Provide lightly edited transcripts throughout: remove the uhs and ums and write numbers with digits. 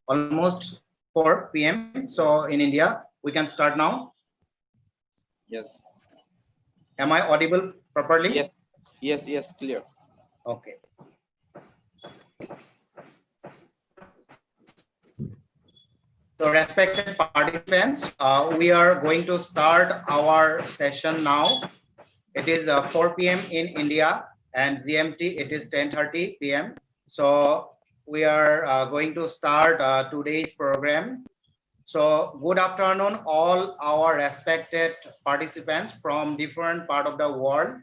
almost 4 p.m. So in India, we can start now. Yes. Am I audible properly? Yes, clear. Okay. So respected participants, we are going to start our session now. It is 4 p.m. in India and GMT, it is 10:30 p.m. So we are going to start today's program. So good afternoon, all our respected participants from different part of the world.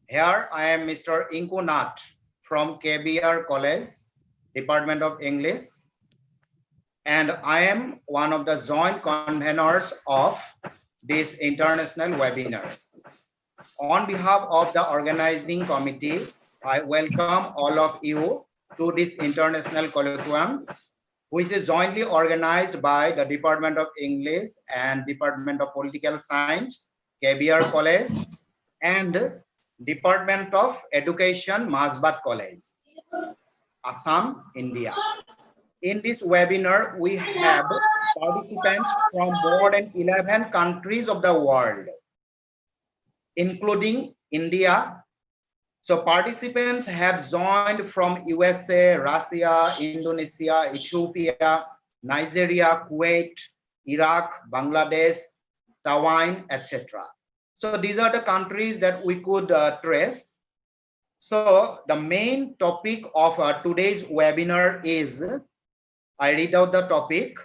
Here I am Mr. INKU NATH from KBR College, Department of English. And I am one of the joint convenors of this international webinar. On behalf of the organizing committee, I welcome all of you to this international colloquium, which is jointly organized by the Department of English and Department of Political Science, KBR College, and Department of Education, Masbat College, Assam, India. In this webinar, we have participants from more than 11 countries of the world, including India. So participants have joined from USA, Russia, Indonesia, Ethiopia, Nigeria, Kuwait, Iraq, Bangladesh, Taiwan, etc. So these are the countries that we could trace. So the main topic of today's webinar is, I read out the topic,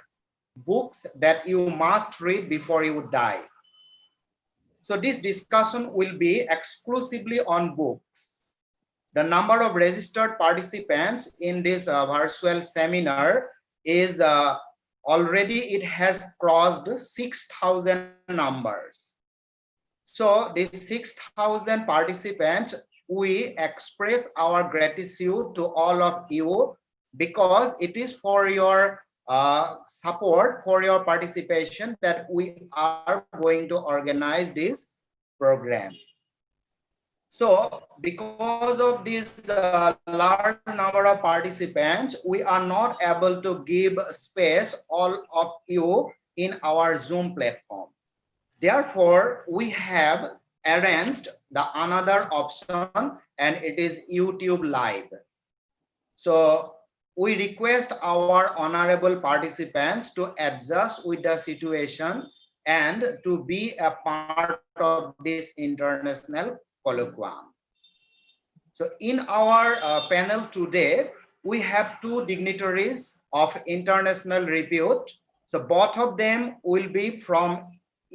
books that you must read before you die. So this discussion will be exclusively on books. The number of registered participants in this virtual seminar is already, it has crossed 6,000 numbers. So these 6,000 participants, we express our gratitude to all of you, because it is for your support, for your participation, that we are going to organize this program. So because of this large number of participants, we are not able to give space all of you in our Zoom platform. Therefore, we have arranged the another option, and it is YouTube Live. So we request our honorable participants to adjust with the situation and to be a part of this international colloquium. So in our panel today, we have two dignitaries of international repute. So both of them will be from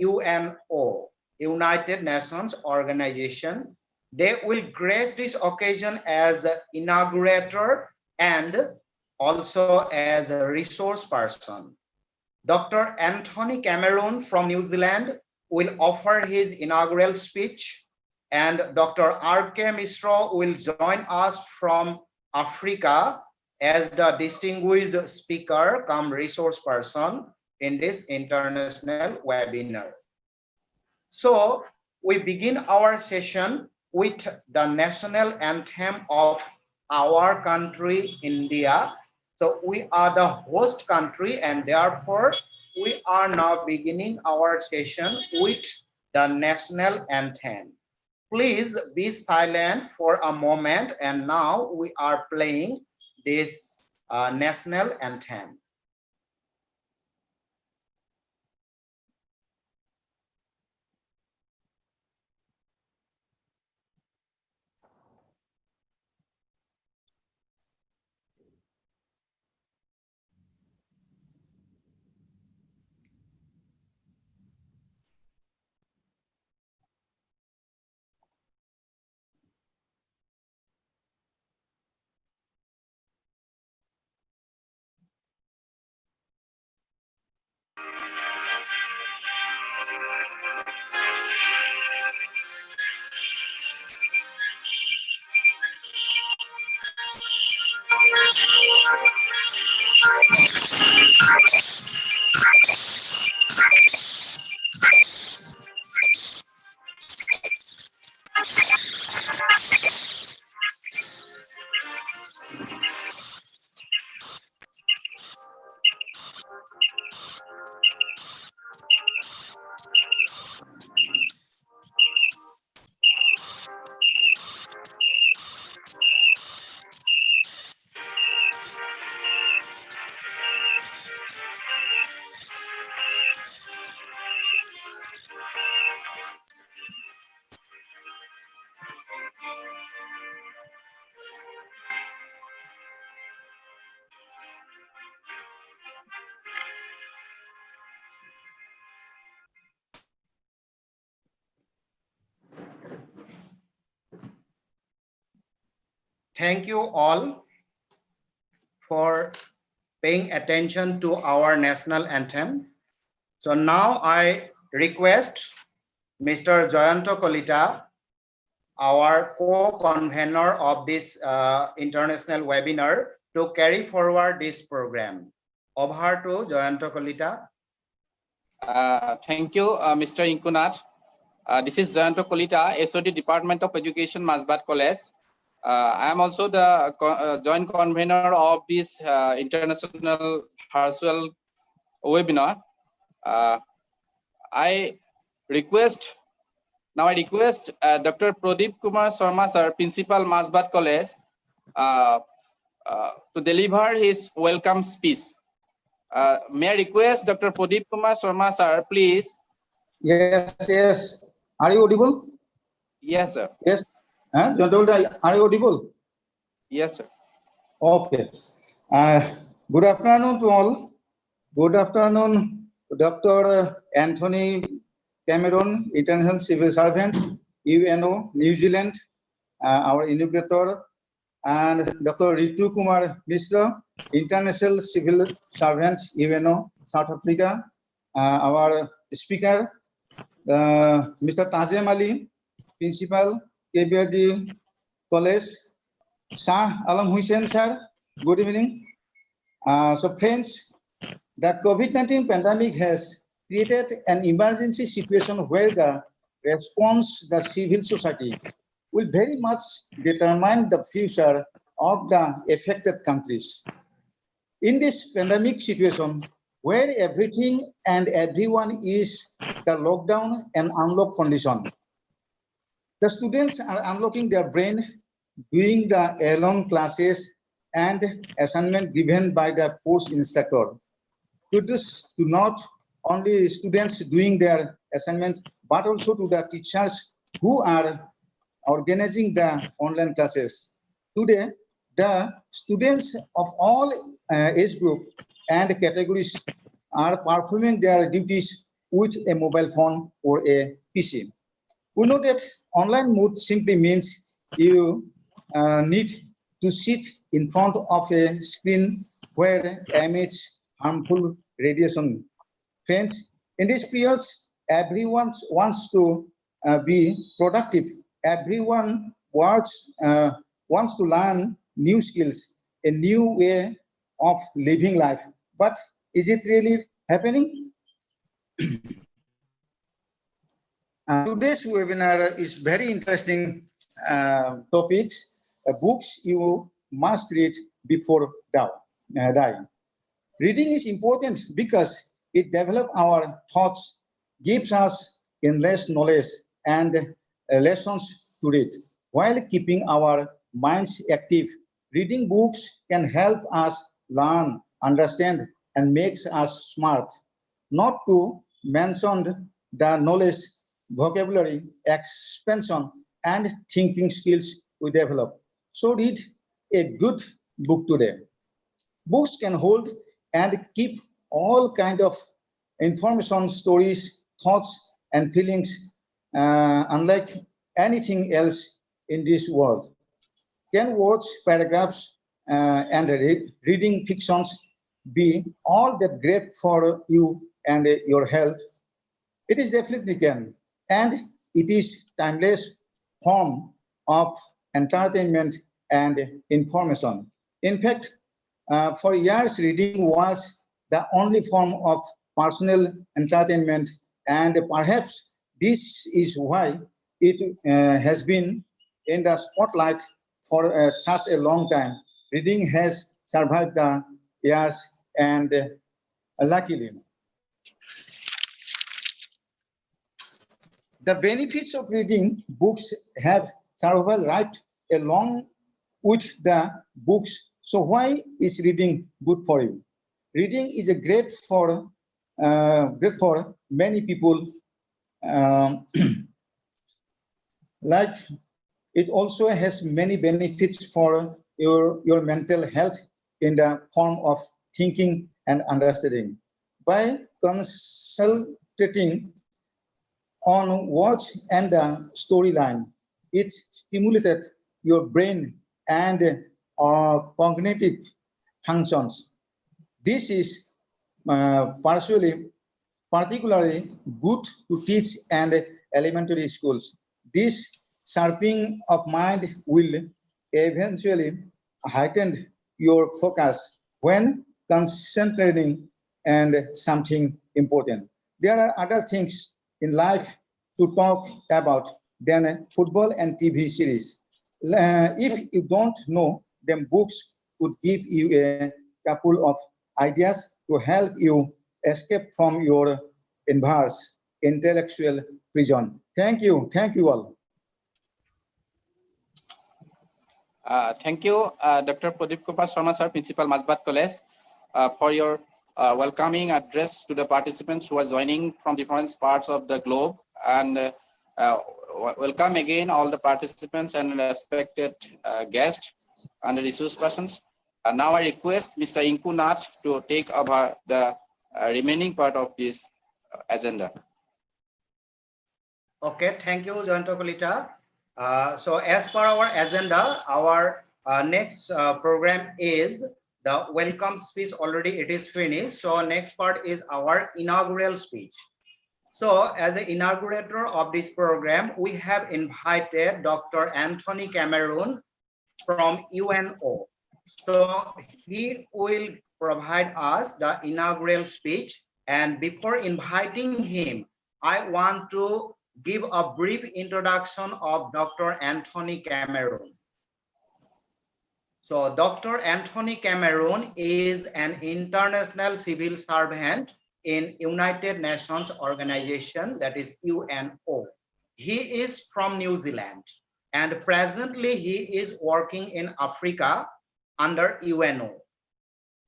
UNO, United Nations Organization. They will grace this occasion as inaugurator and also as a resource person. Dr. Anthony Cameron from New Zealand will offer his inaugural speech, and Dr. R.K. Misra will join us from Africa as the distinguished speaker cum resource person in this international webinar. So we begin our session with the national anthem of our country, India. So we are the host country, and therefore we are now beginning our session with the national anthem. Please be silent for a moment, and now we are playing this national anthem. Thank you all for paying attention to our national anthem. So now I request Mr. Jayanta KALITA, our co-convenor of this international webinar, to carry forward this program. Over to Jayanta KALITA. Thank you, Mr. INKU NATH. This is Jayanta KALITA, SOD Department of Education, Masbat College. I am also the joint convener of this international virtual webinar. I request Dr. Pradeep Kumar Sharma sir, Principal, Masbat College, to deliver his welcome speech. May I request Dr. Pradeep Kumar Sharma sir, please? Yes. Are you audible? Yes, sir. Yes. Are you audible? Yes, sir. Okay. Good afternoon to all. Good afternoon, Dr. Anthony Cameron, International Civil Servant, UNO, New Zealand, our inaugurator, and Dr. RITU Kumar Misra, International Civil Servant, UNO, South Africa, our speaker, Mr. Tazem Ali, Principal, KBRD College, Shah Alam Hussain sir, good evening. So friends, the COVID-19 pandemic has created an emergency situation where the response the civil society will very much determine the future of the affected countries. In this pandemic situation, where everything and everyone is the lockdown and unlock condition, the students are unlocking their brain, doing the alone classes and assignment given by the course instructor. To this, to not only students doing their assignment, but also to the teachers who are organizing the online classes. Today, the students of all age group and categories are performing their duties with a mobile phone or a PC. We know that online mode simply means you need to sit in front of a screen where emits harmful radiation. Friends, in these periods, everyone wants to be productive. Everyone wants to learn new skills, a new way of living life. But is it really happening? Today's webinar is very interesting topics, books you must read before dying. Reading is important because it develops our thoughts, gives us endless knowledge and lessons to read. While keeping our minds active, reading books can help us learn, understand, and makes us smart. Not to mention the knowledge, vocabulary, expansion, and thinking skills we develop. So read a good book today. Books can hold and keep all kind of information, stories, thoughts, and feelings unlike anything else in this world. Can words, paragraphs, and reading fictions be all that great for you and your health? It is definitely can, and it is timeless form of entertainment and information. In fact, for years, reading was the only form of personal entertainment, and perhaps this is why it has been in the spotlight for such a long time. Reading has survived the years, and luckily. The benefits of reading books have survived right along with the books. So why is reading good for you? Reading is a great for many people. Like it also has many benefits for your mental health in the form of thinking and understanding. By concentrating on words and the storyline, it stimulated your brain and cognitive functions. This is particularly good to teach and elementary schools. This sharpening of mind will eventually heighten your focus when concentrating and something important. There are other things in life to talk about than football and TV series. If you don't know them, books could give you a couple of ideas to help you escape from your inverse intellectual prison. Thank you all. Thank you, Dr. Pradeep Kumar Sharma, sir, Principal, Masbat College, for your welcoming address to the participants who are joining from different parts of the globe. And welcome again all the participants and respected guests and the resource persons. Now I request Mr. INKU NATH to take over the remaining part of this agenda. Okay, thank you, Jayanta KALITA. So as per our agenda, our next program is the welcome speech. Already it is finished. So next part is our inaugural speech. So as an inaugurator of this program, we have invited Dr. Anthony Cameron from UNO. So he will provide us the inaugural speech. And before inviting him, I want to give a brief introduction of Dr. Anthony Cameron. So Dr. Anthony Cameron is an international civil servant in United Nations organization, that is UNO. He is from New Zealand and presently he is working in Africa under UNO.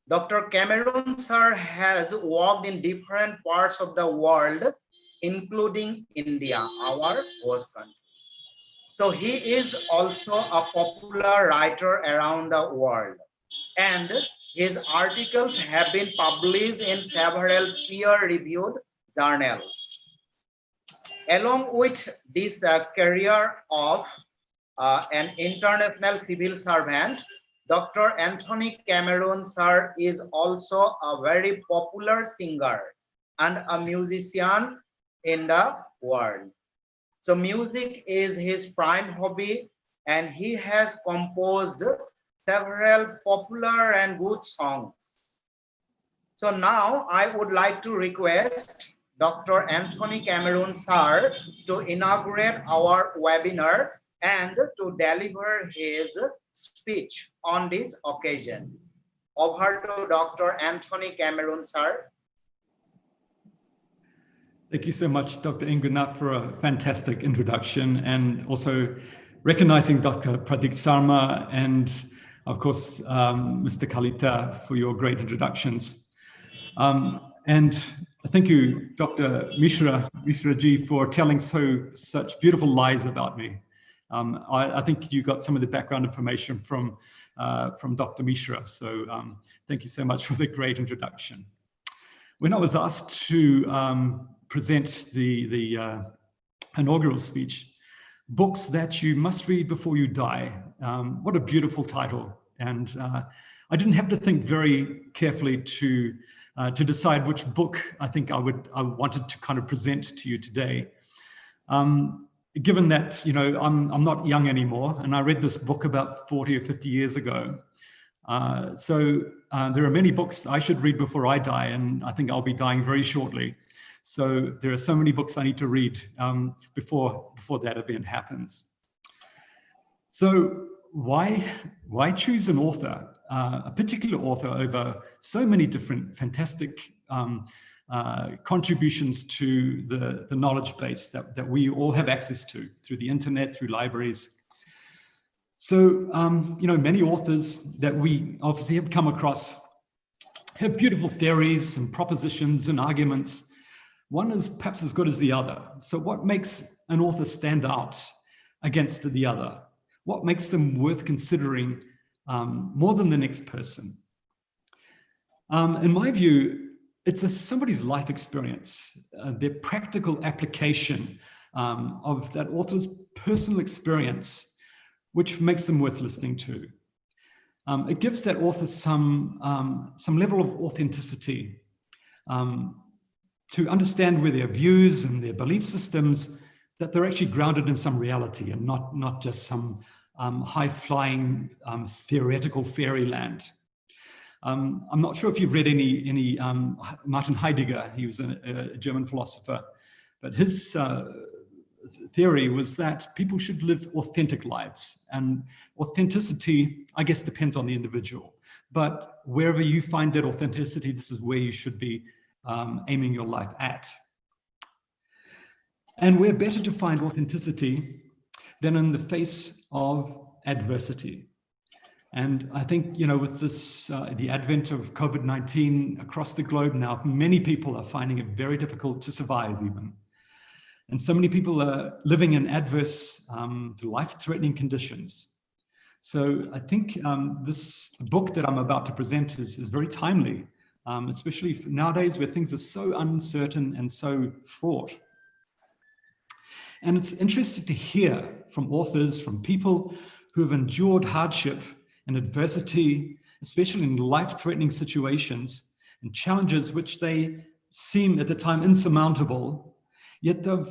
Dr. Cameron sir has worked in different parts of the world, including India, our host country. So he is also a popular writer around the world, and his articles have been published in several peer-reviewed journals. Along with this career of an international civil servant, Dr. Anthony Cameron sir is also a very popular singer and a musician in the world. So music is his prime hobby, and he has composed several popular and good songs. So now I would like to request Dr. Anthony Cameron sir to inaugurate our webinar and to deliver his speech on this occasion. Over to Dr. Anthony Cameron sir. Thank you so much, Dr. INKU NATH, for a fantastic introduction, and also recognizing Dr. Pradeep Sharma and, of course, Mr. KALITA for your great introductions. And thank you, Dr. Misra ji, for telling such beautiful lies about me. I think you got some of the background information from Dr. Misra, so thank you so much for the great introduction. When I was asked to present the inaugural speech, Books That You Must Read Before You Die. What a beautiful title. And I didn't have to think very carefully to decide which book I think I wanted to kind of present to you today. Given that, you know, I'm not young anymore, and I read this book about 40 or 50 years ago. So there are many books I should read before I die, and I think I'll be dying very shortly. So there are so many books I need to read before that event happens. So why choose an author, a particular author, over so many different fantastic contributions to the knowledge base that we all have access to through the internet, through libraries? So, you know, many authors that we obviously have come across have beautiful theories and propositions and arguments. One is perhaps as good as the other. So what makes an author stand out against the other? What makes them worth considering more than the next person? In my view, it's somebody's life experience, their practical application of that author's personal experience, which makes them worth listening to. It gives that author some level of authenticity to understand where their views and their belief systems, that they're actually grounded in some reality and not just some high-flying theoretical fairyland. I'm not sure if you've read any Martin Heidegger. He was a German philosopher, but his theory was that people should live authentic lives, and authenticity, I guess, depends on the individual. But wherever you find that authenticity, this is where you should be aiming your life at. And we're better to find authenticity than in the face of adversity. And I think, you know, with this, the advent of COVID-19 across the globe now, many people are finding it very difficult to survive even. And so many people are living in adverse, life-threatening conditions. So I think this book that I'm about to present is very timely, especially nowadays where things are so uncertain and so fraught. And it's interesting to hear from authors, from people who have endured hardship and adversity, especially in life-threatening situations and challenges which they seem at the time insurmountable, yet they've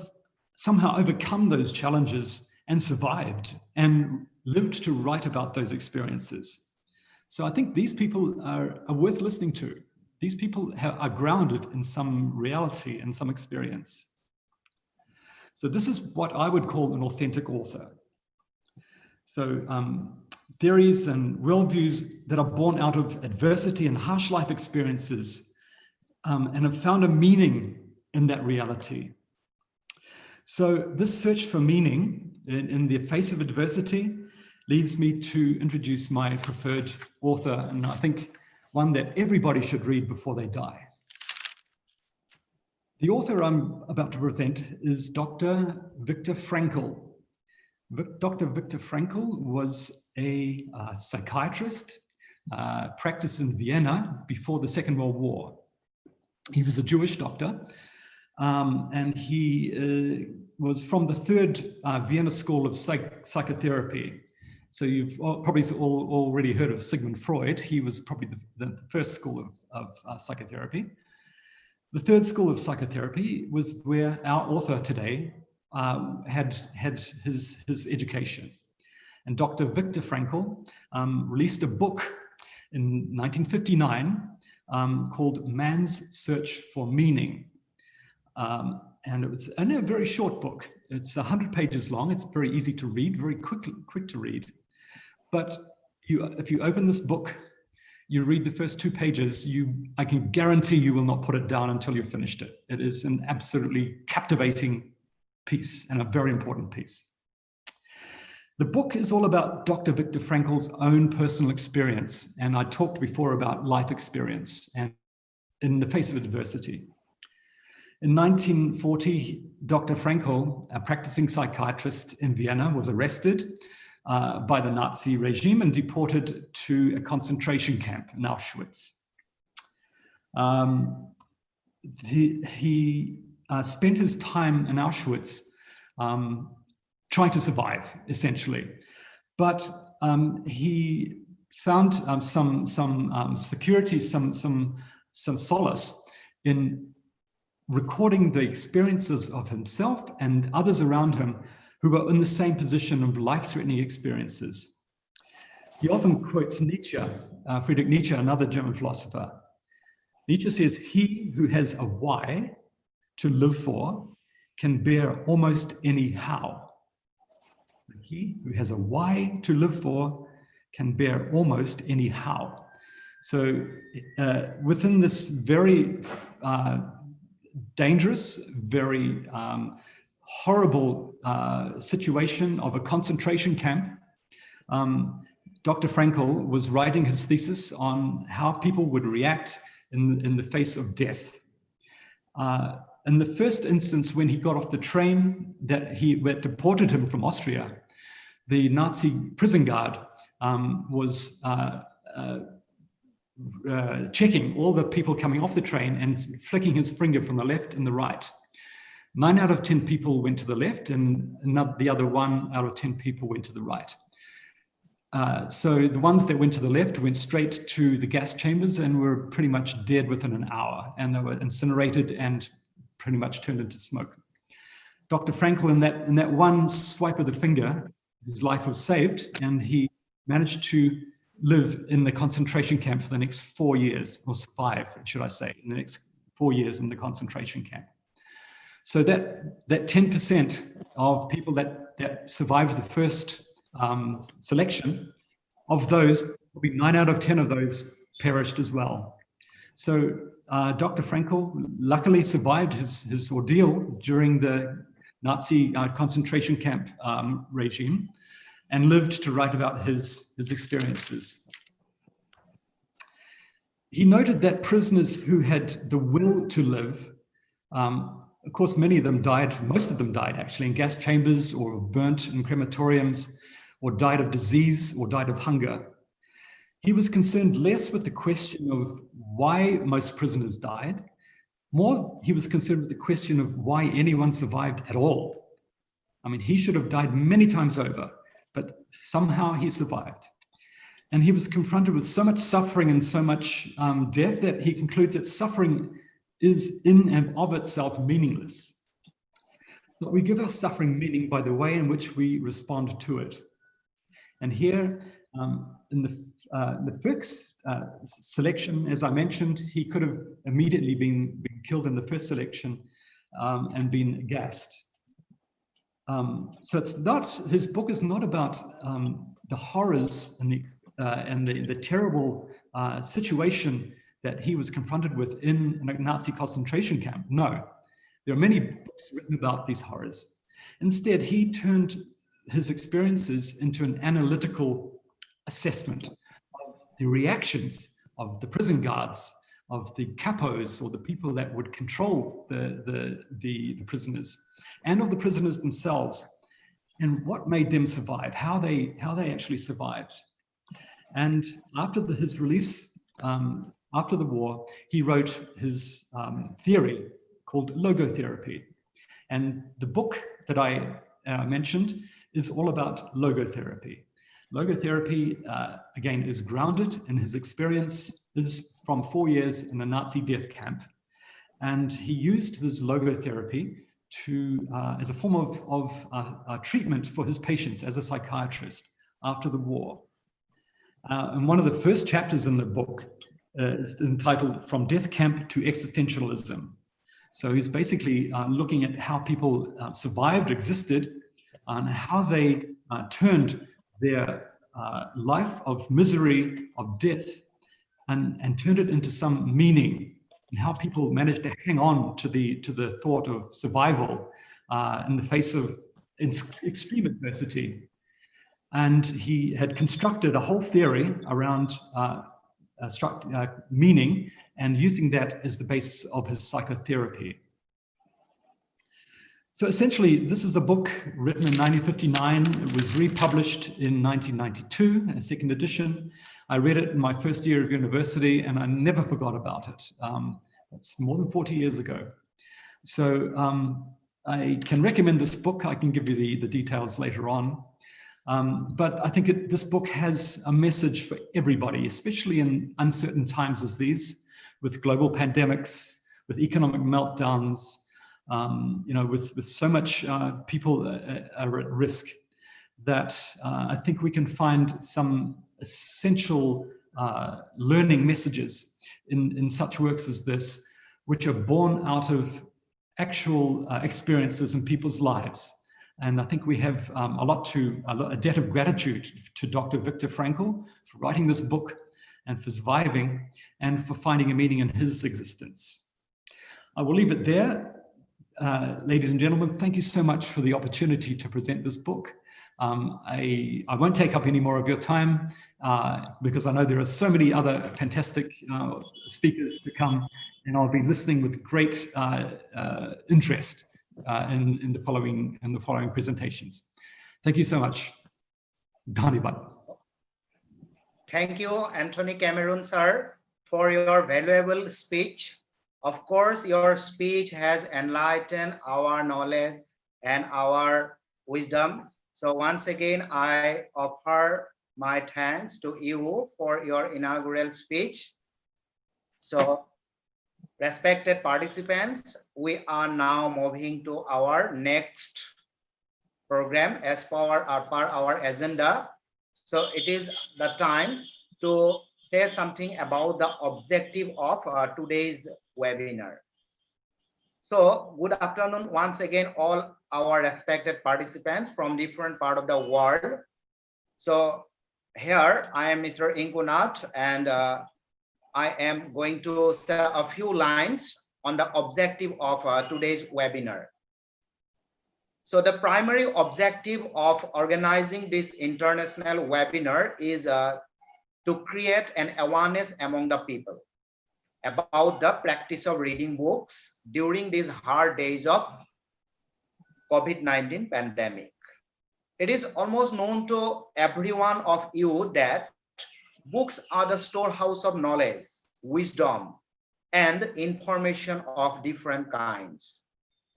somehow overcome those challenges and survived and lived to write about those experiences. So I think these people are worth listening to. These people are grounded in some reality and some experience. So this is what I would call an authentic author. So theories and worldviews that are born out of adversity and harsh life experiences and have found a meaning in that reality. So this search for meaning in the face of adversity leads me to introduce my preferred author, and I think one that everybody should read before they die. The author I'm about to present is Dr. Viktor Frankl. Dr. Viktor Frankl was a psychiatrist, practiced in Vienna before the Second World War. He was a Jewish doctor, and he was from the third Vienna School of Psychotherapy. So you've probably all already heard of Sigmund Freud. He was probably the first school of psychotherapy. The third school of psychotherapy was where our author today had his education. And Dr. Viktor Frankl released a book in 1959 called Man's Search for Meaning. And it was only a very short book. It's 100 pages long. It's very easy to read, very quick to read. But if you open this book, you read the first 2 pages, I can guarantee you will not put it down until you've finished it. It is an absolutely captivating piece and a very important piece. The book is all about Dr. Viktor Frankl's own personal experience. And I talked before about life experience and in the face of adversity. In 1940, Dr. Frankl, a practicing psychiatrist in Vienna, was arrested by the Nazi regime and deported to a concentration camp in Auschwitz. He spent his time in Auschwitz trying to survive, essentially. But he found some security, some solace in recording the experiences of himself and others around him who were in the same position of life-threatening experiences. He often quotes Nietzsche, Friedrich Nietzsche, another German philosopher. Nietzsche says, "He who has a why to live for can bear almost any how." He who has a why to live for can bear almost any how. So within this very dangerous, very horrible situation of a concentration camp, Dr. Frankl was writing his thesis on how people would react in the face of death. In the first instance, when he got off the train that deported him from Austria, the Nazi prison guard was checking all the people coming off the train and flicking his finger from the left and the right. 9 out of 10 people went to the left and the other 1 out of 10 people went to the right. So the ones that went to the left went straight to the gas chambers and were pretty much dead within an hour, and they were incinerated and pretty much turned into smoke. Dr. Frankl, in that one swipe of the finger, his life was saved, and he managed to live in the concentration camp for the next 4 years, or survive, should I say, in the next 4 years in the concentration camp. So that 10% of people that survived the first selection, of those, probably 9 out of 10 of those perished as well. So Dr. Frankl luckily survived his ordeal during the Nazi concentration camp regime, and lived to write about his experiences. He noted that prisoners who had the will to live, of course, many of them died, most of them died actually in gas chambers or burnt in crematoriums, or died of disease or died of hunger. He was concerned less with the question of why most prisoners died, more he was concerned with the question of why anyone survived at all. I mean, he should have died many times over, but somehow he survived. And he was confronted with so much suffering and so much death that he concludes that suffering is in and of itself meaningless. But we give our suffering meaning by the way in which we respond to it. And here, in the first selection, as I mentioned, he could have immediately been killed in the first selection and been gassed. So it's not, his book is not about the horrors and the terrible situation that he was confronted with in a Nazi concentration camp. No, there are many books written about these horrors. Instead, he turned his experiences into an analytical assessment of the reactions of the prison guards, of the capos, or the people that would control the prisoners, and of the prisoners themselves, and what made them survive, how they actually survived. And after his release, after the war, he wrote his theory called logotherapy. And the book that I mentioned is all about logotherapy. Logotherapy, again, is grounded in his experience, is from 4 years in a Nazi death camp. And he used this logotherapy to, as a form of treatment for his patients as a psychiatrist after the war. And one of the first chapters in the book is entitled From Death Camp to Existentialism. So he's basically looking at how people survived, existed, and how they turned their life of misery, of death, and turned it into some meaning, and how people managed to hang on to the thought of survival in the face of extreme adversity. And he had constructed a whole theory around meaning, and using that as the basis of his psychotherapy. So essentially, this is a book written in 1959. It was republished in 1992, a second edition. I read it in my first year of university, and I never forgot about it. It's more than 40 years ago. So I can recommend this book. I can give you the details later on. But I think this book has a message for everybody, especially in uncertain times as these, with global pandemics, with economic meltdowns, with so much people are at risk, that I think we can find some essential learning messages in such works as this, which are born out of actual experiences in people's lives. And I think we have a debt of gratitude to Dr. Viktor Frankl for writing this book and for surviving and for finding a meaning in his existence. I will leave it there. Ladies and gentlemen, thank you so much for the opportunity to present this book. I won't take up any more of your time because I know there are so many other fantastic speakers to come, and I'll be listening with great interest in the following presentations. Thank you so much. Dhanyabad. Thank you, Anthony Cameron, sir, for your valuable speech. Of course, your speech has enlightened our knowledge and our wisdom. So once again, I offer my thanks to you for your inaugural speech. So, respected participants, we are now moving to our next program as per our agenda. So it is the time to say something about the objective of today's webinar. So good afternoon once again, all our respected participants from different part of the world. So here I am Mr. NATH, and I am going to say a few lines on the objective of today's webinar. So the primary objective of organizing this international webinar is to create an awareness among the people about the practice of reading books during these hard days of COVID-19 pandemic. It is almost known to every one of you that books are the storehouse of knowledge, wisdom, and information of different kinds.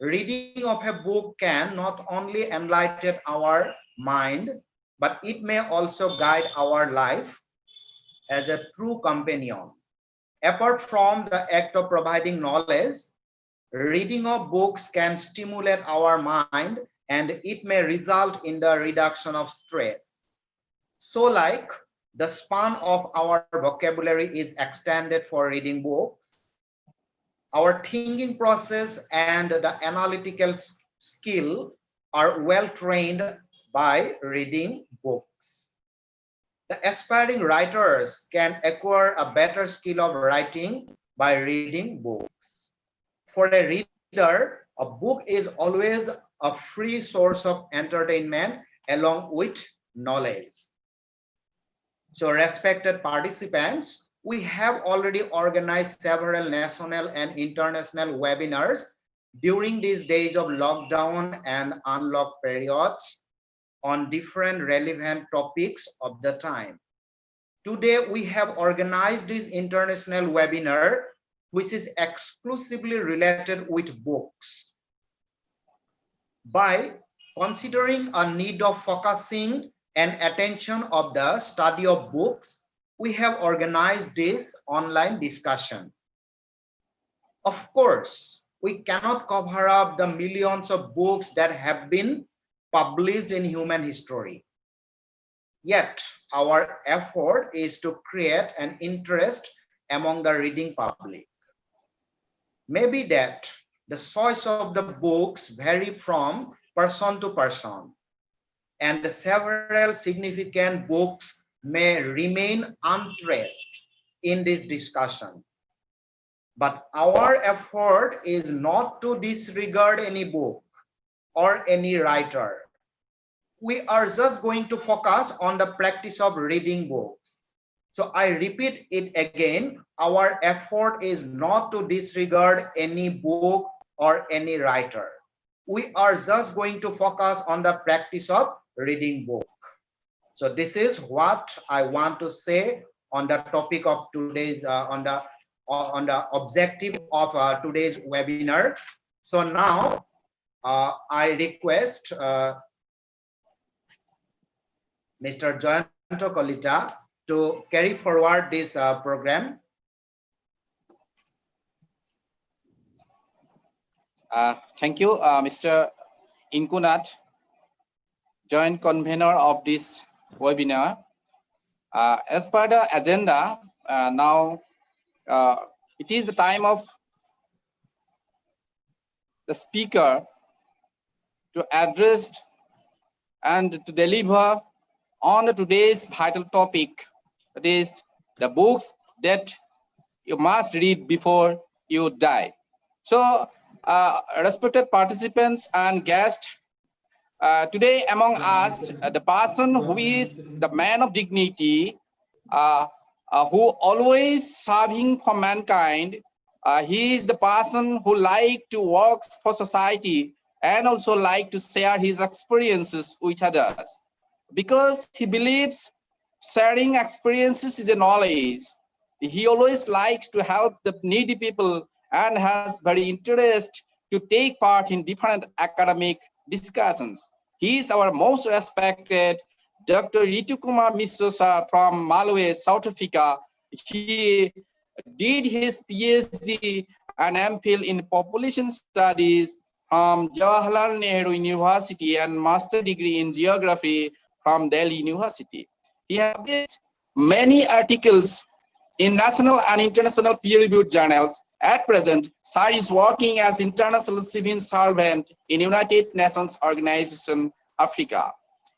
Reading of a book can not only enlighten our mind, but it may also guide our life as a true companion. Apart from the act of providing knowledge, reading of books can stimulate our mind, and it may result in the reduction of stress. So like the span of our vocabulary is extended for reading books, our thinking process and the analytical skill are well trained by reading books. The aspiring writers can acquire a better skill of writing by reading books. For a reader, a book is always a free source of entertainment along with knowledge. So respected participants, we have already organized several national and international webinars during these days of lockdown and unlock periods on different relevant topics of the time. Today, we have organized this international webinar, which is exclusively related with books. By considering a need of focusing and attention of the study of books, we have organized this online discussion. Of course, we cannot cover up the millions of books that have been published in human history. Yet, our effort is to create an interest among the reading public. Maybe that the choice of the books vary from person to person, and several significant books may remain unaddressed in this discussion. But our effort is not to disregard any book or any writer. We are just going to focus on the practice of reading books. So I repeat it again, our effort is not to disregard any book or any writer. We are just going to focus on the practice of reading book. So this is what I want to say on the topic of today's, on the objective of today's webinar. So now I request Mr. Jayanta KALITA to carry forward this program. Thank you, Mr. NATH, joint convener of this webinar. As per the agenda, now it is the time of the speaker to address and to deliver on today's vital topic, that is the books that you must read before you die. So, respected participants and guests, today among us, the person who is the man of dignity, who always serving for mankind, he is the person who like to work for society and also like to share his experiences with others, because he believes sharing experiences is a knowledge. He always likes to help the needy people and has very interest to take part in different academic discussions. He is our most respected Dr. Ritu Kumar Misra from Malawi, South Africa. He did his PhD and MPhil in population studies from Jawaharlal Nehru University and master degree in geography from Delhi University. He has published many articles in national and international peer-reviewed journals. At present, Sir is working as international civil servant in United Nations Organization, Africa.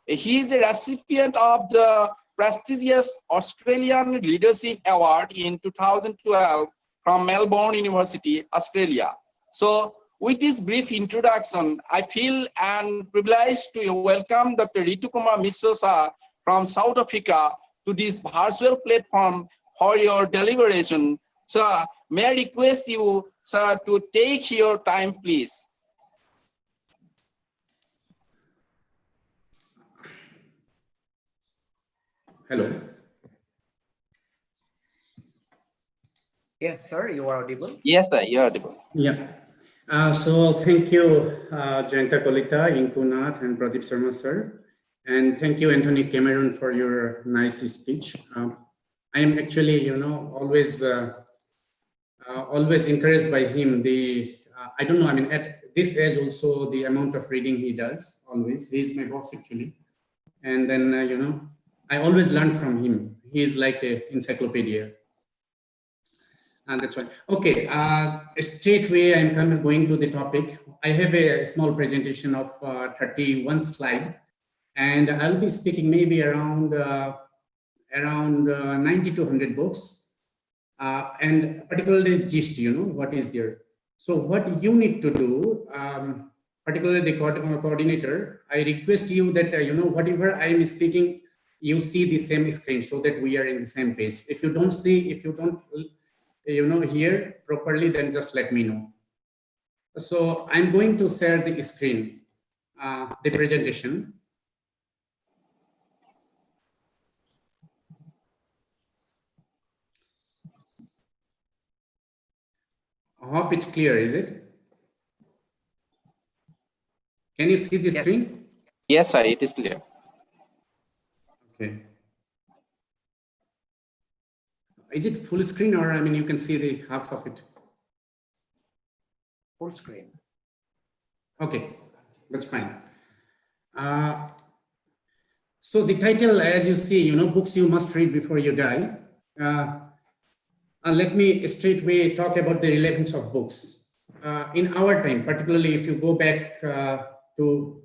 He is a recipient of the prestigious Australian Leadership Award in 2012 from Melbourne University, Australia. So with this brief introduction, I feel and privileged to welcome Dr. Ritu Kumar Misra from South Africa to this virtual platform for your deliberation. So may I request you, sir, to take your time, please. Hello. Yes, sir, you are audible. Yes, sir, you are audible. Yeah. So thank you, Jayanta, KALITA, INKU, NATH, and Pradeep Sharma, sir. And thank you, Anthony Cameron, for your nice speech. I am actually, always encouraged by him. I don't know, I mean, at this age also, the amount of reading he does, always. He's my boss, actually. And then, I always learn from him. He is like an encyclopedia. And that's why. Okay, straight away, I'm going to the topic. I have a small presentation of 31 slides. And I'll be speaking maybe around 90 to 100 books, and particularly gist, what is there. So what you need to do, particularly the coordinator, I request you that, whatever I am speaking, you see the same screen so that we are in the same page. If you don't see, if you don't, hear properly, then just let me know. So I'm going to share the screen, the presentation. I hope it's clear, is it? Can you see the screen? Yes, sir, it is clear. Okay. Is it full screen, or I mean, you can see the half of it? Full screen. Okay, that's fine. So the title, as you see, books you must read before you die. Let me straightway talk about the relevance of books. In our time, particularly if you go back to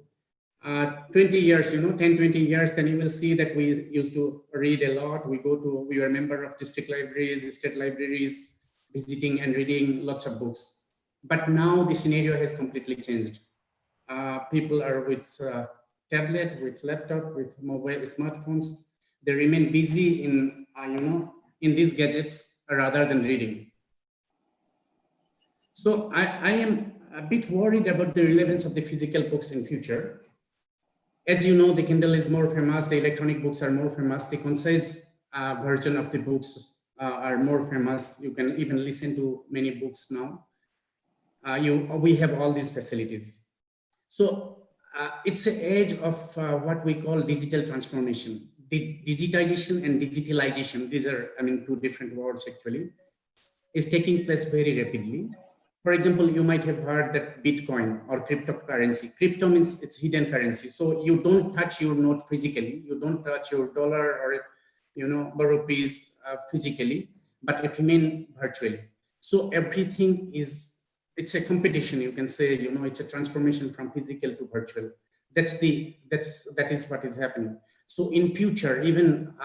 20 years, 10, 20 years, then you will see that we used to read a lot. We were a member of district libraries, state libraries, visiting and reading lots of books. But now the scenario has completely changed. People are with tablet, with laptop, with mobile smartphones. They remain busy in, in these gadgets rather than reading. So I am a bit worried about the relevance of the physical books in future. As you know, the Kindle is more famous, the electronic books are more famous, the concise version of the books are more famous. You can even listen to many books now. We have all these facilities. So it's an age of what we call digital transformation. Digitization and digitalization, these are, two different words actually, is taking place very rapidly. For example, you might have heard that Bitcoin or cryptocurrency. Crypto means it's hidden currency. So you don't touch your note physically. You don't touch your dollar or, rupees physically, but it remains virtually. So everything it's a competition. You can say, it's a transformation from physical to virtual. That is what is happening. So in future, even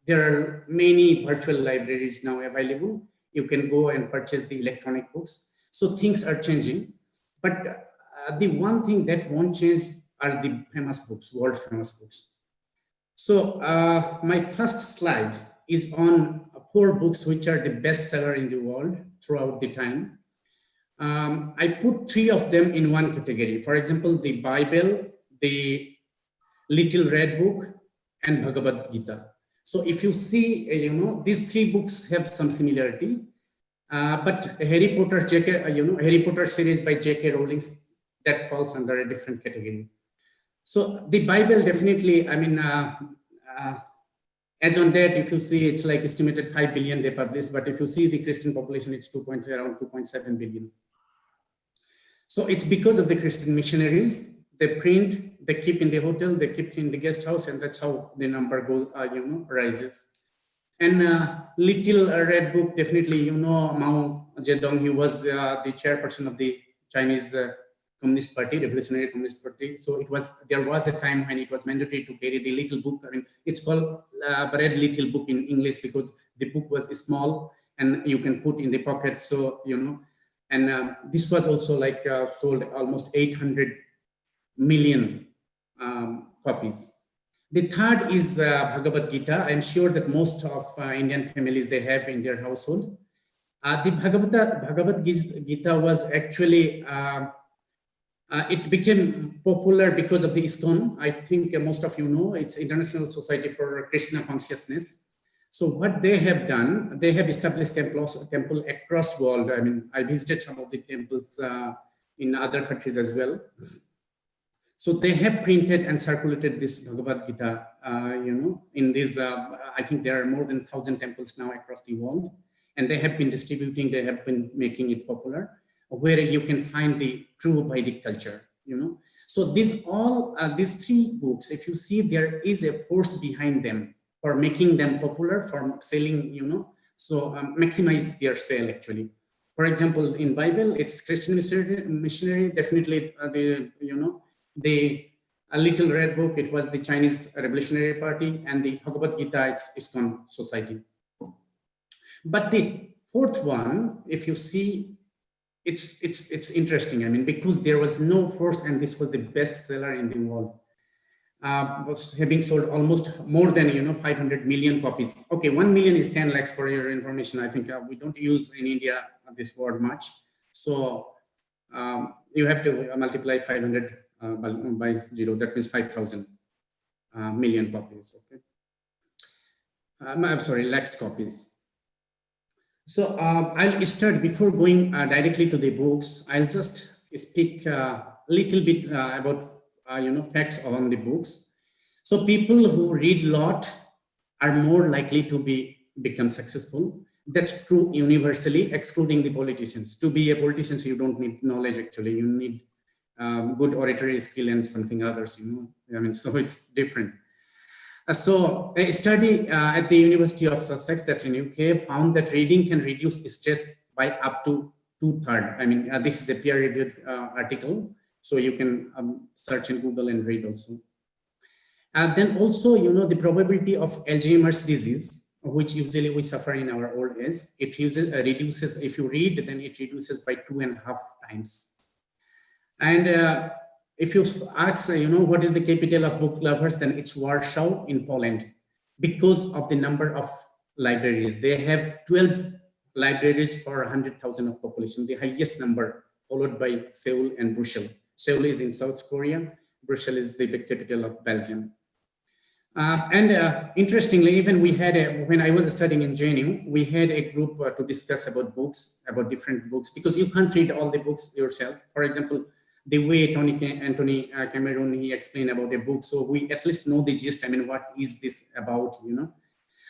there are many virtual libraries now available. You can go and purchase the electronic books. So things are changing, but the one thing that won't change are the famous books, world famous books. So my first slide is on 4 books which are the best seller in the world throughout the time. I put 3 of them in one category. For example, the Bible, the Little Red Book, and Bhagavad Gita. So if you see, these 3 books have some similarity. But Harry Potter, Harry Potter series by J.K. Rowling, that falls under a different category. So the Bible definitely, I mean, as on that, if you see, it's like estimated 5 billion they published, but if you see the Christian population, it's around 2.7 billion. So it's because of the Christian missionaries. They print, they keep in the hotel, they keep in the guest house, and that's how the number goes, rises. And Little Red Book, definitely, Mao Zedong, he was the chairperson of the Chinese Communist Party, Revolutionary Communist Party. So there was a time when it was mandatory to carry the little book. I mean, it's called Red Little Book in English because the book was small and you can put in the pocket. So, and this was also like sold almost 800 million copies. The third is Bhagavad Gita. I'm sure that most of Indian families, they have in their household. The Bhagavad Gita was actually, it became popular because of the ISKCON. I think most of you know, it's International Society for Krishna Consciousness. So what they have done, they have established temple across world. I mean, I visited some of the temples in other countries as well. So they have printed and circulated this Bhagavad Gita, in these, I think there are more than 1,000 temples now across the world. And they have been distributing, they have been making it popular, where you can find the true Vedic culture, So these three books, if you see, there is a force behind them for making them popular, for selling, so maximize their sale actually. For example, in Bible, it's Christian missionary, definitely the Little Red Book, it was the Chinese Revolutionary Party, and the Bhagavad Gita, it's ISKCON Society. But the fourth one, if you see, it's interesting. I mean, because there was no force, and this was the best seller in the world. Was having sold almost more than 500 million copies. Okay, 1 million is 10 lakhs for your information. I think we don't use in India this word much. So you have to multiply 500 by 0. That means 5,000 million copies. Okay, I'm sorry, lakhs copies. So I'll start before going directly to the books. I'll just speak a little bit about facts on the books. So people who read a lot are more likely to become successful. That's true universally, excluding the politicians. To be a politician, so you don't need knowledge actually. You need good oratory skill and something others. I mean, so it's different. So a study at the University of Sussex, that's in UK, found that reading can reduce stress by up to 2/3. I mean, this is a peer-reviewed article, so you can search in Google and read also. Then also, the probability of Alzheimer's disease, which usually we suffer in our old age, it reduces, if you read, then it reduces by 2.5 times. And if you ask, what is the capital of book lovers, then it's Warsaw in Poland, because of the number of libraries. They have 12 libraries for 100,000 of population, the highest number, followed by Seoul and Brussels. Seoul is in South Korea, Brussels is the big capital of Belgium. Interestingly, even we had, when I was studying in JNU, we had a group to discuss about books, about different books, because you can't read all the books yourself. For example, the way Anthony Cameron, he explained about a book, so we at least know the gist. I mean, what is this about,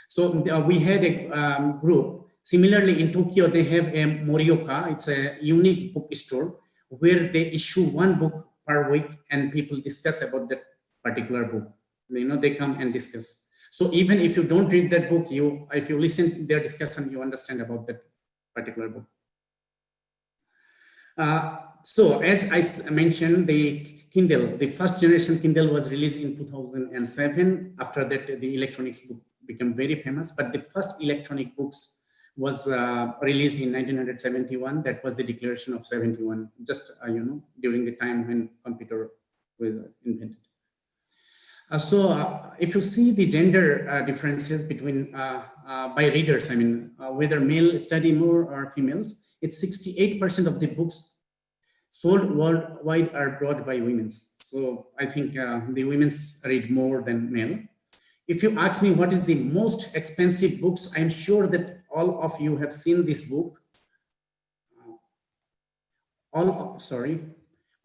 So we had a group. Similarly, in Tokyo, they have a Morioka. It's a unique bookstore where they issue one book per week, and people discuss about that particular book. They come and discuss. So even if you don't read that book, if you listen to their discussion, you understand about that particular book. So as I mentioned, the Kindle, the first generation Kindle was released in 2007. After that, the electronics book became very famous, but the first electronic books was released in 1971. That was the Declaration of 71, just, during the time when computer was invented. So if you see the gender differences between, by readers, I mean, whether male study more or females, it's 68% of the books sold worldwide are brought by women. So I think the women's read more than male. If you ask me what is the most expensive books, I'm sure that all of you have seen this book.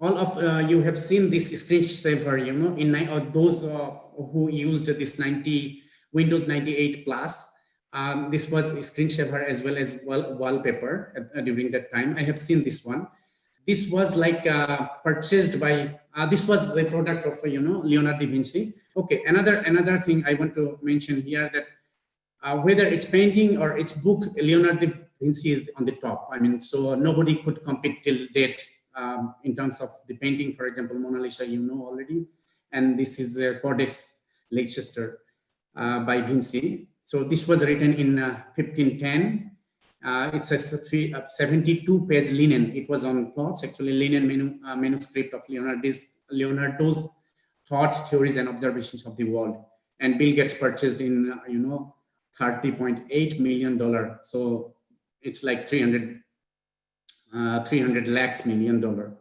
all of you have seen this screensaver, you know, in those who used this Windows 98 plus. This was a screensaver as well as wallpaper during that time. I have seen this one. This was like purchased by, this was the product of, you know, Leonardo da Vinci. Okay, another thing I want to mention here, that whether it's painting or it's book, Leonardo da Vinci is on the top. I mean, so nobody could compete till date in terms of the painting. For example, Mona Lisa, you know already. And this is the Codex Leicester by Vinci. So this was written in 1510. It's a 72-page linen. It was on cloths, actually linen manuscript of Leonardo's thoughts, theories, and observations of the world. And Bill Gates purchased in, you know, $30.8 million. So it's like 300 lakhs million dollar.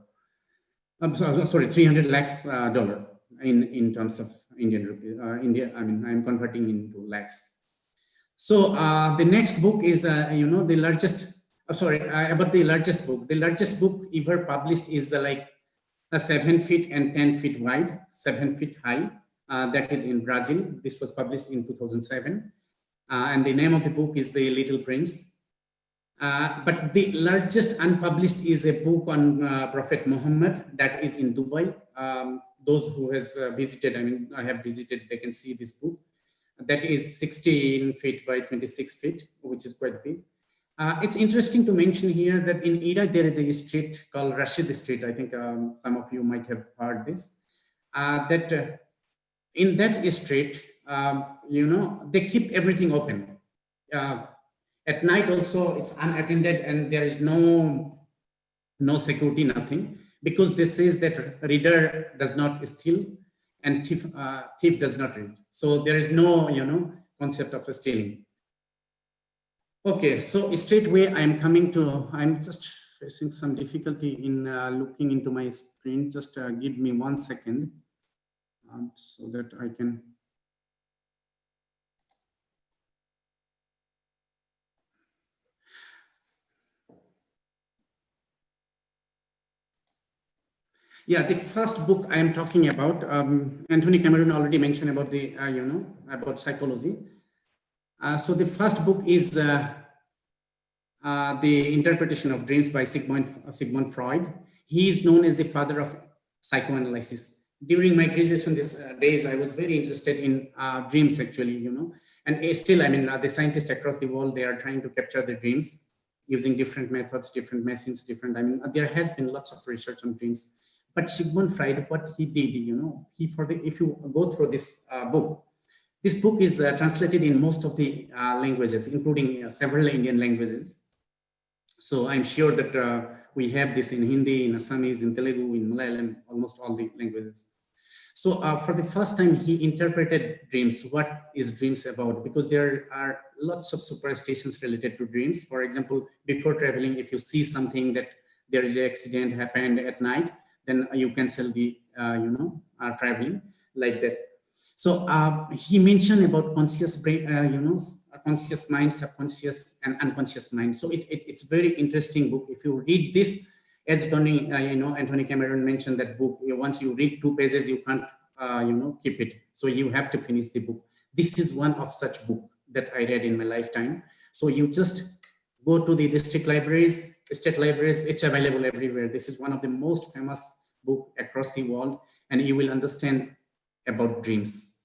I'm sorry, 300 lakhs dollar in terms of Indian rupee. India, I mean, I'm converting into lakhs. So the next book is, you know, the largest, about the largest book. The largest book ever published is like 7 feet and 10 feet wide, 7 feet high. That is in Brazil. This was published in 2007. And the name of the book is The Little Prince. But the largest unpublished is a book on Prophet Muhammad that is in Dubai. Those who has visited, I mean, I have visited, they can see this book. That is 16 feet by 26 feet, which is quite big. It's interesting to mention here that in Iraq, there is a street called Rashid Street. I think some of you might have heard this. In that street, you know, they keep everything open. At night also, it's unattended and there is no security, nothing, because this says that reader does not steal and thief does not read. So there is no, you know, concept of stealing. Okay, so straight away I'm just facing some difficulty in looking into my screen. Just give me 1 second so that I can. Yeah, the first book I am talking about, Anthony Cameron already mentioned about the, you know, about psychology. So the first book is The Interpretation of Dreams by Sigmund Freud. He is known as the father of psychoanalysis. During my graduation days, I was very interested in dreams actually, you know, and still, I mean, the scientists across the world, they are trying to capture the dreams using different methods, different machines, I mean, there has been lots of research on dreams. But Sigmund Freud, what he did, you know, if you go through this book is translated in most of the languages, including several Indian languages. So I'm sure that we have this in Hindi, in Assamese, in Telugu, in Malayalam, almost all the languages. So for the first time, he interpreted dreams. What is dreams about? Because there are lots of superstitions related to dreams. For example, before traveling, if you see something that there is an accident happened at night, then you cancel the, you know, traveling like that. So he mentioned about conscious brain, you know, conscious mind, subconscious and unconscious mind. So it's very interesting book. If you read this, as Tony, you know, Anthony Cameron mentioned that book, once you read 2 pages, you can't, you know, keep it. So you have to finish the book. This is one of such book that I read in my lifetime. So you just go to the district libraries, state libraries, it's available everywhere. This is one of the most famous book across the world, and you will understand about dreams.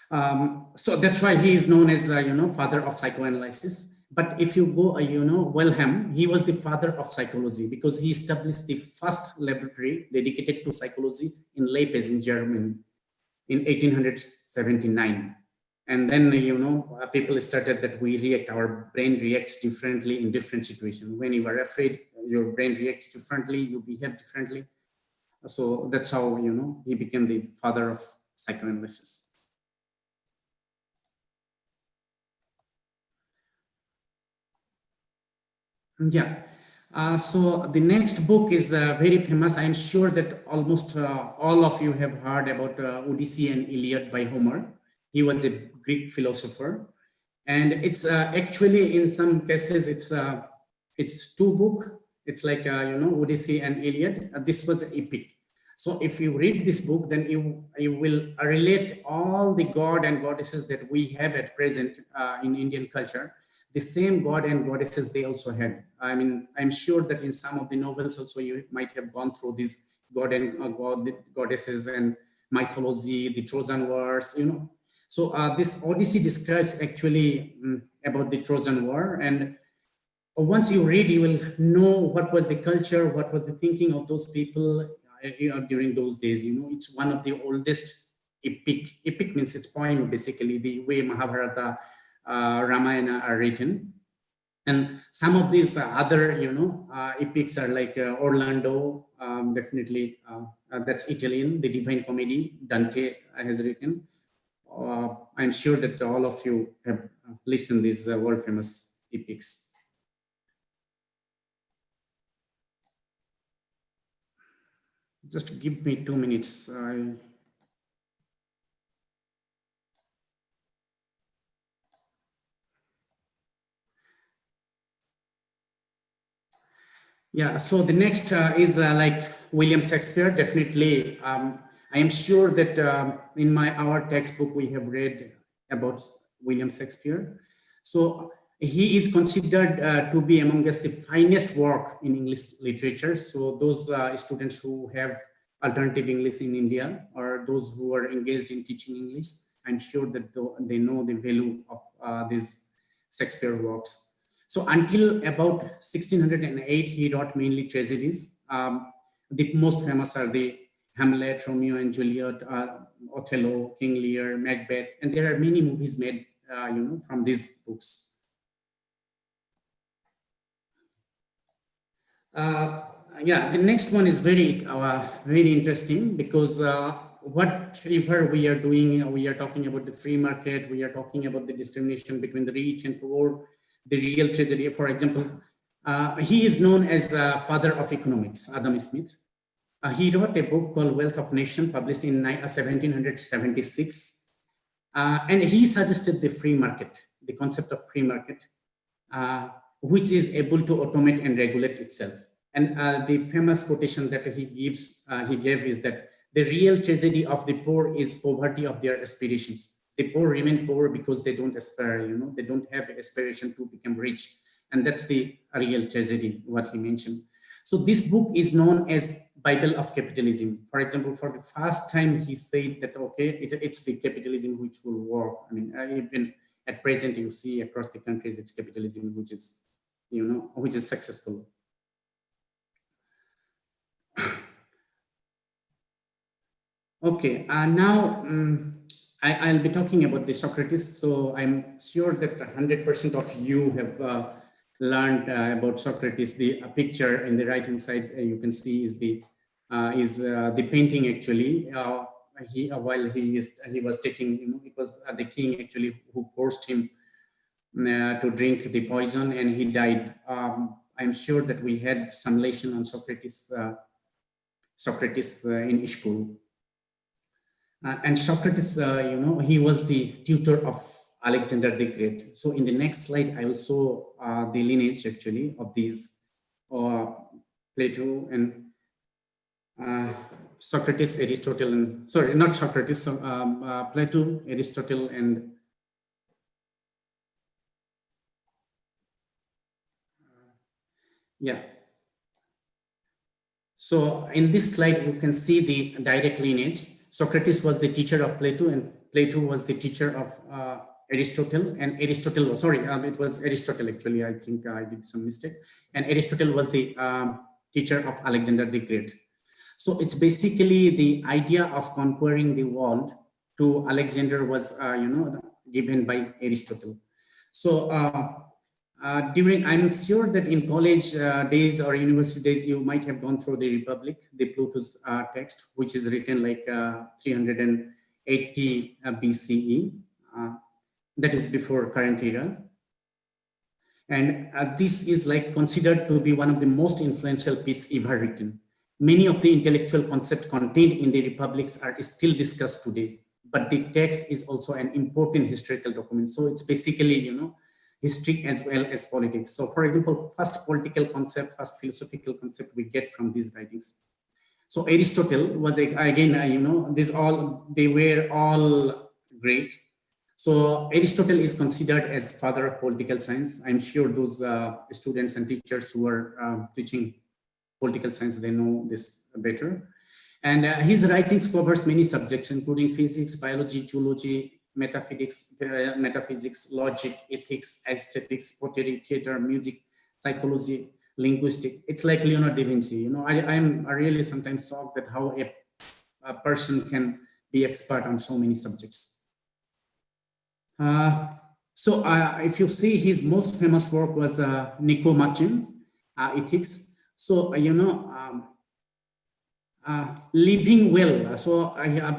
So that's why he is known as, you know, father of psychoanalysis. But if you go, you know, Wilhelm, he was the father of psychology because he established the first laboratory dedicated to psychology in Leipzig in Germany in 1879. And then, you know, people started that our brain reacts differently in different situations. When you are afraid, your brain reacts differently, you behave differently. So that's how, you know, he became the father of psychoanalysis. Yeah. So the next book is very famous. I'm sure that almost all of you have heard about Odyssey and Iliad by Homer. He was a Greek philosopher, and it's actually in some cases it's 2 books, It's like, Odyssey and Iliad. This was epic. So if you read this book, then you will relate all the god and goddesses that we have at present in Indian culture. The same god and goddesses they also had. I mean, I'm sure that in some of the novels also you might have gone through these god and goddesses and mythology, the Trojan Wars, So this Odyssey describes actually about the Trojan War, and once you read, you will know what was the culture, what was the thinking of those people during those days. It's one of the oldest epic. Epic means it's poem, basically, the way Mahabharata, Ramayana are written. And some of these other, epics are like Orlando, definitely, that's Italian, the Divine Comedy, Dante has written. I'm sure that all of you have listened these world famous epics. Just give me 2 minutes. Yeah, so the next is like William Shakespeare. Definitely, I am sure that in our textbook we have read about William Shakespeare. So he is considered to be among us the finest work in English literature. So those students who have alternative English in India, or those who are engaged in teaching English, I'm sure that they know the value of these Shakespeare works. So until about 1608, he wrote mainly tragedies. The most famous are the Hamlet, Romeo and Juliet, Othello, King Lear, Macbeth, and there are many movies made, from these books. Yeah, the next one is very interesting, because whatever we are doing, we are talking about the free market, we are talking about the discrimination between the rich and poor, the real tragedy. For example, he is known as father of economics, Adam Smith. He wrote a book called Wealth of Nations, published in 1776. And he suggested the free market, the concept of free market, which is able to automate and regulate itself. And the famous quotation that he gave is that the real tragedy of the poor is poverty of their aspirations. The poor remain poor because they don't aspire, they don't have aspiration to become rich. And that's the real tragedy, what he mentioned. So this book is known as Bible of Capitalism. For example, for the first time, he said that, okay, it's the capitalism which will work. I mean, even at present, you see across the countries, it's capitalism which is, which is successful. Okay, now I'll be talking about the Socrates. So I'm sure that 100% of you have learned about Socrates. The picture in the right hand side you can see is the painting actually. While he was taking, it was the king actually who forced him to drink the poison, and he died. I'm sure that we had some lesson on Socrates in school. And Socrates, he was the tutor of Alexander the Great. So in the next slide, I will show the lineage actually of these Plato and Socrates, Aristotle, and sorry, not Socrates, Plato, Aristotle, and yeah. So in this slide, you can see the direct lineage. Socrates was the teacher of Plato, and Plato was the teacher of Aristotle, and Aristotle was, sorry, it was Aristotle actually, I think I did some mistake. And Aristotle was the teacher of Alexander the Great. So it's basically the idea of conquering the world to Alexander was, given by Aristotle. So I'm sure that in college days or university days, you might have gone through the Republic, the Plato's text, which is written like 380 BCE. That is before current era. And this is like considered to be one of the most influential pieces ever written. Many of the intellectual concepts contained in the Republics are still discussed today, but the text is also an important historical document. So it's basically, history as well as politics. So for example, first political concept, first philosophical concept we get from these writings. So Aristotle was, again, they were all Greek. So Aristotle is considered as father of political science. I'm sure those students and teachers who are teaching political science, they know this better. And his writings covers many subjects, including physics, biology, zoology, metaphysics, logic, ethics, aesthetics, pottery, theater, music, psychology, linguistics. It's like Leonardo da Vinci. I'm really sometimes shocked at how a person can be expert on so many subjects. If you see, his most famous work was Nicomachean, Ethics. So, living well. So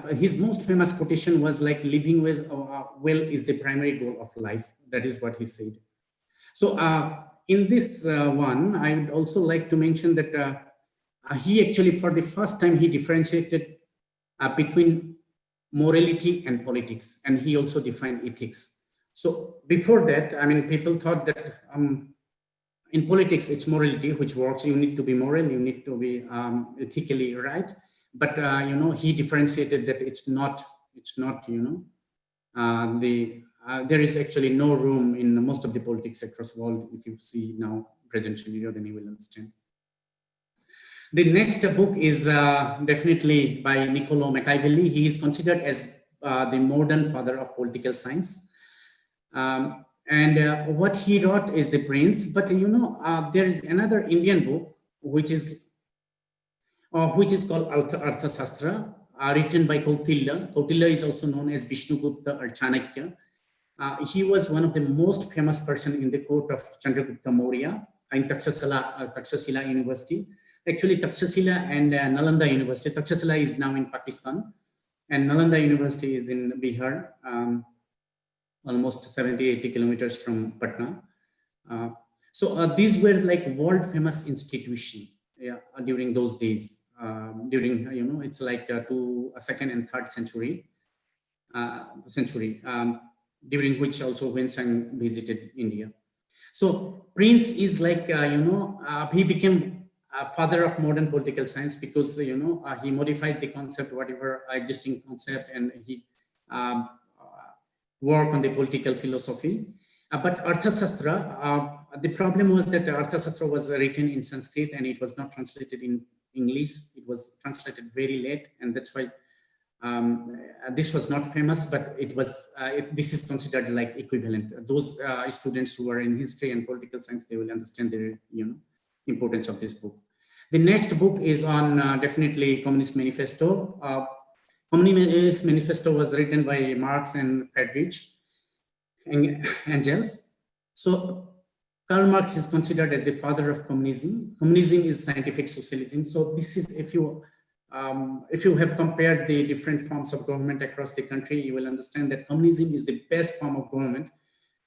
his most famous quotation was like, living well is the primary goal of life. That is what he said. So in this one, I would also like to mention that he actually, for the first time, he differentiated between morality and politics, and he also defined ethics. So before that, I mean, people thought that in politics, it's morality which works. You need to be moral, you need to be ethically right. But he differentiated that it's not. There is actually no room in most of the politics across the world. If you see now present scenario, then you will understand. The next book is definitely by Niccolo Machiavelli. He is considered as the modern father of political science. What he wrote is The Prince. But there is another Indian book which is called Arthasastra, written by Kautilya. Kautilya is also known as Vishnugupta or Chanakya. He was one of the most famous person in the court of Chandragupta Maurya in Takshashila University. Actually, Takshashila and Nalanda University. Takshashila is now in Pakistan, and Nalanda University is in Bihar, almost 70-80 kilometers from Patna. These were like world famous institutions during those days. It's like to a second and third century, during which also Winston visited India. So Prince is like, he became father of modern political science because, he modified the concept, whatever existing concept, and he worked on the political philosophy. But Arthasastra, the problem was that Arthasastra was written in Sanskrit and it was not translated in English. It was translated very late, and that's why this was not famous, but it was. This is considered like equivalent. Those students who are in history and political science, they will understand the importance of this book. The next book is on definitely Communist Manifesto. Communist Manifesto was written by Marx and Friedrich Engels. So Karl Marx is considered as the father of communism. Communism is scientific socialism. So this is, if you have compared the different forms of government across the country, you will understand that communism is the best form of government.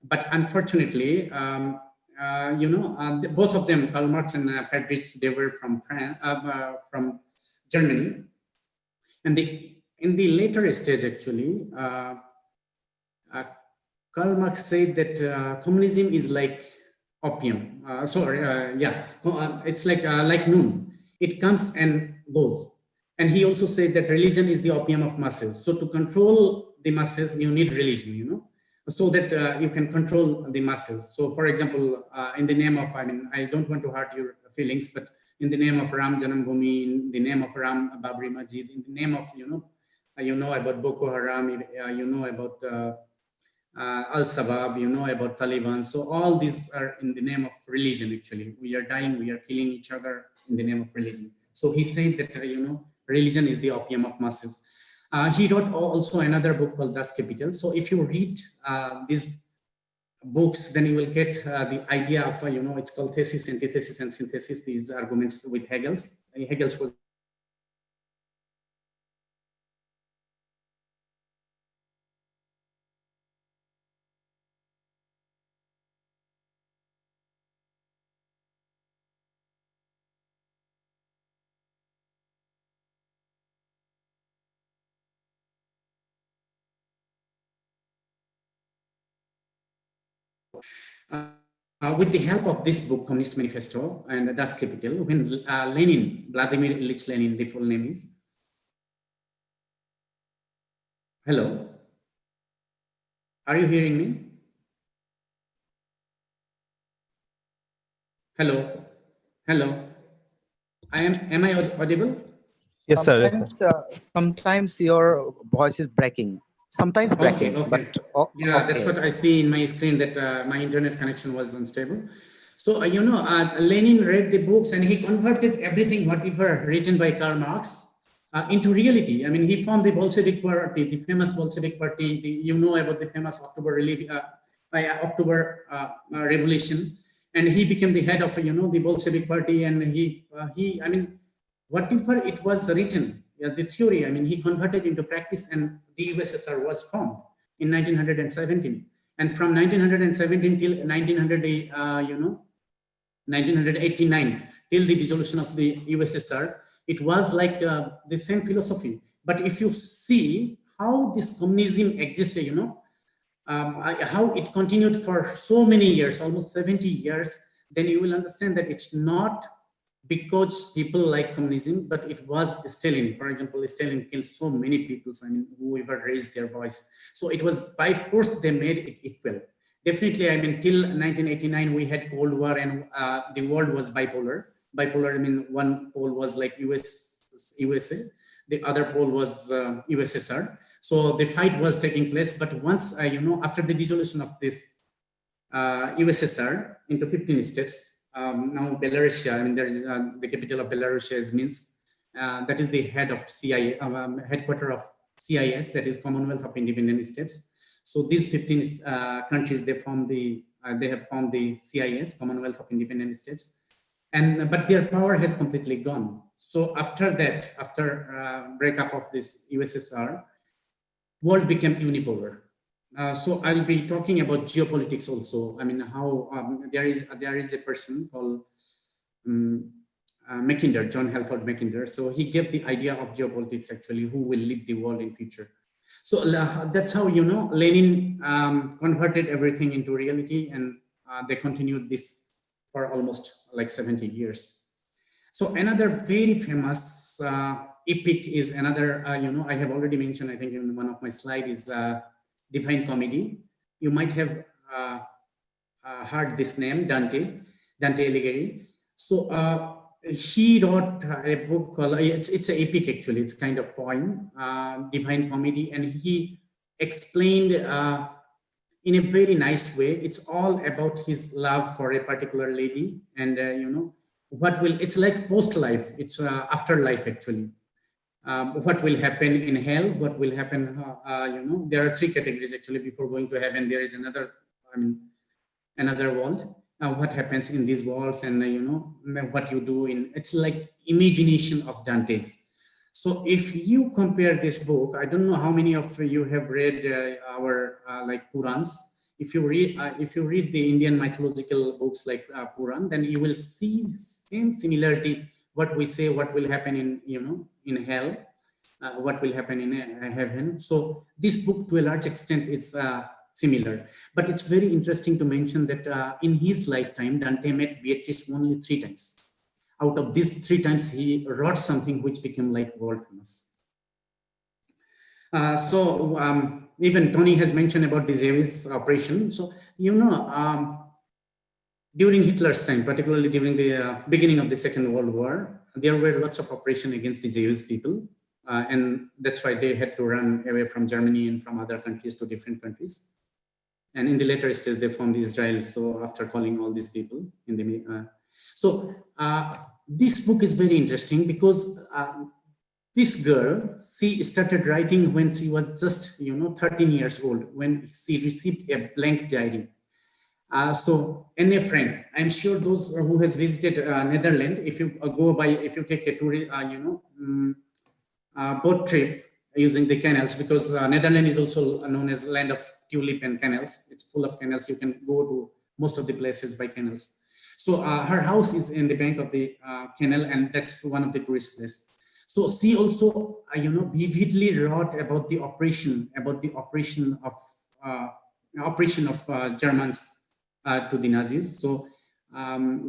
But unfortunately, both of them, Karl Marx and Friedrich, they were from Germany. And in the later stage, actually, Karl Marx said that communism is like opium. It's like noon. It comes and goes. And he also said that religion is the opium of masses. So to control the masses, you need religion, so that you can control the masses. So for example, in the name of, I don't want to hurt your feelings, but in the name of Ram Janambhumi, in the name of Ram Babri Masjid, in the name of, about Boko Haram, about Al-Shabaab, about Taliban. So all these are in the name of religion, actually. We are dying, we are killing each other in the name of religion. So he said that, religion is the opium of masses. He wrote also another book called Das Kapital. So if you read these books, then you will get the idea of, it's called thesis, antithesis, and synthesis, these arguments with Hegel. Hegel was With the help of this book, Communist Manifesto and Das Kapital, when Lenin, Vladimir Ilyich Lenin, the full name is. Hello, are you hearing me? Hello, hello. Am I audible? Yes, sir. Sometimes your voice is breaking. Sometimes breaking. Okay. But yeah, okay. That's what I see in my screen, that my internet connection was unstable. So, Lenin read the books and he converted everything, whatever written by Karl Marx, into reality. I mean, he formed the Bolshevik Party, the famous Bolshevik Party. You know about the famous October Revolution, and he became the head of the Bolshevik Party. And I mean, whatever it was written, the theory, I mean, he converted into practice, and the USSR was formed in 1917. And from 1917 till 1989, till the dissolution of the USSR, it was like the same philosophy. But if you see how this communism existed, how it continued for so many years, almost 70 years, then you will understand that it's not because people like communism, but it was Stalin. For example, Stalin killed so many people, I mean, whoever raised their voice. So it was by force they made it equal. Definitely, I mean, till 1989, we had Cold War, and the world was bipolar. Bipolar, I mean, one pole was like USA, the other pole was USSR. So the fight was taking place. But once, after the dissolution of this USSR into 15 states, now Belarusia, I mean, there is the capital of Belarusia is Minsk. That is the head of headquarter of CIS, that is Commonwealth of Independent States. So these 15 countries, they have formed the CIS, Commonwealth of Independent States, but their power has completely gone. So after that, after breakup of this USSR, world became unipolar. So I'll be talking about geopolitics also. I mean, how there is a person called Mackinder, John Halford Mackinder. So he gave the idea of geopolitics, actually, who will lead the world in future. So that's how, Lenin converted everything into reality, and they continued this for almost like 70 years. So another very famous epic is another, I have already mentioned, I think in one of my slides, is Divine Comedy. You might have heard this name, Dante Alighieri. So he wrote a book called, it's an epic actually, it's kind of poem, Divine Comedy, and he explained in a very nice way. It's all about his love for a particular lady, and it's like post-life, it's afterlife actually. What will happen in hell, what will happen, there are 3 categories actually. Before going to heaven, there is another world. What happens in these worlds, and what you do it's like imagination of Dante's. So if you compare this book, I don't know how many of you have read our like Purans. If you read the Indian mythological books like Puran, then you will see same similarity. What we say, what will happen in hell, what will happen in heaven. So this book, to a large extent, is similar. But it's very interesting to mention that in his lifetime, Dante met Beatrice only 3 times. Out of these 3 times, he wrote something which became like world famous. Even Tony has mentioned about the Jewish operation. So, during Hitler's time, particularly during the beginning of the Second World War, there were lots of operations against the Jewish people. And that's why they had to run away from Germany and from other countries to different countries. And in the later stage, they formed Israel. So after calling all these people in the, this book is very interesting because this girl, she started writing when she was just, 13 years old, when she received a blank diary. So Anne Frank, I'm sure those who has visited Netherlands, if you take a tour, boat trip using the canals, because Netherlands is also known as land of tulip and canals. It's full of canals. You can go to most of the places by canals. So her house is in the bank of the canal, and that's one of the tourist places. So she also, vividly wrote about the operation of Germans to the Nazis. So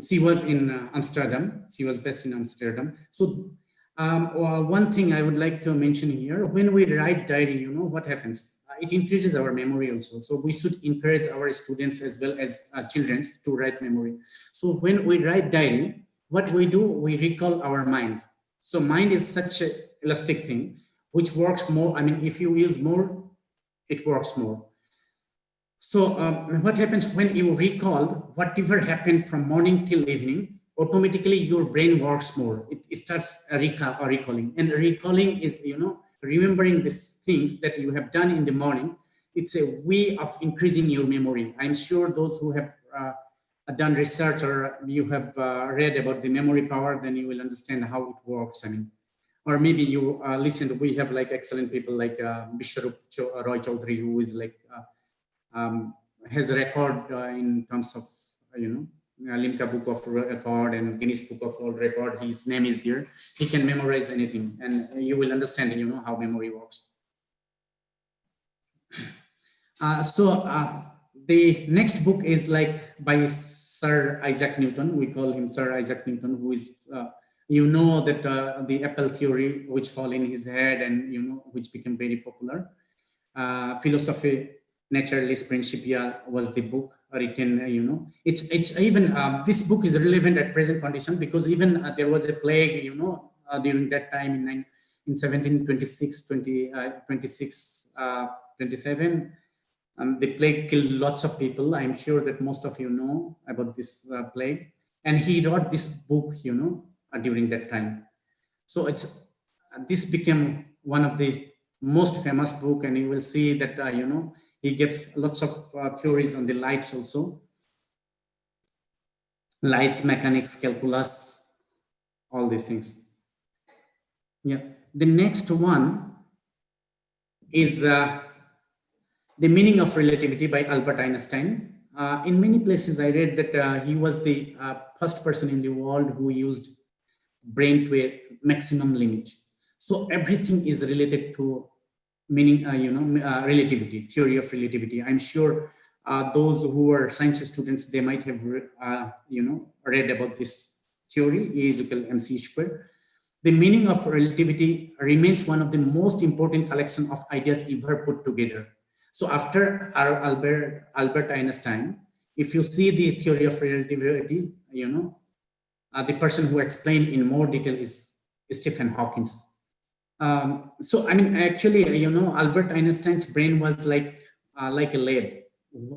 she was in Amsterdam. She was based in Amsterdam. So one thing I would like to mention here, when we write diary, you know, what happens? It increases our memory also. So we should encourage our students as well as children to write memory. So when we write diary, what we do, we recall our mind. So mind is such an elastic thing, which works more. I mean, if you use more, it works more. So what happens when you recall whatever happened from morning till evening, automatically your brain works more. It starts recalling, and recalling is, you know, remembering these things that you have done in the morning. It's a way of increasing your memory. I'm sure those who have done research or you have read about the memory power, then you will understand how it works. I mean, or maybe you listen to, we have like excellent people like Mishra Roy Chaudhary, who is like, has a record in terms of, you know, Limca Book of Record and Guinness Book of World Record. His name is there. He can memorize anything, and you will understand, you know, how memory works. The next book is like by Sir Isaac Newton. We call him Sir Isaac Newton, who is, you know, that the apple theory, which fell in his head and, you know, which became very popular. Philosophy Naturalis Principia was the book written, you know. It's even, this book is relevant at present condition, because even there was a plague, you know, during that time in 1726, 27. The plague killed lots of people. I'm sure that most of you know about this plague. And he wrote this book, you know, during that time. So this became one of the most famous book, and you will see that, you know, he gives lots of theories on the lights also. Lights, mechanics, calculus, all these things. Yeah. The next one is The Meaning of Relativity by Albert Einstein. In many places I read that he was the first person in the world who used brain to a maximum limit. So everything is related to meaning, you know, relativity, theory of relativity. I'm sure those who are science students, they might have, you know, read about this theory, E is equal mc squared. The meaning of relativity remains one of the most important collection of ideas ever put together. So after Albert Einstein, if you see the theory of relativity, you know, the person who explained in more detail is Stephen Hawking. So, I mean, actually, you know, Albert Einstein's brain was like a lab.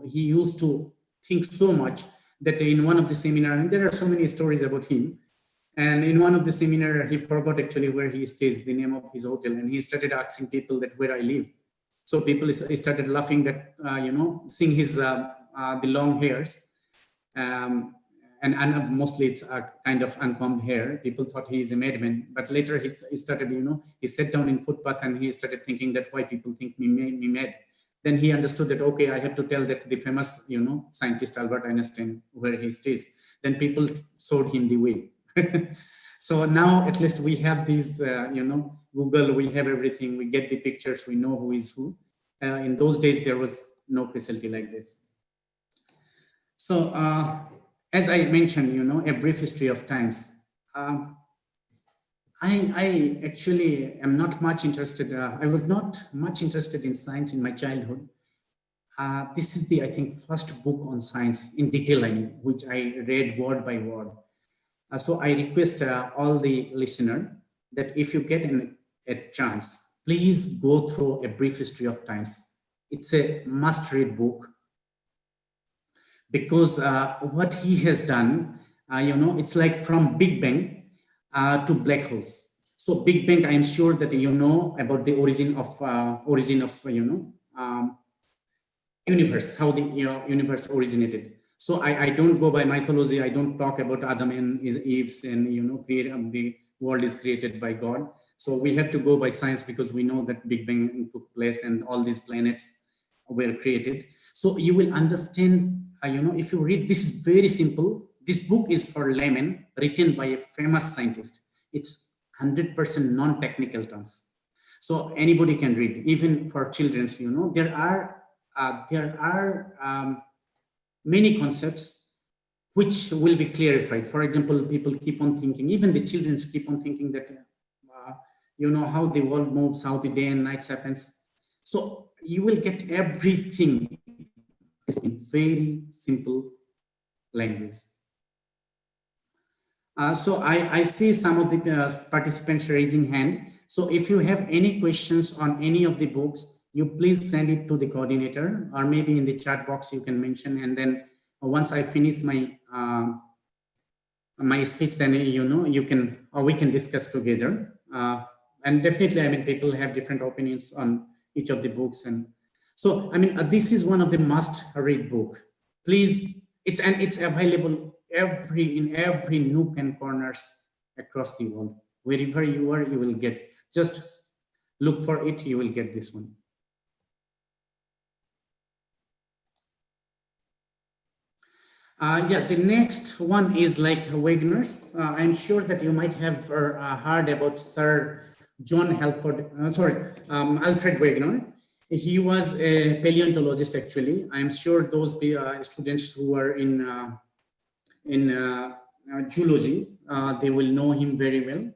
He used to think so much that in one of the seminar, and there are so many stories about him, and in one of the seminar, he forgot actually where he stays, the name of his hotel, and he started asking people that where I live. So people started laughing that, you know, seeing his, the long hairs, and mostly it's a kind of uncombed hair. People thought he is a madman, but later he started, you know, he sat down in footpath and he started thinking that why people think me mad. Then he understood that, okay, I have to tell that the famous, you know, scientist Albert Einstein where he stays. Then people showed him the way. So now at least we have these, you know, Google, we have everything, we get the pictures, we know who is who. In those days, there was no facility like this. So as I mentioned, you know, a brief history of times. I actually am not much interested. I was not much interested in science in my childhood. This is the, I think, first book on science in detail, I mean, which I read word by word. So I request all the listener that if you get a chance, please go through A Brief History of Times. It's a must-read book, because what he has done, you know, it's like from Big Bang to black holes. So Big Bang, I am sure that you know about the origin of you know, universe, how the universe originated. So I don't go by mythology. I don't talk about Adam and Eve and, you know, the world is created by God. So we have to go by science, because we know that Big Bang took place and all these planets were created. So you will understand, you know, if you read, this is very simple. This book is for laymen, written by a famous scientist. It's 100% non-technical terms. So anybody can read, even for children, you know, there are many concepts which will be clarified. For example, people keep on thinking, even the children keep on thinking that, how the world moves, how the day and night happens. So you will get everything in very simple language. So I see some of the participants raising hand. So if you have any questions on any of the books, you please send it to the coordinator, or maybe in the chat box you can mention. And then once I finish my my speech, then you can, or we can discuss together. And definitely, I mean, people have different opinions on each of the books, and so I mean, this is one of the must-read book. Please, it's available in every nook and corners across the world. Wherever you are, you will get. Just look for it. You will get this one. Yeah, the next one is like Wegener's. I'm sure that you might have heard about Sir John Alfred Wegener. He was a paleontologist, actually. I'm sure those students who are in geology, they will know him very well,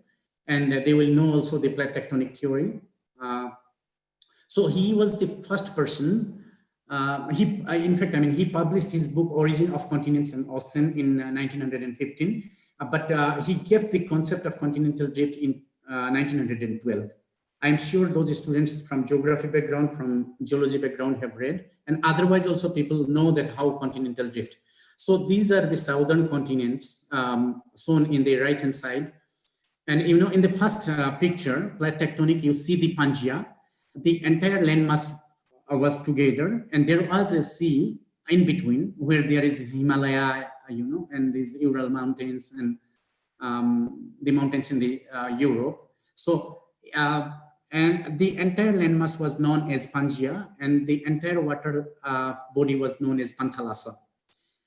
and they will know also the plate tectonic theory. So he was the first person. In fact, I mean, he published his book Origin of Continents and Ocean in 1915, but he gave the concept of continental drift in 1912. I'm sure those students from geography background, from geology background have read, and otherwise also people know that how continental drift. So these are the southern continents shown in the right-hand side. And in the first picture, plate tectonic, you see the Pangaea, the entire landmass was together, and there was a sea in between where there is Himalaya, and these Ural mountains and the mountains in the Europe. So, and the entire landmass was known as Pangaea, and the entire water body was known as Panthalassa.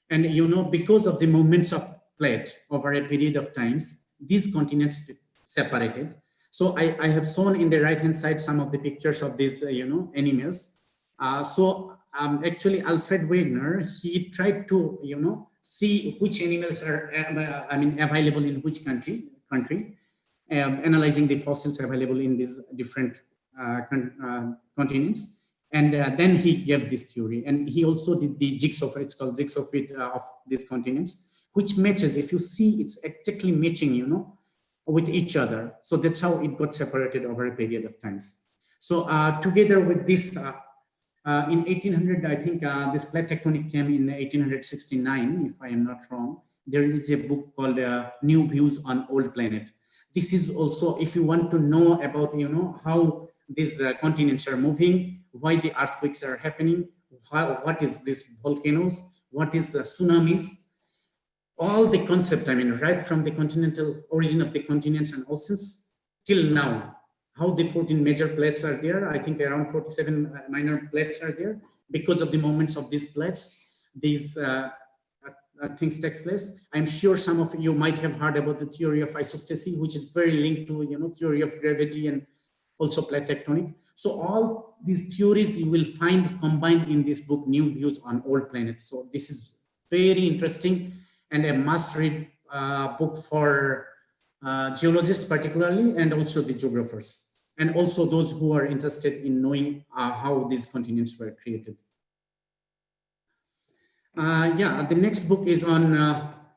And because of the movements of plate over a period of times, these continents separated. So I have shown in the right-hand side some of the pictures of these, animals. Actually, Alfred Wegener, he tried to, see which animals are, available in which country, analyzing the fossils available in these different continents. And then he gave this theory. And he also did the jigsaw, it's called jigsaw fit of these continents, which matches, if you see, it's exactly matching, with each other. So that's how it got separated over a period of times. So together with this, in 1800, I think this plate tectonic came in 1869, if I am not wrong. There is a book called New Views on Old Planet. This is also, if you want to know about, how these continents are moving, why the earthquakes are happening, what is this volcanoes, what is tsunamis, all the concept, right from the continental origin of the continents and oceans till now, how the 14 major plates are there. I think around 47 minor plates are there. Because of the movements of these plates, these things takes place. I'm sure some of you might have heard about the theory of isostasy, which is very linked to, theory of gravity and also plate tectonic. So all these theories you will find combined in this book, New Views on Old Planets. So this is very interesting and a must-read book for geologists particularly, and also the geographers, and also those who are interested in knowing how these continents were created. Yeah, the next book is on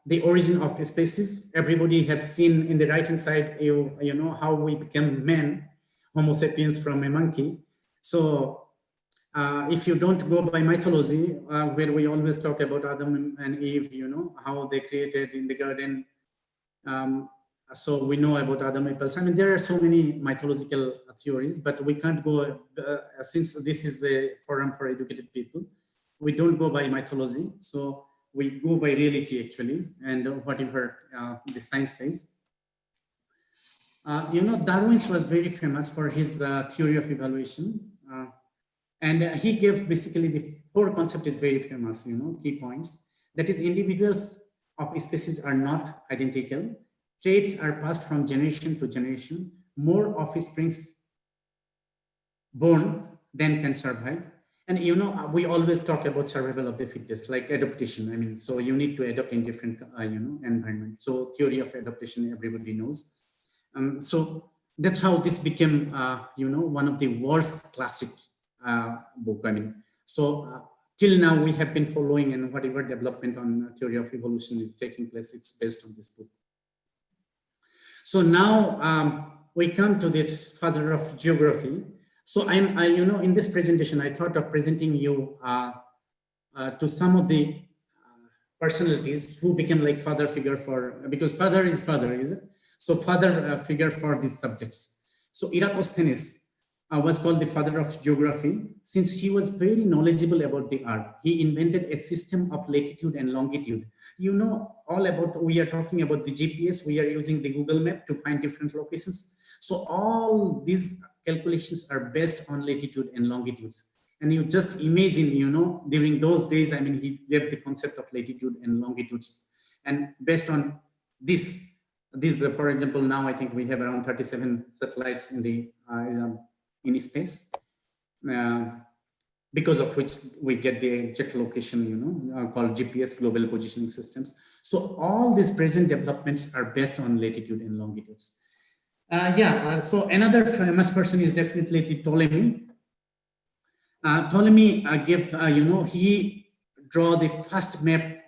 the origin of species. Everybody have seen in the right-hand side, you know, how we became men, Homo sapiens from a monkey. So if you don't go by mythology, where we always talk about Adam and Eve, you know, how they created in the garden. So we know about Adam apples. I mean, there are so many mythological theories, but we can't go, since this is a forum for educated people, we don't go by mythology. So we go by reality actually, and whatever the science says. You know, Darwin was very famous for his theory of evaluation. And he gave basically the 4 concept is very famous, you know, key points. That is, individuals of species are not identical. Traits are passed from generation to generation. More offsprings born than can survive. And we always talk about survival of the fittest, like adaptation. I mean, so you need to adapt in different environment. So theory of adaptation, everybody knows. So that's how this became one of the world's classic book. I mean, so till now we have been following, and whatever development on theory of evolution is taking place, it's based on this book. So now we come to this father of geography. So in this presentation, I thought of presenting you to some of the personalities who became like father figure for, because father is father, is it? So father figure for these subjects. So Eratosthenes was called the father of geography, since he was very knowledgeable about the earth. He invented a system of latitude and longitude. All about, we are talking about the GPS, we are using the Google map to find different locations. So all these calculations are based on latitude and longitudes. And you just imagine, during those days, I mean, he gave the concept of latitude and longitudes. And based on this, for example, now I think we have around 37 satellites in the in space, because of which we get the exact location, called GPS, global positioning systems. So all these present developments are based on latitude and longitudes. So another famous person is definitely the Ptolemy. Ptolemy gave, he drew the first map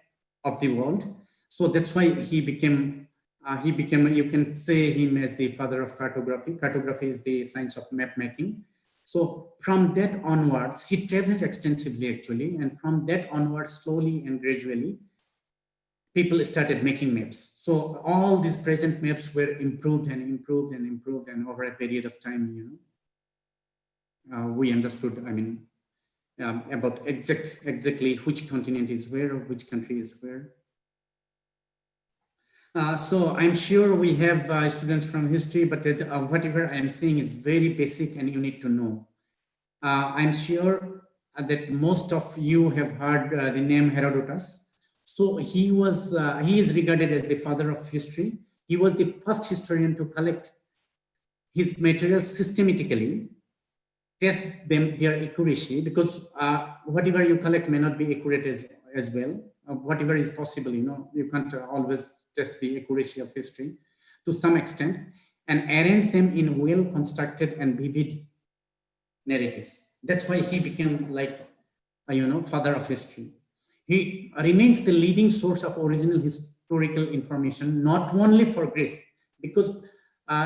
of the world. So that's why he became, you can say him as the father of cartography. Cartography is the science of map making. So from that onwards, he traveled extensively actually. And from that onwards, slowly and gradually, people started making maps. So all these present maps were improved and improved and improved. And over a period of time, we understood, I mean, about exactly which continent is where, or which country is where. So I'm sure we have students from history, but whatever I'm saying is very basic and you need to know. I'm sure that most of you have heard the name Herodotus. So he is regarded as the father of history. He was the first historian to collect his materials systematically, test their accuracy, because whatever you collect may not be accurate as well. Whatever is possible, you can't always test the accuracy of history to some extent, and arrange them in well-constructed and vivid narratives. That's why he became like, father of history. He remains the leading source of original historical information, not only for Greece, because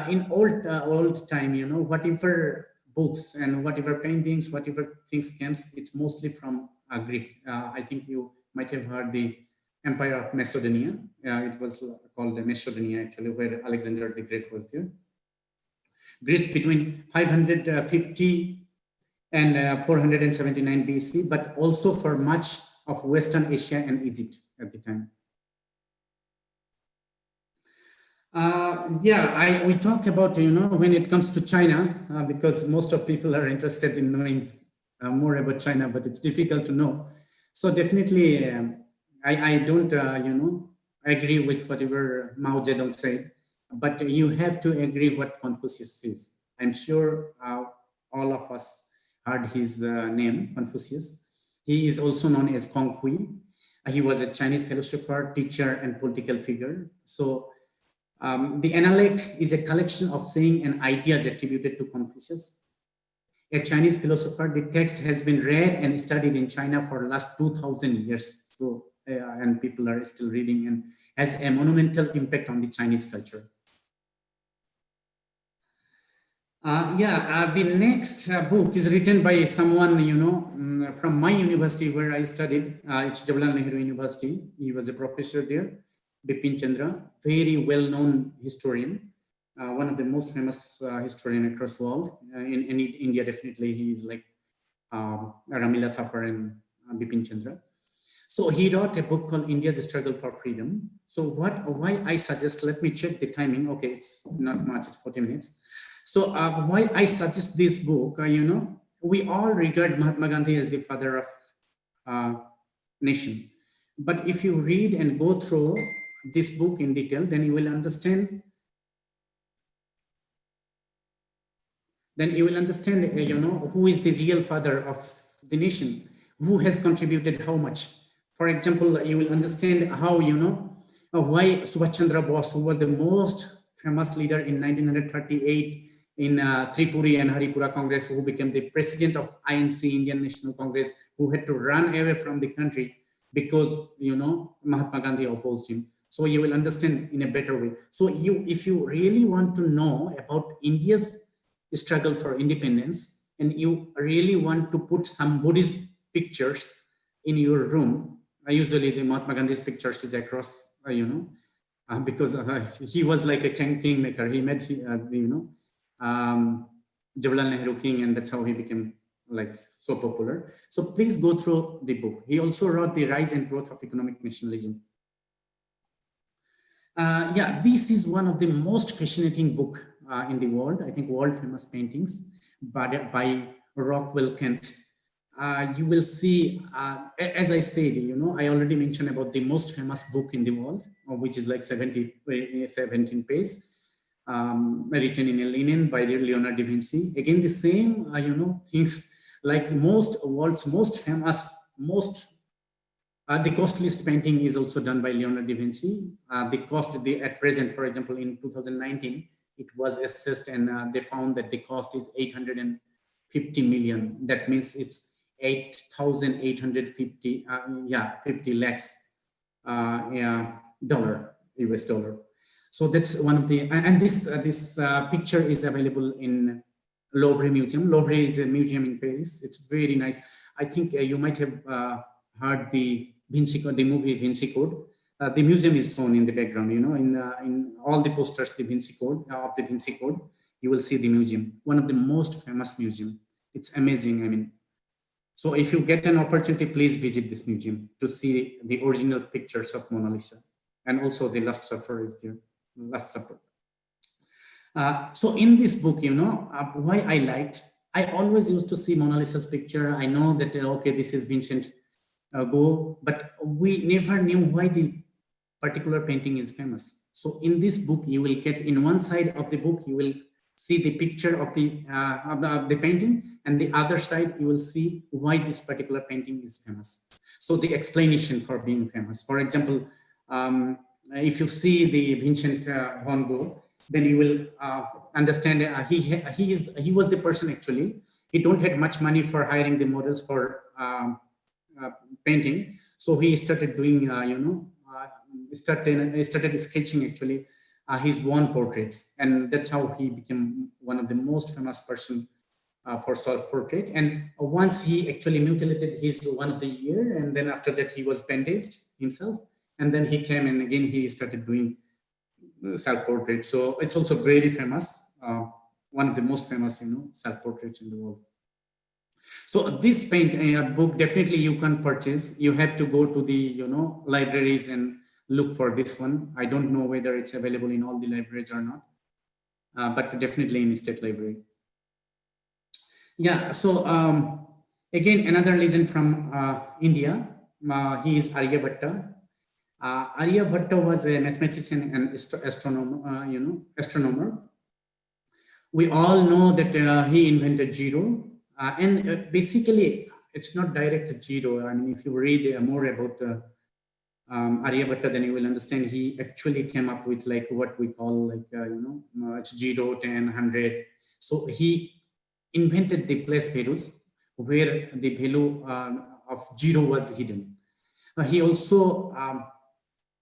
in old time, whatever books and whatever paintings, whatever things comes, it's mostly from Greek. I think you might have heard the Empire of Macedonia. It was called Macedonia actually, where Alexander the Great was there. Greece between 550 and 479 BC, but also for much of Western Asia and Egypt at the time. We talked about, when it comes to China, because most of people are interested in knowing more about China, but it's difficult to know. So definitely, I don't, agree with whatever Mao Zedong said, but you have to agree what Confucius says. I'm sure all of us heard his name, Confucius. He is also known as Kong Kui. He was a Chinese philosopher, teacher, and political figure. So the Analect is a collection of sayings and ideas attributed to Confucius, a Chinese philosopher. The text has been read and studied in China for the last 2,000 years. So, and people are still reading, and has a monumental impact on the Chinese culture. The next book is written by someone, from my university where I studied. It's Jawaharlal Nehru University. He was a professor there, Bipin Chandra, very well-known historian, one of the most famous historian across the world. In India, definitely, he is like Ramila Thapar and Bipin Chandra. So he wrote a book called India's Struggle for Freedom. So why I suggest, let me check the timing. Okay, it's not much, it's 40 minutes. So why I suggest this book, we all regard Mahatma Gandhi as the father of nation. But if you read and go through this book in detail, then you will understand. Who is the real father of the nation, who has contributed how much. For example, you will understand how, why Subhash Chandra Bose, who was the most famous leader in 1938 in Tripuri and Haripura Congress, who became the president of INC, Indian National Congress, who had to run away from the country because, Mahatma Gandhi opposed him. So you will understand in a better way. So if you really want to know about India's struggle for independence, and you really want to put some Buddhist pictures in your room, usually the Mahatma Gandhi's pictures is across, because he was like a kingmaker. He met, Jawaharlal Nehru king, and that's how he became like so popular. So please go through the book. He also wrote The Rise and Growth of Economic Nationalism. This is one of the most fascinating book in the world. I think world famous paintings by Rockwell Kent. You will see, as I said, I already mentioned about the most famous book in the world, which is like 17 pages, written in a linen by Leonardo da Vinci. Again, the same, things like world's most famous, the costliest painting is also done by Leonardo da Vinci. The cost at present, for example, in 2019, it was assessed and they found that the cost is 850 million. That means it's 8,850, 50 lakhs US dollar. So that's one of the, and this picture is available in Louvre Museum. Louvre is a museum in Paris. It's very nice. I think you might have heard the Vinci Code, the movie Vinci Code. The museum is shown in the background, in all the posters, the Vinci Code, of the Vinci Code, you will see the museum, one of the most famous museum. It's amazing, I mean. So if you get an opportunity, please visit this museum to see the original pictures of Mona Lisa. And also the Last Supper is there, Last Supper. So in this book, why I always used to see Mona Lisa's picture. I know that, okay, this is Vincent Go, but we never knew why the particular painting is famous. So in this book, you will get, in one side of the book, you will see the picture of the painting, and the other side, you will see why this particular painting is famous. So the explanation for being famous. For example, if you see the Vincent van Gogh, then you will understand he was the person actually. He don't had much money for hiring the models for painting, so he started doing started sketching actually his own portraits, and that's how he became one of the most famous person for self-portrait. And once he actually mutilated his one of the ear, and then after that he was bandaged himself, and then he came and again he started doing self-portrait. So it's also very famous, one of the most famous self-portraits in the world. So this book definitely you can purchase. You have to go to the libraries and look for this one. I don't know whether it's available in all the libraries or not, but definitely in State Library. Yeah, so again, another legend from India. He is Aryabhatta. Aryabhatta was a mathematician and astronomer. We all know that he invented zero, and basically it's not direct zero. I mean, if you read more about Aryabhatta, then you will understand he actually came up with like what we call like it's 0, 10, 100. So he invented the place values where the value of 0 was hidden. He also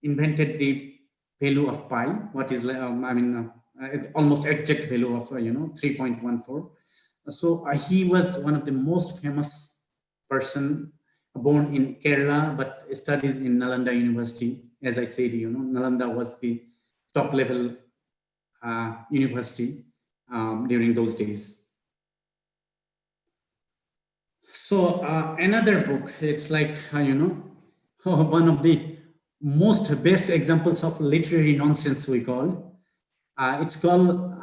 invented the value of pi, what is almost exact value of 3.14. So he was one of the most famous person, born in Kerala, but studies in Nalanda University. As I said, Nalanda was the top level university during those days. So another book, it's like, one of the most best examples of literary nonsense we call. It's called,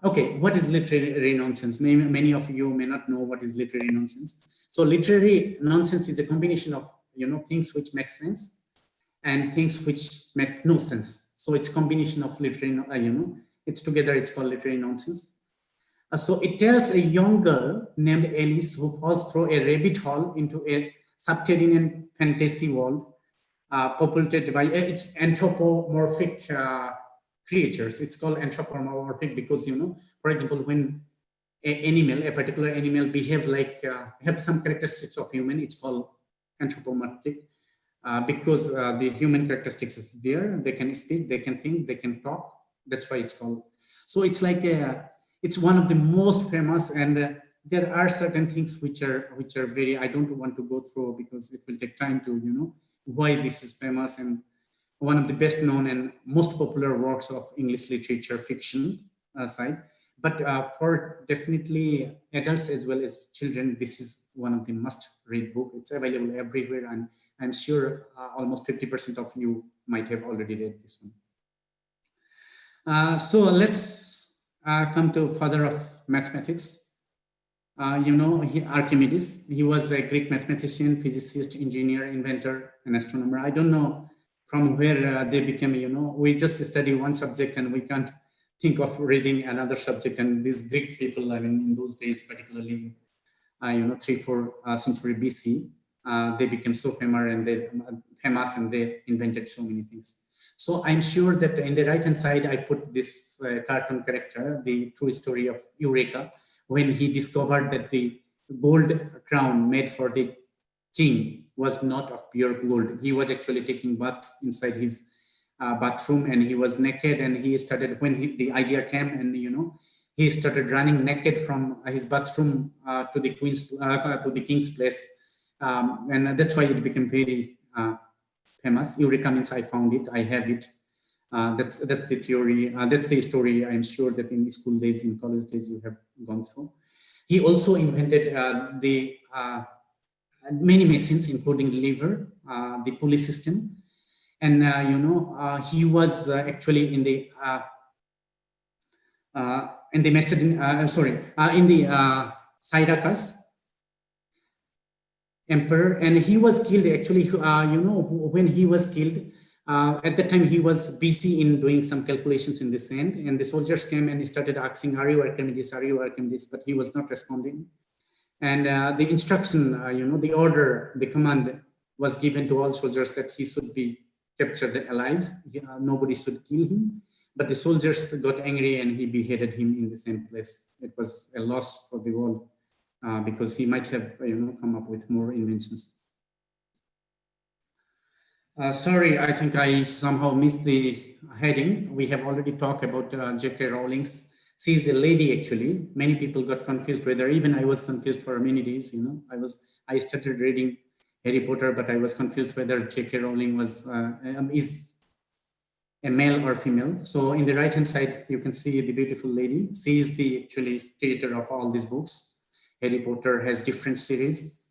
okay, what is literary nonsense? Many of you may not know what is literary nonsense. So literary nonsense is a combination of, things which make sense and things which make no sense. So it's combination of literary, it's together, it's called literary nonsense. So it tells a young girl named Alice who falls through a rabbit hole into a subterranean fantasy world populated by its anthropomorphic creatures. It's called anthropomorphic because, for example, when a particular animal behave like, have some characteristics of human, it's called anthropomorphic because the human characteristics is there. They can speak, they can think, they can talk. That's why it's called. So it's like it's one of the most famous, and there are certain things which are very, I don't want to go through because it will take time to, why this is famous, and one of the best known and most popular works of English literature fiction side. But for definitely adults as well as children, this is one of the must read book. It's available everywhere, and I'm sure almost 50% of you might have already read this one. So let's come to father of mathematics. Archimedes. He was a Greek mathematician, physicist, engineer, inventor, and astronomer. I don't know from where they became, we just study one subject and we can't think of reading another subject. And these Greek people, I mean, in those days, particularly, 3-4 century BC, they became so famous and they invented so many things. So I'm sure that in the right-hand side, I put this cartoon character, the true story of Eureka, when he discovered that the gold crown made for the king was not of pure gold. He was actually taking bath inside his bathroom, and he was naked, and he started, when the idea came, and he started running naked from his bathroom to the king's place, and that's why it became very famous. Eureka means I found it, I have it. That's the theory. That's the story. I'm sure that in school days, in college days, you have gone through. He also invented the many machines, including the lever, the pulley system, and he was actually in the Syracuse emperor, and he was killed actually. When he was killed. At that time, he was busy in doing some calculations in the sand, and the soldiers came and started asking, "Are you Archimedes? Are you Archimedes?" But he was not responding. And the instruction, the order, the command was given to all soldiers that he should be captured alive. Nobody should kill him. But the soldiers got angry and he beheaded him in the same place. It was a loss for the world because he might have, come up with more inventions. Sorry, I think I somehow missed the heading. We have already talked about J.K. Rowling. She is a lady, actually. Many people got confused whether, even I was confused for many days. I started reading Harry Potter, but I was confused whether J.K. Rowling was is a male or female. So in the right-hand side, you can see the beautiful lady. She is the actually creator of all these books. Harry Potter has different series.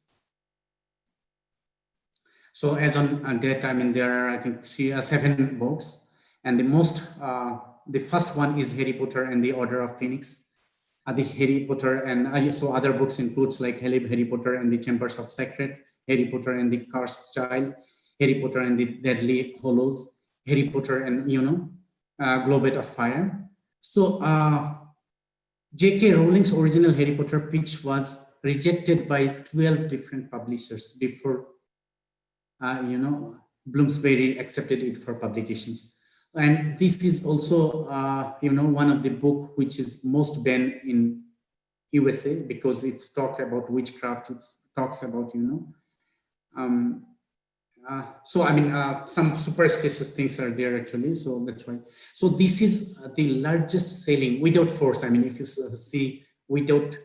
So as on that, I mean, there are, I think, 7 books, and the first one is Harry Potter and the Order of Phoenix. The Harry Potter and so other books includes like Harry Potter and the Chambers of Secret, Harry Potter and the Cursed Child, Harry Potter and the Deadly Hallows, Harry Potter and Goblet of Fire. So J.K. Rowling's original Harry Potter pitch was rejected by 12 different publishers before Bloomsbury accepted it for publications. And this is also, one of the book which is most banned in USA because it's talk about witchcraft. It talks about, so I mean, some superstitious things are there actually. So that's why. So this is the largest selling without force. I mean, if you see without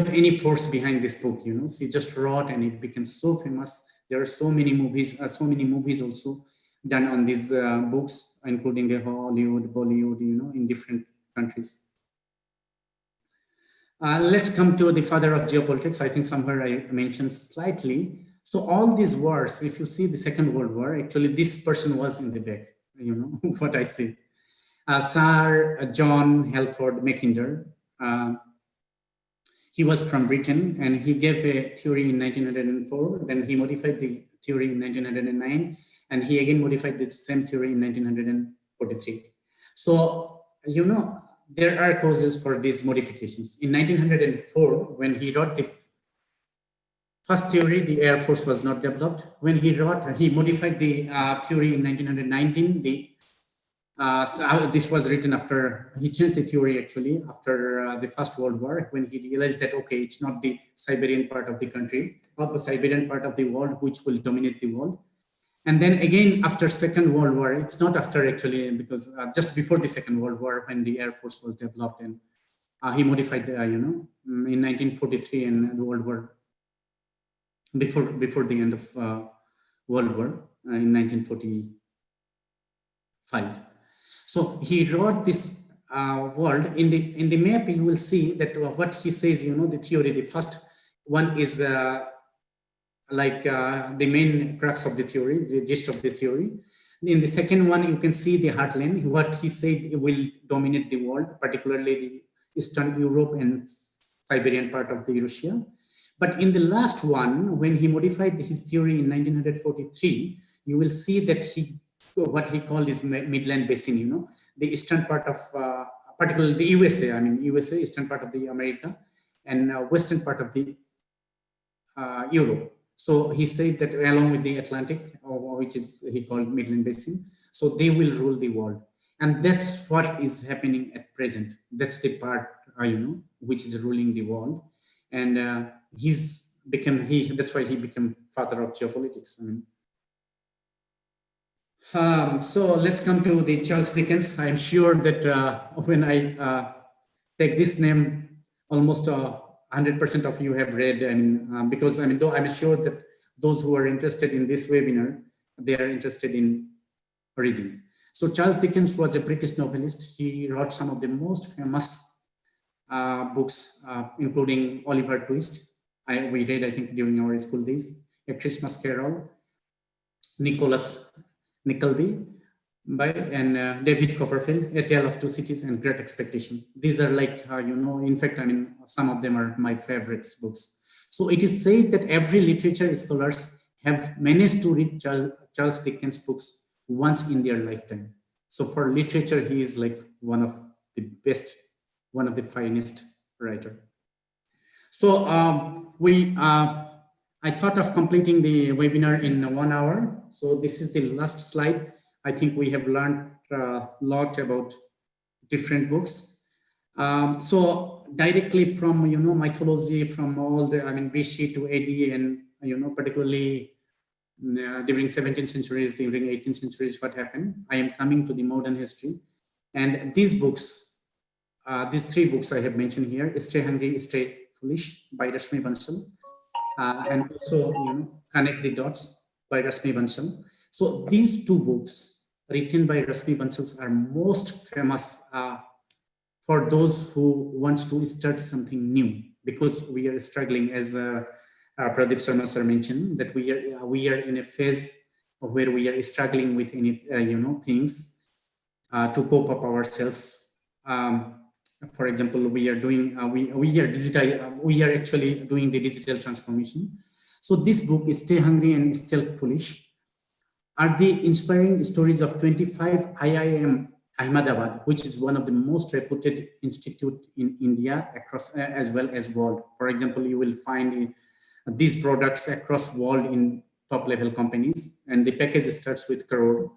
any force behind this book, she just wrote and it became so famous. There are so many movies also done on these books, including the Hollywood, Bollywood, in different countries. Let's come to the father of geopolitics. I think somewhere I mentioned slightly. So all these wars, if you see the Second World War, actually this person was in the back, what I see. Sir John Halford Mackinder. He was from Britain and he gave a theory in 1904. Then he modified the theory in 1909. And he again modified the same theory in 1943. So, there are causes for these modifications. In 1904, when he wrote the first theory, the Air Force was not developed. When he modified the theory in 1919. This was written after, he changed the theory actually after the First World War, when he realized that, okay, it's not the Siberian part of the country, or the Siberian part of the world which will dominate the world. And then again, after Second World War, it's not after actually, because just before the Second World War, when the Air Force was developed, and he modified the, in 1943 and the World War, before the end of World War in 1945. So he wrote this world in the map. You will see that what he says, the theory, the first one is the main crux of the theory, the gist of the theory. In the second one, you can see the heartland, what he said will dominate the world, particularly the Eastern Europe and Siberian part of the Russia. But in the last one, when he modified his theory in 1943, you will see that what he called is Midland Basin, the eastern part of, particularly the USA, USA, eastern part of the America, and western part of the Europe. So he said that along with the Atlantic, which is he called Midland Basin, so they will rule the world. And that's what is happening at present. That's the part, which is ruling the world. And that's why he became father of geopolitics. So let's come to the Charles Dickens. I'm sure that when I take this name, almost 100% of you have read, because though I'm sure that those who are interested in this webinar, they are interested in reading. So Charles Dickens was a British novelist. He wrote some of the most famous books, including Oliver Twist. We read, I think, during our school days, A Christmas Carol, Nicholas Nickleby, and David Copperfield, A Tale of Two Cities, and Great Expectation. These are in fact, some of them are my favorite books. So it is said that every literature scholars have managed to read Charles Dickens' books once in their lifetime. So for literature, he is like one of the best, one of the finest writer. So I thought of completing the webinar in 1 hour. So this is the last slide. I think we have learned a lot about different books. So directly from, mythology, from all the, BC to AD, and, particularly during 17th centuries, during 18th centuries, what happened, I am coming to the modern history. And these books, these three books I have mentioned here, Stay Hungry, Stay Foolish by Rashmi Bansal, and also, Connect the Dots by Rashmi Bansal. So these two books written by Rashmi Bansal are most famous for those who wants to start something new, because we are struggling, as Pradeep Sharma sir mentioned, that we are in a phase of where we are struggling with any things to cope up ourselves. For example, we are doing we are actually doing the digital transformation. So this book is Stay Hungry and Stay Foolish are the inspiring stories of 25 IIM Ahmedabad, which is one of the most reputed institute in India across as well as world. For example, you will find these products across world in top level companies, and the package starts with crore.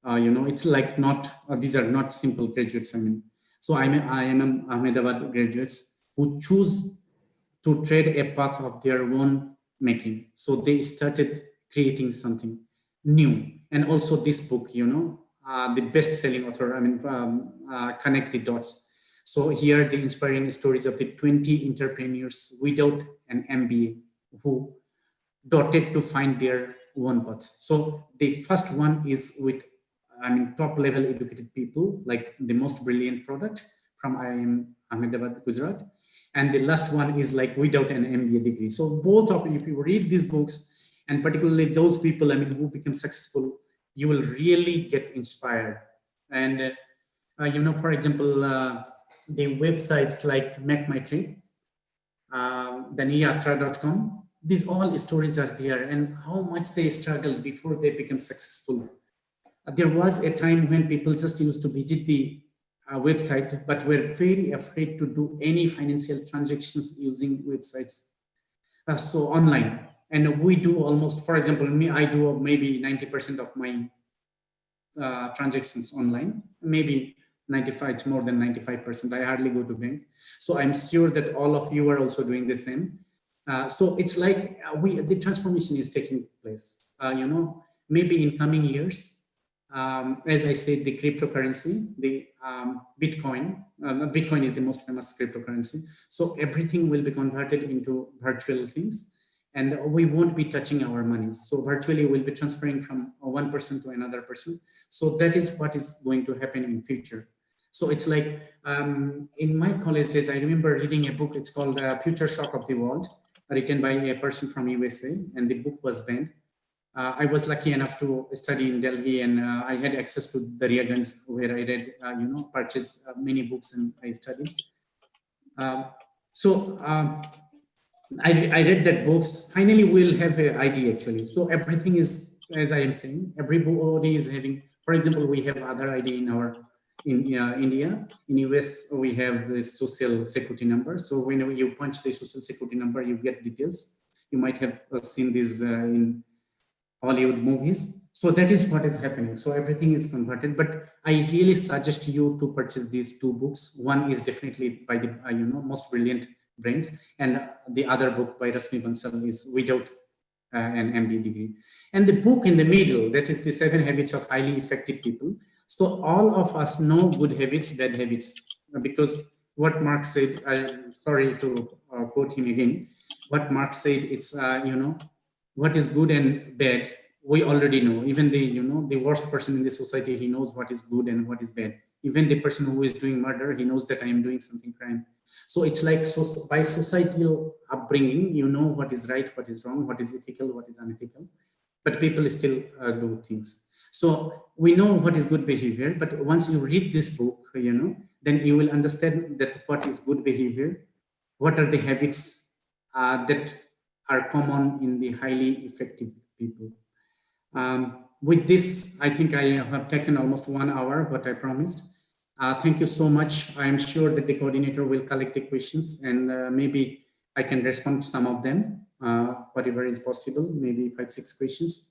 It's like not these are not simple graduates. So I am Ahmedabad graduates who choose to tread a path of their own making. So they started creating something new. And also this book, the best-selling author, Connect the Dots. So here the inspiring stories of the 20 entrepreneurs without an MBA who dotted to find their own path. So the first one is with top level educated people, like the most brilliant product from IIM Ahmedabad, Gujarat. And the last one is like without an MBA degree. So both of you, if you read these books, and particularly those people, who become successful, you will really get inspired. And, for example, the websites like Make My Trip, Daniyatra.com, these all stories are there, and how much they struggled before they become successful. There was a time when people just used to visit the website, but we're very afraid to do any financial transactions using websites. So online. And we do almost, for example, I do maybe 90% of my transactions online, maybe 95, it's more than 95%. I hardly go to bank. So I'm sure that all of you are also doing the same. So it's like the transformation is taking place. Maybe in coming years, as I said, the cryptocurrency, the Bitcoin is the most famous cryptocurrency. So everything will be converted into virtual things, and we won't be touching our monies. So virtually we'll be transferring from one person to another person. So that is what is going to happen in future. So it's like, in my college days, I remember reading a book, it's called Future Shock of the World, written by a person from USA, and the book was banned. I was lucky enough to study in Delhi, and I had access to the Reagans, where I read, purchased many books, and I studied. I read that books. Finally, we'll have an ID actually. So everything is, as I am saying, everybody is having, for example, we have other ID in India. In US, we have the social security number. So when you punch the social security number, you get details. You might have seen this in Hollywood movies. So that is what is happening. So everything is converted, but I really suggest you to purchase these two books. One is definitely by the most brilliant brains, and the other book by Rasmi Bansal is without an MBA degree. And the book in the middle, that is the 7 Habits of Highly Effective People. So all of us know good habits, bad habits, because what Marx said, I'm sorry to quote him again, what Marx said, it's, what is good and bad, we already know. Even the worst person in the society, he knows what is good and what is bad. Even the person who is doing murder, he knows that I am doing something crime. So it's like, by societal upbringing, you know what is right, what is wrong, what is ethical, what is unethical, but people still do things. So we know what is good behavior, but once you read this book, then you will understand that what is good behavior, what are the habits that are common in the highly effective people. With this, I think I have taken almost 1 hour, what I promised. Thank you so much. I'm sure that the coordinator will collect the questions, and maybe I can respond to some of them, whatever is possible, maybe 5, 6 questions.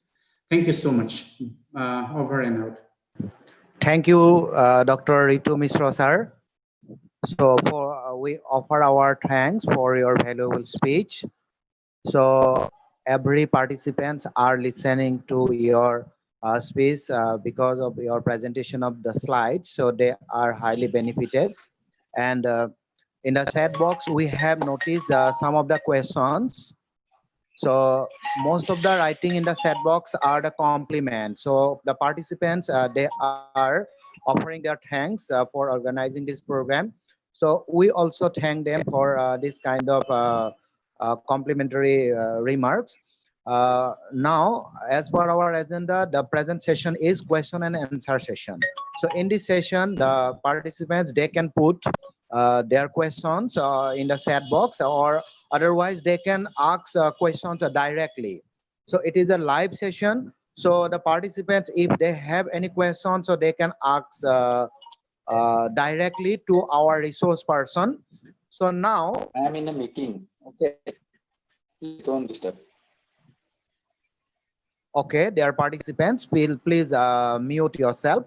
Thank you so much. Over and out. Thank you, Dr. Ritu Misra, sir. So we offer our thanks for your valuable speech. So every participants are listening to your speech because of your presentation of the slides. So they are highly benefited. And in the chat box, we have noticed some of the questions. So most of the writing in the chat box are the compliments. So the participants, they are offering their thanks for organizing this program. So we also thank them for this kind of complimentary remarks. Now, as per our agenda, the present session is question and answer session. So in this session, the participants, they can put their questions in the chat box, or otherwise they can ask questions directly. So it is a live session. So the participants, if they have any questions, so they can ask directly to our resource person. So now I am in a meeting. Okay. Please don't disturb. Okay, dear participants, please mute yourself.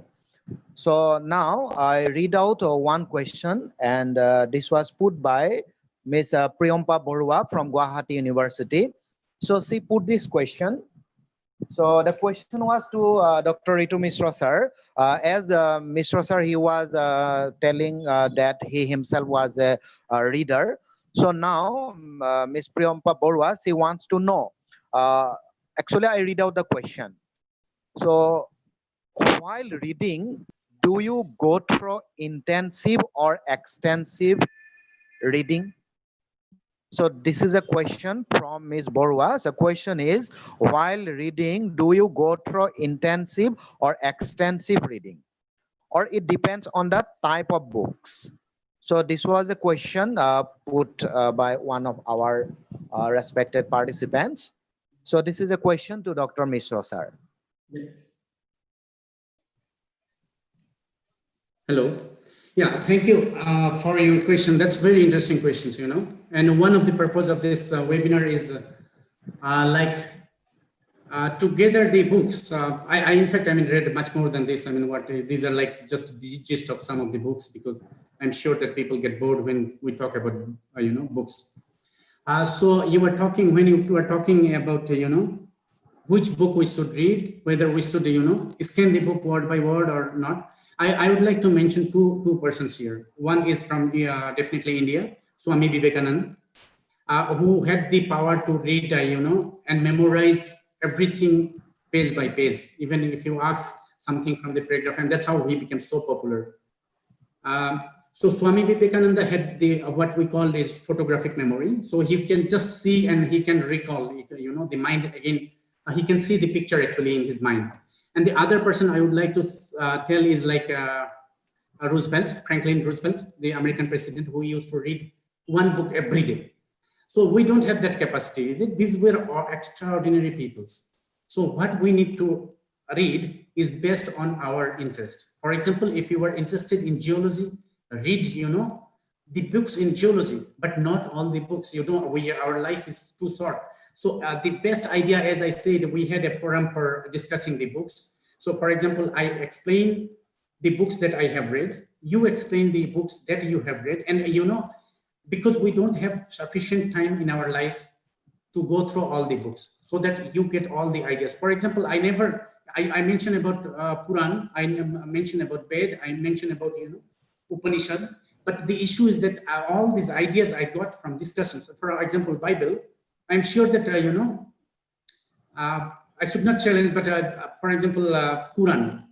So now I read out one question, and this was put by Ms. Priyampa Borua from Guwahati University. So she put this question. So the question was to Dr. Ritu Misra, sir. As Misra, sir, he was telling that he himself was a reader. So now Ms. Priyampa Borua, she wants to know. Actually, I read out the question. So while reading, do you go through intensive or extensive reading? So this is a question from Ms. Borua. The question is, while reading, do you go through intensive or extensive reading? Or it depends on the type of books. So this was a question put by one of our respected participants. So this is a question to Dr. Misra, sir. Hello. Yeah, thank you for your question. That's very interesting questions, you know. And one of the purpose of this webinar is to gather the books. I in fact, I mean, read much more than this. I mean, what these are like just the gist of some of the books, because I'm sure that people get bored when we talk about, you know, books. So you were talking, when you were talking about, you know, which book we should read, whether we should, you know, scan the book word by word or not. I would like to mention two persons here. One is from definitely India, Swami Vivekananda, who had the power to read, you know, and memorize everything page by page, even if you ask something from the paragraph, and that's how he became so popular. So Swami Vivekananda had the what we call is photographic memory. So he can just see and he can recall, you know, the mind again. He can see the picture actually in his mind. And the other person I would like to tell is like Roosevelt, Franklin Roosevelt, the American president, who used to read one book every day. So we don't have that capacity, is it? These were all extraordinary peoples. So what we need to read is based on our interest. For example, if you are interested in geology, read, you know, the books in geology, but not all the books. You know, our life is too short. So the best idea, as I said, we had a forum for discussing the books. So for example, I explain the books that I have read, you explain the books that you have read, and you know, because we don't have sufficient time in our life to go through all the books so that you get all the ideas. For example, I mentioned about Quran, I mentioned about Ved, I mentioned about, you know, Upanishad, but the issue is that all these ideas I got from discussions. For example, Bible, I'm sure that, you know, I should not challenge, but for example, Quran,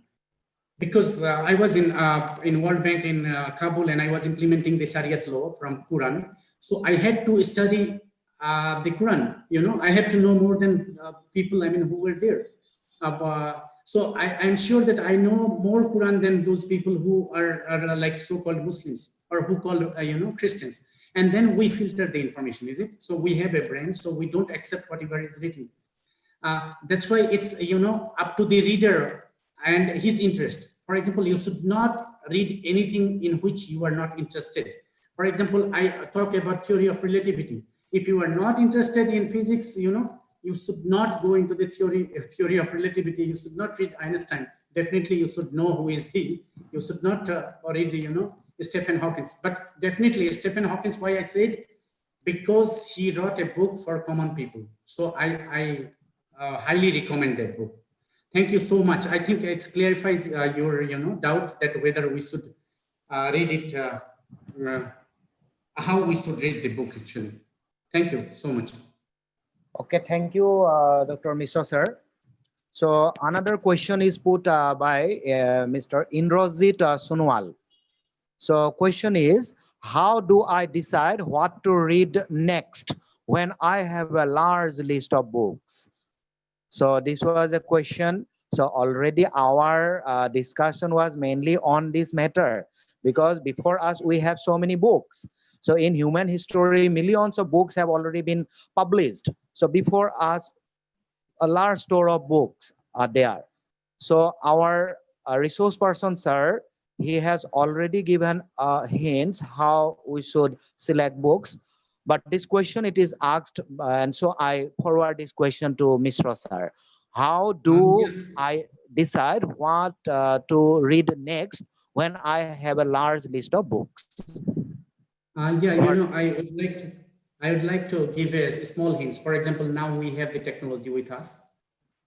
because I was in World Bank in Kabul, and I was implementing the Shariat law from Quran. So I had to study the Quran, you know, I had to know more than people, I mean, who were there. So I'm sure that I know more Quran than those people who are like so-called Muslims or who call, you know, Christians. And then we filter the information, is it? So we have a brain, so we don't accept whatever is written. That's why it's, you know, up to the reader and his interest. For example, you should not read anything in which you are not interested. For example, I talk about theory of relativity. If you are not interested in physics, you know, you should not go into the theory of relativity. You should not read Einstein. Definitely, you should know who is he. You should not read, you know, Stephen Hawking. But definitely, Stephen Hawking, why I said, because he wrote a book for common people. So I highly recommend that book. Thank you so much. I think it clarifies your, you know, doubt that whether we should read it, how we should read the book actually. Thank you so much. Okay, thank you, Dr. Misra, sir. So another question is put by Mr. Indrajit Sonowal. So question is, how do I decide what to read next when I have a large list of books? So this was a question. So already our discussion was mainly on this matter, because before us we have so many books. So in human history, millions of books have already been published. So before us, a large store of books are there. So our resource person, sir, he has already given hints how we should select books. But this question, it is asked, and so I forward this question to Misra, sir. How do I decide what to read next when I have a large list of books? Yeah, you know, I would like to give a small hints. For example, now we have the technology with us.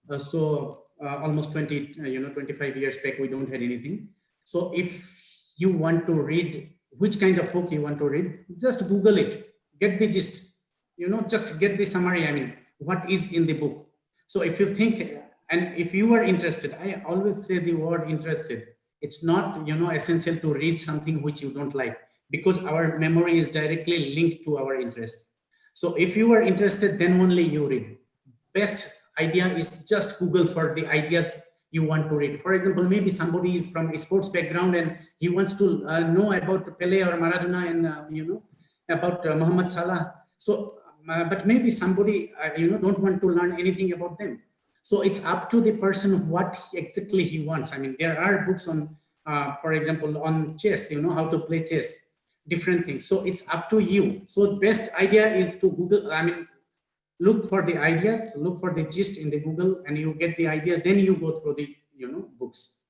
Almost 25 years back, we don't have anything. So if you want to read, which kind of book you want to read, just Google it, get the gist, you know, just get the summary. I mean, what is in the book. So if you think, and if you are interested, I always say the word interested. It's not, you know, essential to read something which you don't like, because our memory is directly linked to our interest. So if you are interested, then only you read. Best idea is just Google for the ideas you want to read. For example, maybe somebody is from a sports background and he wants to know about Pele or Maradona and you know, about Muhammad Salah. So, but maybe somebody you know, don't want to learn anything about them. So it's up to the person what exactly he wants. I mean, there are books on for example, on chess, how to play chess, different things. So it's up to you. So best idea is to Google, look for the ideas, look for the gist in the Google, and you get the idea, then you go through the, books.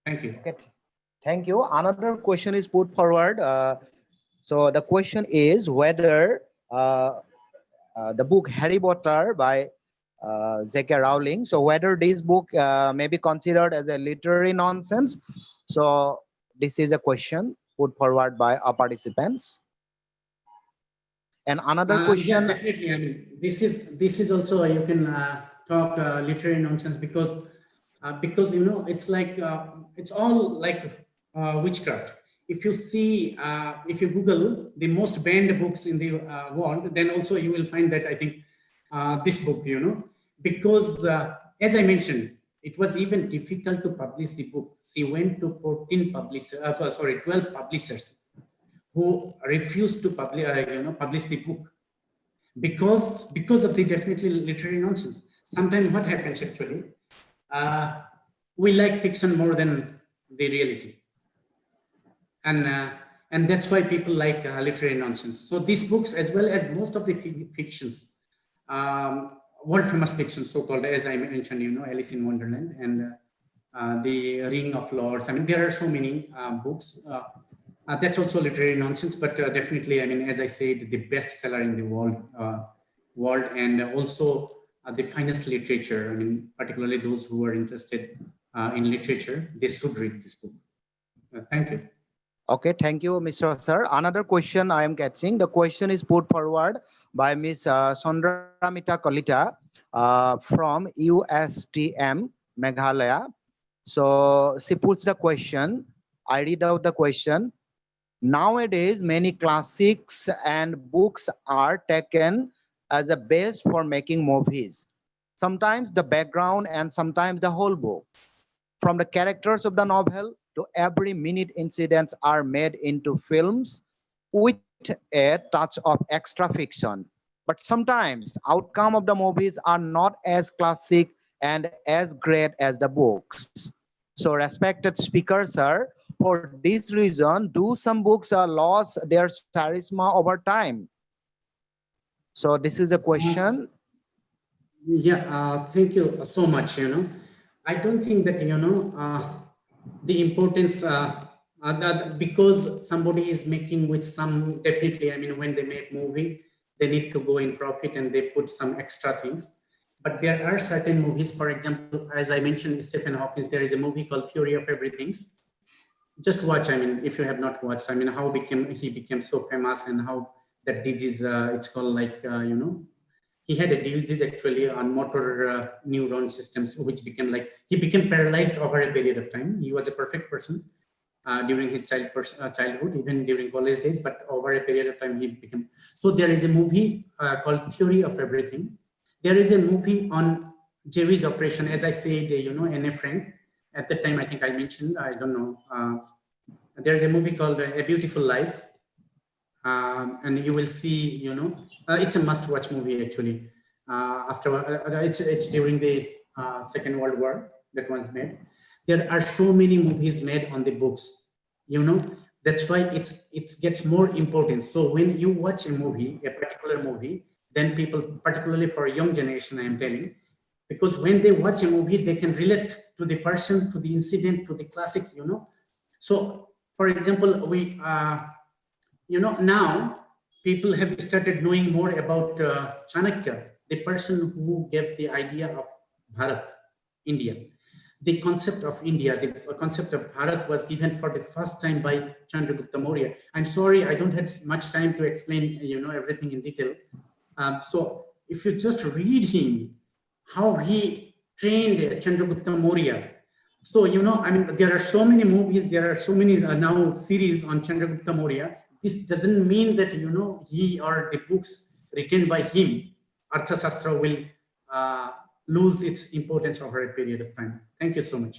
Thank you. Okay. Thank you. Another question is put forward. So the question is whether the book Harry Potter by J.K. Rowling, so whether this book may be considered as a literary nonsense. So this is a question put forward by our participants. And another question. Yeah, definitely. This is also, you can talk literary nonsense because it's like it's all like witchcraft. If you see, if you Google the most banned books in the world, then also you will find that, I think, this book, because as I mentioned, it was even difficult to publish the book. She went to 12 publishers who refused to publish the book because of the definitely literary nonsense. Sometimes what happens actually, we like fiction more than the reality. And that's why people like literary nonsense. So these books, as well as most of the fictions, world famous fiction, so-called, as I mentioned, Alice in Wonderland and the Ring of Lords. I mean, there are so many books. That's also literary nonsense, but definitely, I mean, as I said, the best seller in the world, and also the finest literature. I mean, particularly those who are interested in literature, they should read this book. Thank you. Okay, thank you, Mr. Sir. Another question I am catching. The question is put forward by Ms. Sondramita Kalita from USTM, Meghalaya. So she puts the question. I read out the question. Nowadays, many classics and books are taken as a base for making movies. Sometimes the background and sometimes the whole book. From the characters of the novel to every minute incidents are made into films with a touch of extra fiction. But sometimes outcome of the movies are not as classic and as great as the books. So respected speakers, sir, for this reason, do some books lose their charisma over time? So this is a question. Yeah, thank you so much. I don't think that, the importance, because somebody is making with some, definitely, I mean, when they make movie, they need to go in profit and they put some extra things. But there are certain movies, for example, as I mentioned, Stephen Hawking, there is a movie called Theory of Everything. Just watch, I mean, if you have not watched, I mean, how he became so famous and how that disease, it's called like, he had a disease actually on motor neuron systems, which became like, he became paralyzed over a period of time. He was a perfect person during his childhood, even during college days, but over a period of time he became. So there is a movie called Theory of Everything. There is a movie on Jewish operation, as I said, Anne Frank. At the time, I think I mentioned, I don't know. There's a movie called A Beautiful Life. And you will see, it's a must-watch movie actually. It's during the Second World War that was made. There are so many movies made on the books. That's why it gets more important. So when you watch a movie, a particular movie, then people, particularly for a young generation, I am telling, because when they watch a movie, they can relate to the person, to the incident, to the classic. So, for example, we. Now people have started knowing more about Chanakya, the person who gave the idea of Bharat, India. The concept of India, the concept of Bharat was given for the first time by Chandragupta Maurya. I'm sorry, I don't have much time to explain, everything in detail. So if you just read him, how he trained Chandragupta Maurya. So, I mean, there are so many movies, there are so many now series on Chandragupta Maurya. This doesn't mean that, he or the books written by him, Arthashastra, will lose its importance over a period of time. Thank you so much.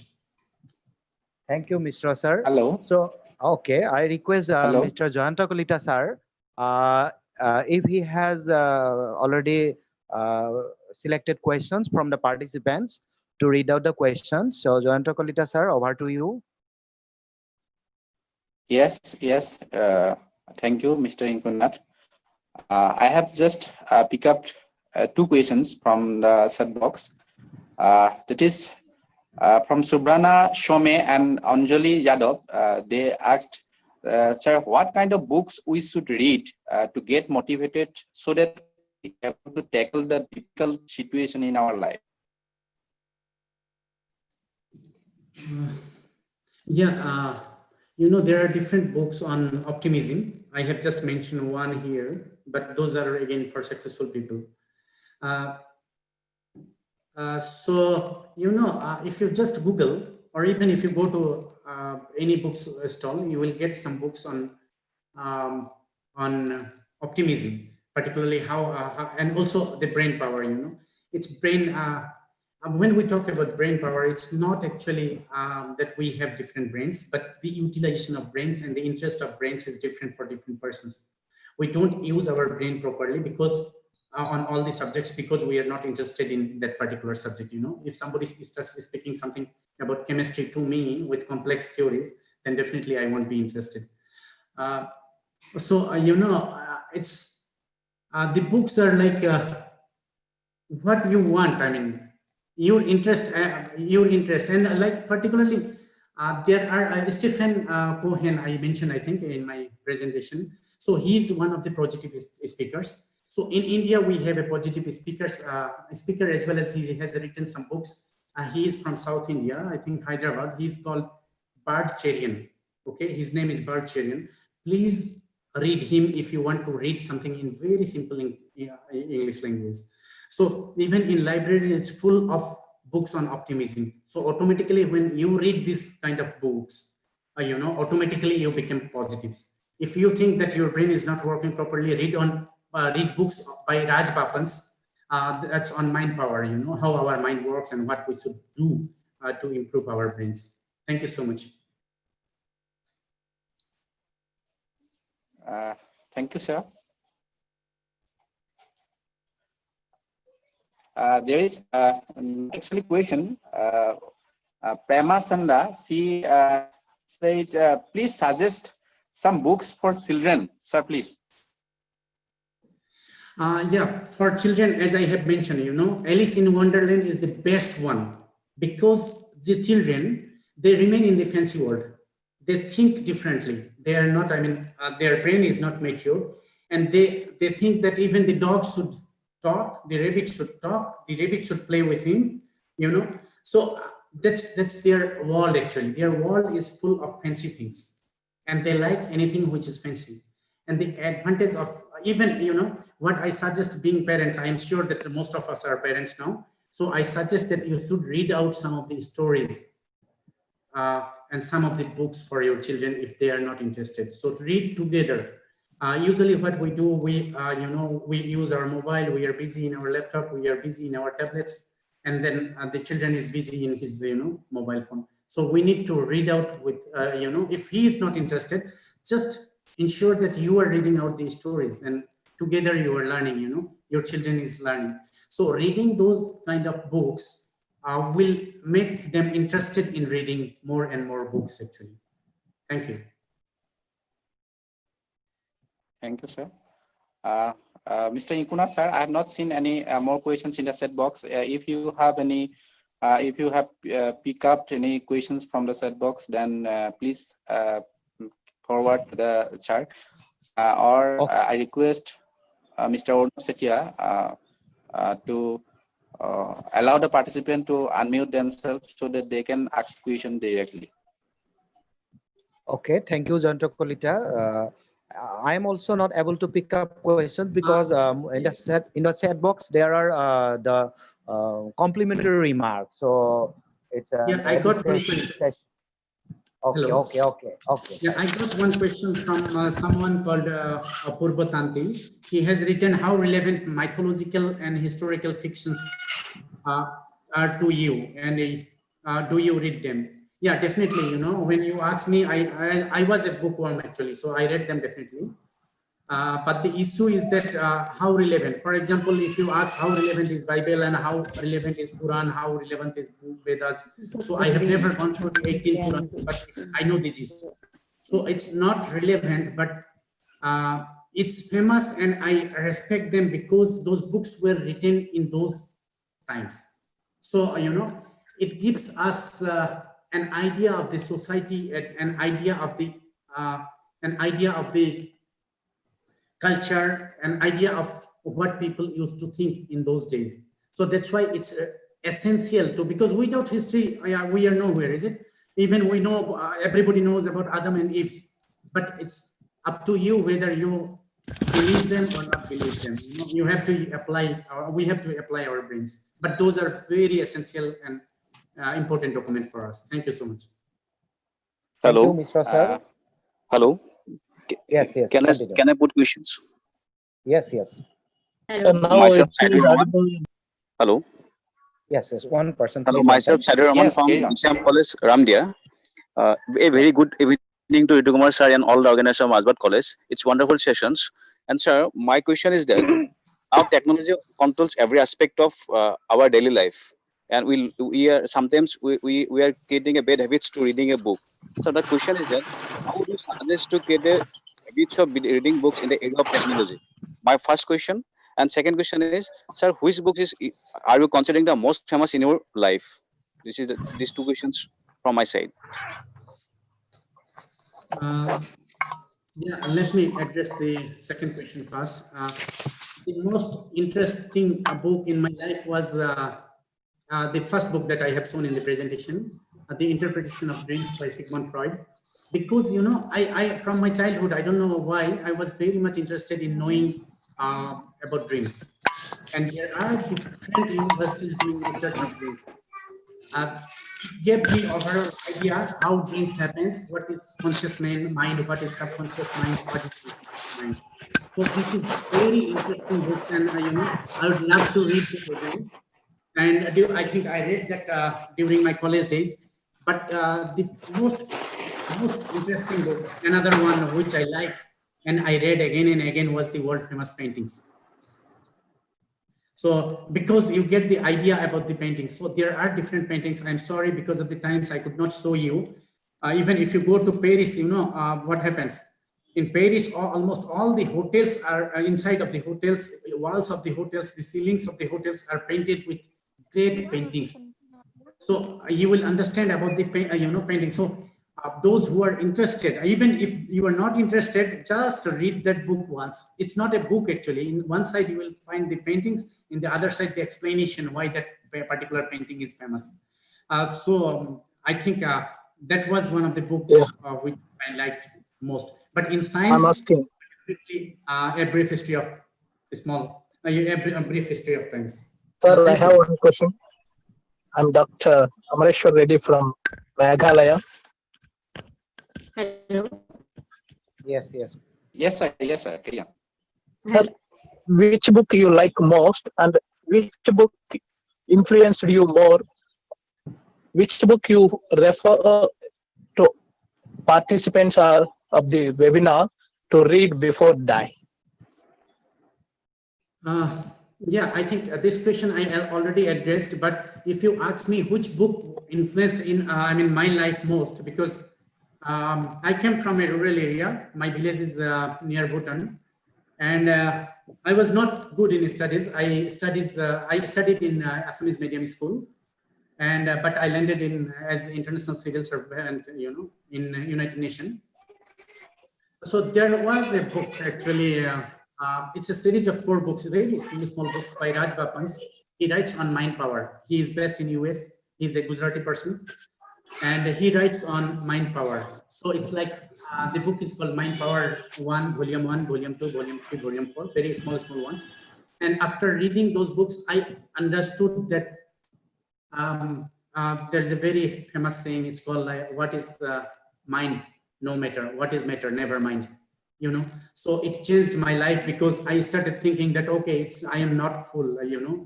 Thank you, Mr. Sir. Hello. So, okay, I request Hello. Mr. Jayanta Kalita, sir, if he has already selected questions from the participants to read out the questions. So, Jayanta Kalita, sir, over to you. Yes, yes. Thank you, Mr. Inkunat. I have just picked up 2 questions from the chat box. That is from Subrana Shome and Anjali Yadav. They asked, sir, what kind of books we should read to get motivated so that we have to tackle the difficult situation in our life? Yeah, you know, there are different books on optimism. I have just mentioned one here, but those are again for successful people. So, you know, if you just Google, or even if you go to any books stall, you will get some books on optimism, particularly how and also the brain power. You know, it's brain. When we talk about brain power, it's not actually that we have different brains, but the utilization of brains and the interest of brains is different for different persons. We don't use our brain properly because on all the subjects because we are not interested in that particular subject. You know, if somebody starts speaking something about chemistry to me with complex theories, then definitely I won't be interested. You know, it's the books are like what you want. I mean, your interest, and like particularly there are Stephen Cohen I mentioned, I think, in my presentation. So he's one of the positive speakers. So in India, we have a positive speaker as well as he has written some books. He is from South India, I think Hyderabad. He's called Bard Cherian. Okay, his name is Bard Cherian. Please read him if you want to read something in very simple English language. So even in library, it's full of books on optimism. So automatically, when you read this kind of books, you know, automatically you become positives. If you think that your brain is not working properly, read books by Raj Papans. That's on mind power, you know, how our mind works and what we should do to improve our brains. Thank you so much. Thank you, sir. There is actually question. Prema Sanda, she said, please suggest some books for children, sir, please. Yeah, for children, as I have mentioned, you know, Alice in Wonderland is the best one because the children, they remain in the fancy world. They think differently. They are not, I mean, their brain is not mature, and they think that even the dog should talk, the rabbit should talk, the rabbit should play with him, you know. So that's their world actually. Their world is full of fancy things, and they like anything which is fancy. And the advantage of even, you know, what I suggest being parents, I am sure that most of us are parents now. So I suggest that you should read out some of the stories and some of the books for your children if they are not interested. So read together. Usually what we do, we use our mobile, we are busy in our laptop, we are busy in our tablets, and then the children is busy in his, you know, mobile phone. So we need to read out with, you know, if he is not interested, just ensure that you are reading out these stories and together you are learning, you know, your children is learning. So reading those kind of books will make them interested in reading more and more books actually. Thank you. Thank you, sir. Mr. Inkunat, sir, I have not seen any more questions in the chat box. If you have any, if you have picked up any questions from the chat box, then please forward to the chat. Okay. I request Mr. Ornav Setia to allow the participant to unmute themselves so that they can ask question directly. Okay, thank you, Jayanta Kalita. I am also not able to pick up questions because in the chat box there are the complimentary remarks. So it's yeah, I got one question. Okay, hello. Okay. Yeah, I got one question from someone called Apurva Tanti. He has written, how relevant mythological and historical fictions are to you, and do you read them? Yeah, definitely. You know, when you ask me, I was a bookworm actually, so I read them definitely. But the issue is that how relevant. For example, if you ask how relevant is Bible and how relevant is Quran, how relevant is Vedas. So I have never gone through the 18 Qurans, but I know the gist. So it's not relevant, but it's famous, and I respect them because those books were written in those times. So, it gives us an idea of the society, an idea of the culture, an idea of what people used to think in those days. So that's why it's essential to, because without history, we are nowhere, is it? Even we know, everybody knows about Adam and Eve, but it's up to you whether you believe them or not believe them. You have to apply, or we have to apply our brains. But those are very essential and important document for us. Thank you so much. Thank Hello. you, Mr. Sir. Hello. Yes, yes. Can continue. I put questions? Yes, yes. Myself, Sadur Rahman. Hello. Yes, yes. One person. Hello. Please, Myself, one time. Sadur Rahman Yes, from carry on. Islam College, Ramdia. A very good evening to Kumar sir and all the organizers of Masbat College. It's wonderful sessions. And sir, my question is that our technology controls every aspect of our daily life, and we are sometimes we are creating a bad habits to reading a book. So the question is that how would you suggest to create a habits of reading books in the era of technology? My first question. And second question is, sir, which books are you considering the most famous in your life? These two questions from my side. Yeah, let me address the second question first. The most interesting book in my life was the first book that I have shown in the presentation, The Interpretation of Dreams by Sigmund Freud. Because, I from my childhood, I don't know why, I was very much interested in knowing about dreams. And there are different universities doing research on dreams. It gave me overall idea how dreams happens, what is conscious mind, what is subconscious mind, what is unconscious mind. So this is very interesting books, and I would love to read them again. And I think I read that during my college days. But the most interesting book, another one which I like and I read again and again, was the world famous paintings. So because you get the idea about the paintings. So there are different paintings. I'm sorry, because of the times I could not show you. Even if you go to Paris, what happens. In Paris, almost all the hotels are inside of the hotels, walls of the hotels, the ceilings of the hotels are painted with great paintings. So you will understand about the painting. So those who are interested, even if you are not interested, just read that book once. It's not a book actually. In one side you will find the paintings, in the other side the explanation why that particular painting is famous. I think that was one of the books which I liked most. But in science, I'm asking. A brief history of a brief history of times. Sir, I have one question. I'm Dr. Amareshwar Reddy from Meghalaya. Hello. Yes, yes. Yes, sir. Yes, sir. Carry on. Sir, which book you like most, and which book influenced you more? Which book you refer to participants of the webinar to read before die? Yeah, I think this question I already addressed, but if you ask me which book influenced in my life most, because I came from a rural area. My village is near Bhutan, and I was not good in studies. I studied in Assamese medium school, and but I landed in as international civil servant, in United Nations. So there was a book actually. It's a series of 4 books, very small books by Raj Bapans. He writes on mind power. He is based in US. He's a Gujarati person, and he writes on mind power. So it's like the book is called Mind Power 1, Volume 1, Volume 2, Volume 3, Volume 4, very small ones. And after reading those books, I understood that there's a very famous saying. It's called what is mind? No matter. What is matter? Never mind. So it changed my life, because I started thinking that, okay, I am not full,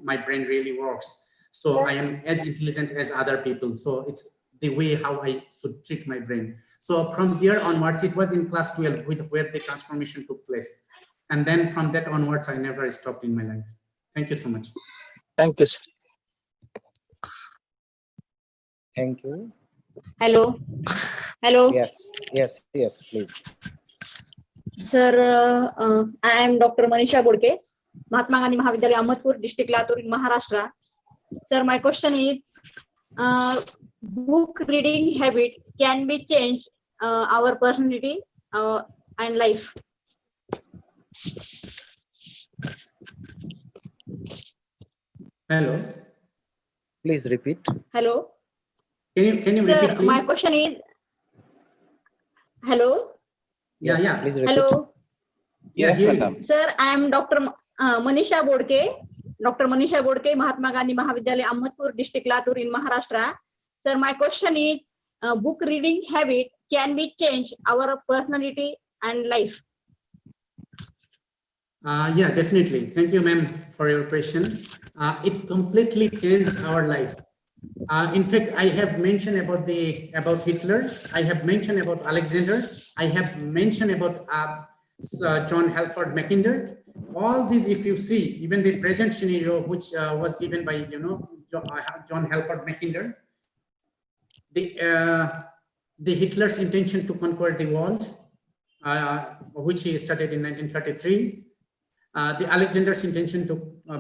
my brain really works. So I am as intelligent as other people. So it's the way how I should treat my brain. So from there onwards, it was in class 12 where the transformation took place. And then from that onwards, I never stopped in my life. Thank you so much. Thank you, sir. Thank you. Hello. Hello. Yes, please. Sir, I am Dr. Manisha Bodke, Mahatma Gandhi Mahavidyalaya, Ahmedpur, District Latur in Maharashtra. Sir, my question is, book reading habit can be changed our personality and life. Hello. Please repeat. Hello. Can you Sir, repeat, please? my question is, hello. Yes, Yeah. please repeat. Hello. Yeah, Yes, hear you. madam. Sir, I am Dr. Manisha Bodke, Mahatma Gandhi Mahavidyalaya, Ahmedpur, District Latur in Maharashtra. Sir, my question is, book reading habit can be changed our personality and life. Yeah, definitely. Thank you, ma'am, for your question. It completely changed our life. In fact, I have mentioned about Hitler. I have mentioned about Alexander. I have mentioned about John Halford Mackinder. All these, if you see, even the present scenario, which was given by John Halford Mackinder, the Hitler's intention to conquer the world, which he started in 1933. The Alexander's intention to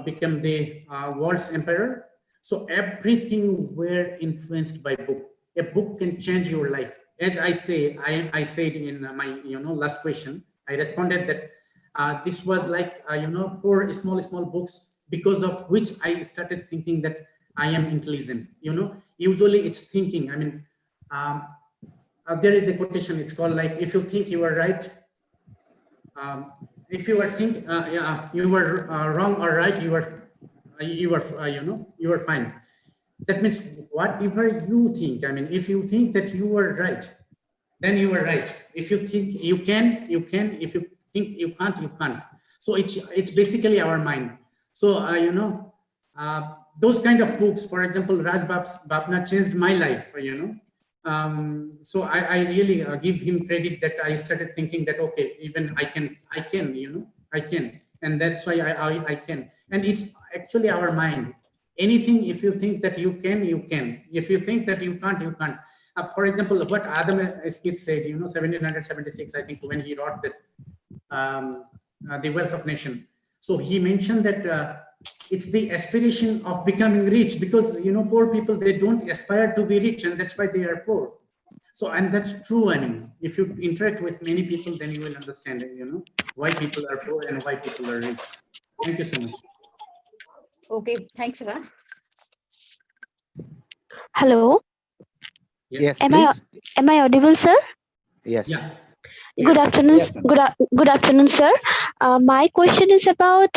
become the world's emperor. So everything were influenced by book. A book can change your life. As I say, I said in my last question, I responded that this was like 4 small books, because of which I started thinking that I am intelligent. Usually it's thinking. I mean, there is a quotation. It's called like, if you think you are right. If you are you were wrong or right, you are fine. That means whatever you think. I mean, if you think that you are right, then you are right. If you think you can, you can. If you think you can't, you can't. So it's basically our mind. So those kind of books, for example, Raj Bapna changed my life. So I really give him credit that I started thinking that, okay, even I can, and that's why I can. And it's actually our mind. Anything, if you think that you can, you can. If you think that you can't, you can't. For example, what Adam Smith said, 1776, I think, when he wrote that The Wealth of Nation. So he mentioned that it's the aspiration of becoming rich, because poor people, they don't aspire to be rich, and that's why they are poor. So, and that's true. I mean, if you interact with many people, then you will understand why people are poor and why people are rich. Thank you so much. Okay, thanks, sir. Hello. Yes, Am please. I audible, sir? Yes. Yeah. Good afternoon. Yes, Good afternoon, sir. My question is about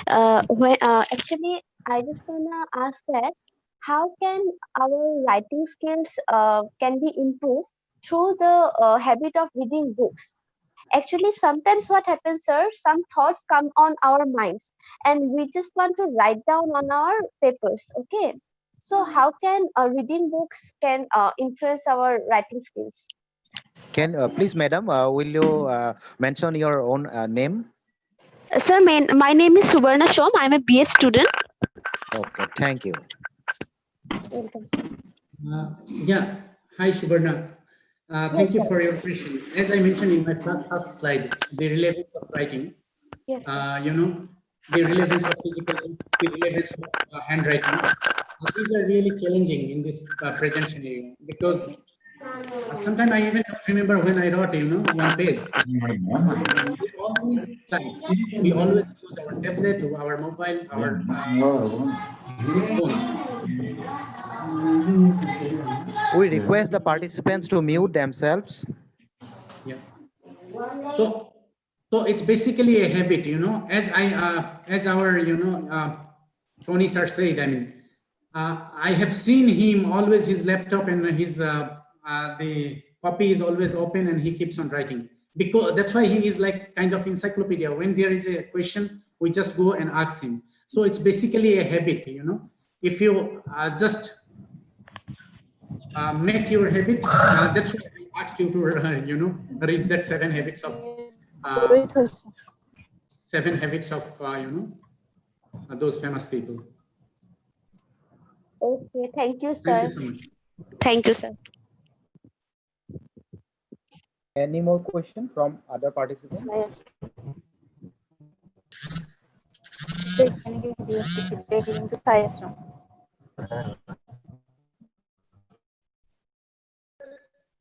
actually, I just wanna ask that how can our writing skills can be improved through the habit of reading books? Actually, sometimes what happens, sir, some thoughts come on our minds and we just want to write down on our papers. Okay. So how can reading books can influence our writing skills? Can please, madam, will you mention your own name? Sir, my name is Subarna Shom. I'm a BS student. Okay, thank you. Welcome, sir. Yeah. Hi, Subarna. Thank you for your question. As I mentioned in my first slide, the relevance of writing, Yes, sir. the relevance of physical books, the relevance of handwriting. These are really challenging in this present scenario, because sometimes I even don't remember when I wrote, one page. We always type. We always use our tablet, our mobile, our phones. We request the participants to mute themselves. Yeah. So it's basically a habit, as our, Tony sir said. I mean, I have seen him always, his laptop and his the copy is always open, and he keeps on writing, because that's why he is like kind of encyclopedia. When there is a question, we just go and ask him. So it's basically a habit. If you just make your habit, that's why I asked you to read that 7 habits of 7 habits of those famous people. Okay, thank you, Thank you sir. so much. Thank you, sir. Any more question from other participants?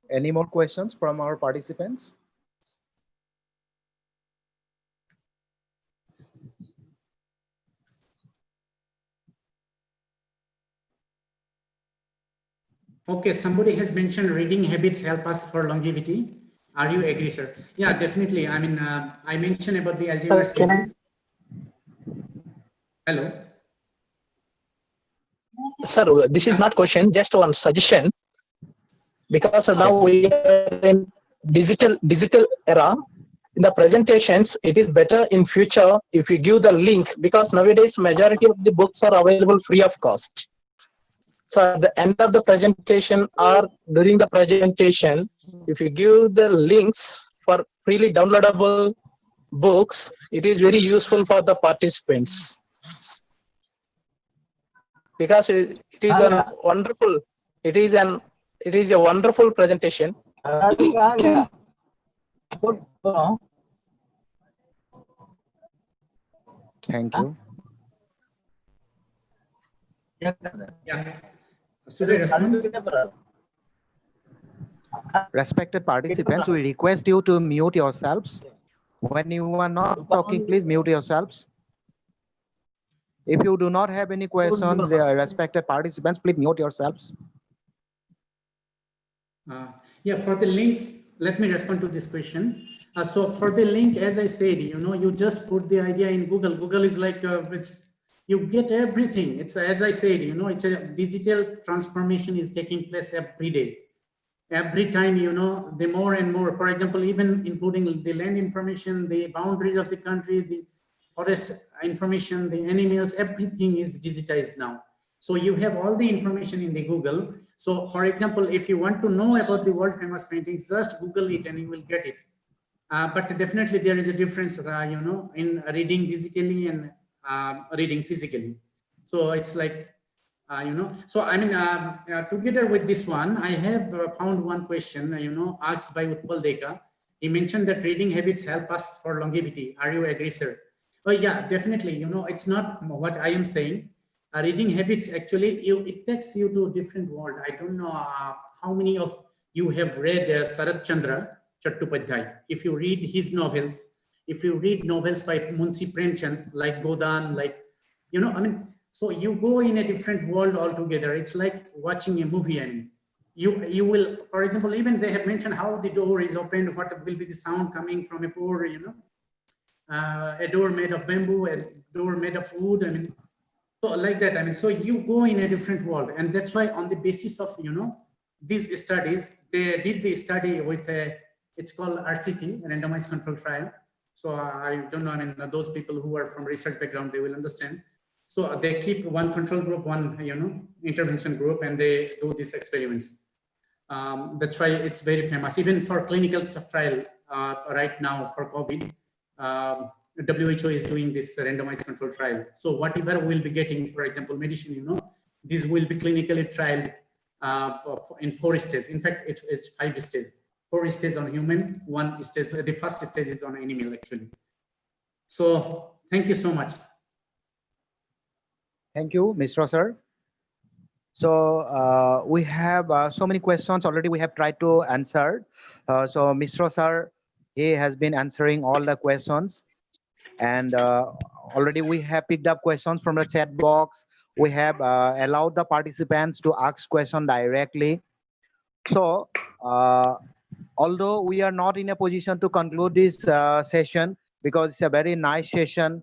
Any more questions from our participants? Okay, somebody has mentioned reading habits help us for longevity. Are you agree, sir? Yeah, definitely. I mean, I mentioned about the Alzheimer's disease. Hello. Sir, this is not question, just one suggestion. Because now Yes. we are in digital era. In the presentations, it is better in future if you give the link, because nowadays majority of the books are available free of cost. So at the end of the presentation or during the presentation, if you give the links for freely downloadable books, it is very useful for the participants. Because it is a wonderful, it is a wonderful presentation. Thank you. Yeah. Should I respond? Respected participants, we request you to mute yourselves. When you are not talking, please mute yourselves. If you do not have any questions, respected participants, please mute yourselves. Yeah, for the link, let me respond to this question. So for the link, as I said, you just put the idea in Google. Google is like, you get everything. It's, as I said, it's a digital transformation is taking place every day. Every time, the more and more, for example, even including the land information, the boundaries of the country, the forest information, the animals, everything is digitized now. So you have all the information in the Google. So for example, if you want to know about the world famous paintings, just Google it and you will get it. But definitely there is a difference, in reading digitally and reading physically. So it's like, so I mean, together with this one, I have found one question, asked by Utpal Deka. He mentioned that reading habits help us for longevity. Are you agree, sir? Oh yeah, definitely. It's not what I am saying. Reading habits, actually, it takes you to a different world. I don't know how many of you have read Sarat Chandra Chattopadhyay. If you read his novels, if you read novels by Munshi Premchand, like Godan, like, I mean, so you go in a different world altogether. It's like watching a movie. I mean, you will, for example, even they have mentioned how the door is opened, what will be the sound coming from a door, a door made of bamboo, a door made of wood. I mean, so like that. I mean, so you go in a different world, and that's why on the basis of these studies, they did the study with it's called RCT, randomized control trial. So I don't know. I mean, those people who are from research background, they will understand. So they keep one control group, one intervention group, and they do these experiments. That's why it's very famous. Even for clinical trial right now for COVID, WHO is doing this randomized control trial. So whatever we'll be getting, for example, medicine, this will be clinically trialed in 4 stages. In fact, it's 5 stages. 4 stages on human, 1 stage. The first stage is on animal, actually. So thank you so much. Thank you, Misra sir. So we have so many questions already we have tried to answer. So Misra sir, he has been answering all the questions. And already we have picked up questions from the chat box. We have allowed the participants to ask questions directly. So although we are not in a position to conclude this session, because it's a very nice session,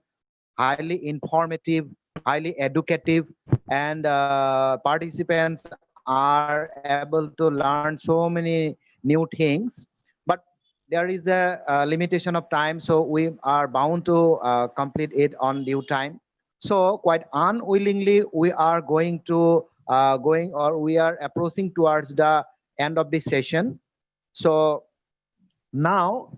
highly informative, highly educative, and participants are able to learn so many new things. But there is a limitation of time, so we are bound to complete it on due time. So quite unwillingly, we are going to we are approaching towards the end of this session. So now,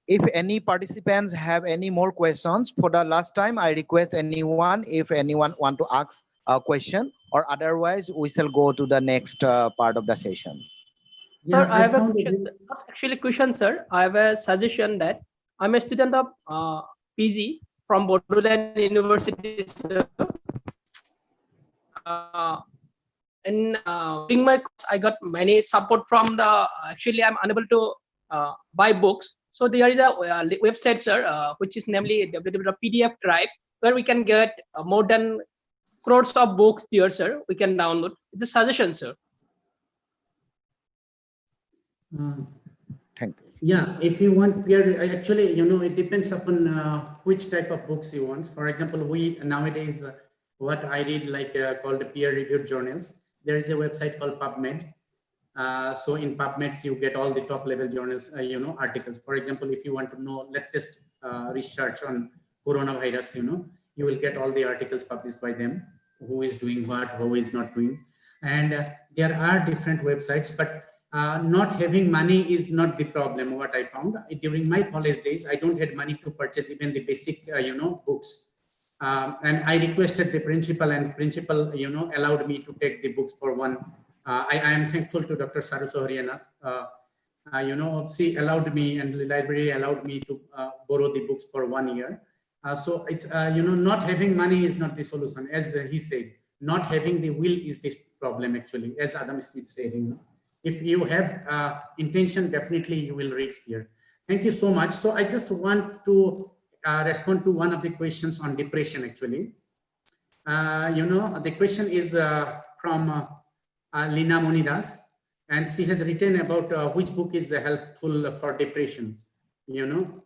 if any participants have any more questions, for the last time, I request anyone, if anyone want to ask a question, or otherwise we shall go to the next part of the session. Sir, Yeah, I have a found question, not actually question, sir. I have a suggestion that I'm a student of PG from Borderland University, sir. During my course, I got many support from the. Actually, I'm unable to buy books. So there is a website, sir, which is namely www.pdf drive, where we can get more than crores of books there, sir. We can download. It's a suggestion, sir. Thank you. Yeah, if you want peer, actually, you know, it depends upon which type of books you want. For example, we nowadays, what I read like called peer-reviewed journals. There is a website called PubMed. So in PubMed, you get all the top-level journals, you know, articles. For example, if you want to know latest research on coronavirus, you know, you will get all the articles published by them, who is doing what, who is not doing. And there are different websites, but not having money is not the problem. What I found during my college days, I don't have money to purchase even the basic, you know, books. And I requested the principal, and principal, you know, allowed me to take the books for one. I am thankful to Dr. Saru Soharianath. You know, she allowed me, and the library allowed me to borrow the books for 1 year. So it's, you know, not having money is not the solution. As he said, not having the will is the problem, actually, as Adam Smith said, you know. If you have intention, definitely you will reach there. Thank you so much. So I just want to respond to one of the questions on depression, actually. You know, the question is from Lina Munidas, and she has written about which book is helpful for depression, you know.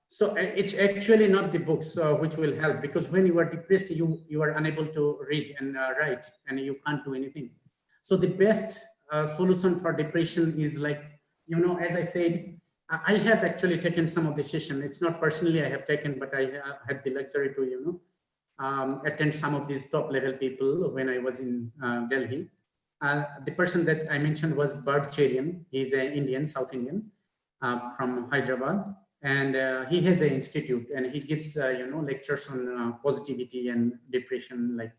So it's actually not the books which will help, because when you are depressed, you are unable to read and write, and you can't do anything. So the best solution for depression is, like, you know, as I said, I have actually taken some of the session. It's not personally I have taken, but I had the luxury to, you know, attend some of these top level people when I was in Delhi. The person that I mentioned was Bert Cherian. He's an Indian, South Indian, from Hyderabad. And he has an institute, and he gives, you know, lectures on positivity and depression. Like,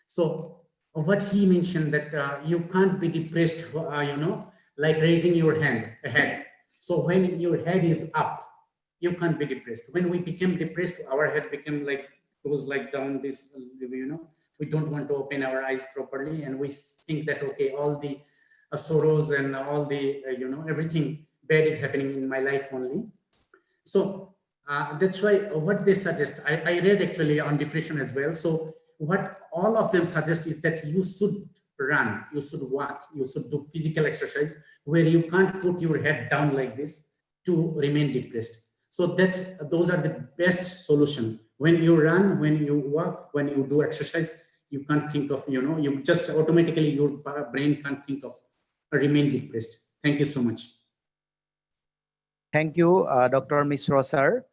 so what he mentioned, that you can't be depressed, you know, like raising your head. So when your head is up, you can't be depressed. When we became depressed, our head became like, goes like down this, you know, we don't want to open our eyes properly. And we think that, okay, all the sorrows and all the, you know, everything bad is happening in my life only. So that's why what they suggest, I read actually on depression as well. So what all of them suggest is that you should run, you should walk, you should do physical exercise where you can't put your head down like this to remain depressed. So those are the best solution. When you run, when you walk, when you do exercise, you can't think of, you know, you just automatically, your brain can't think of remain depressed. Thank you so much. Thank you, Dr. Misra, sir.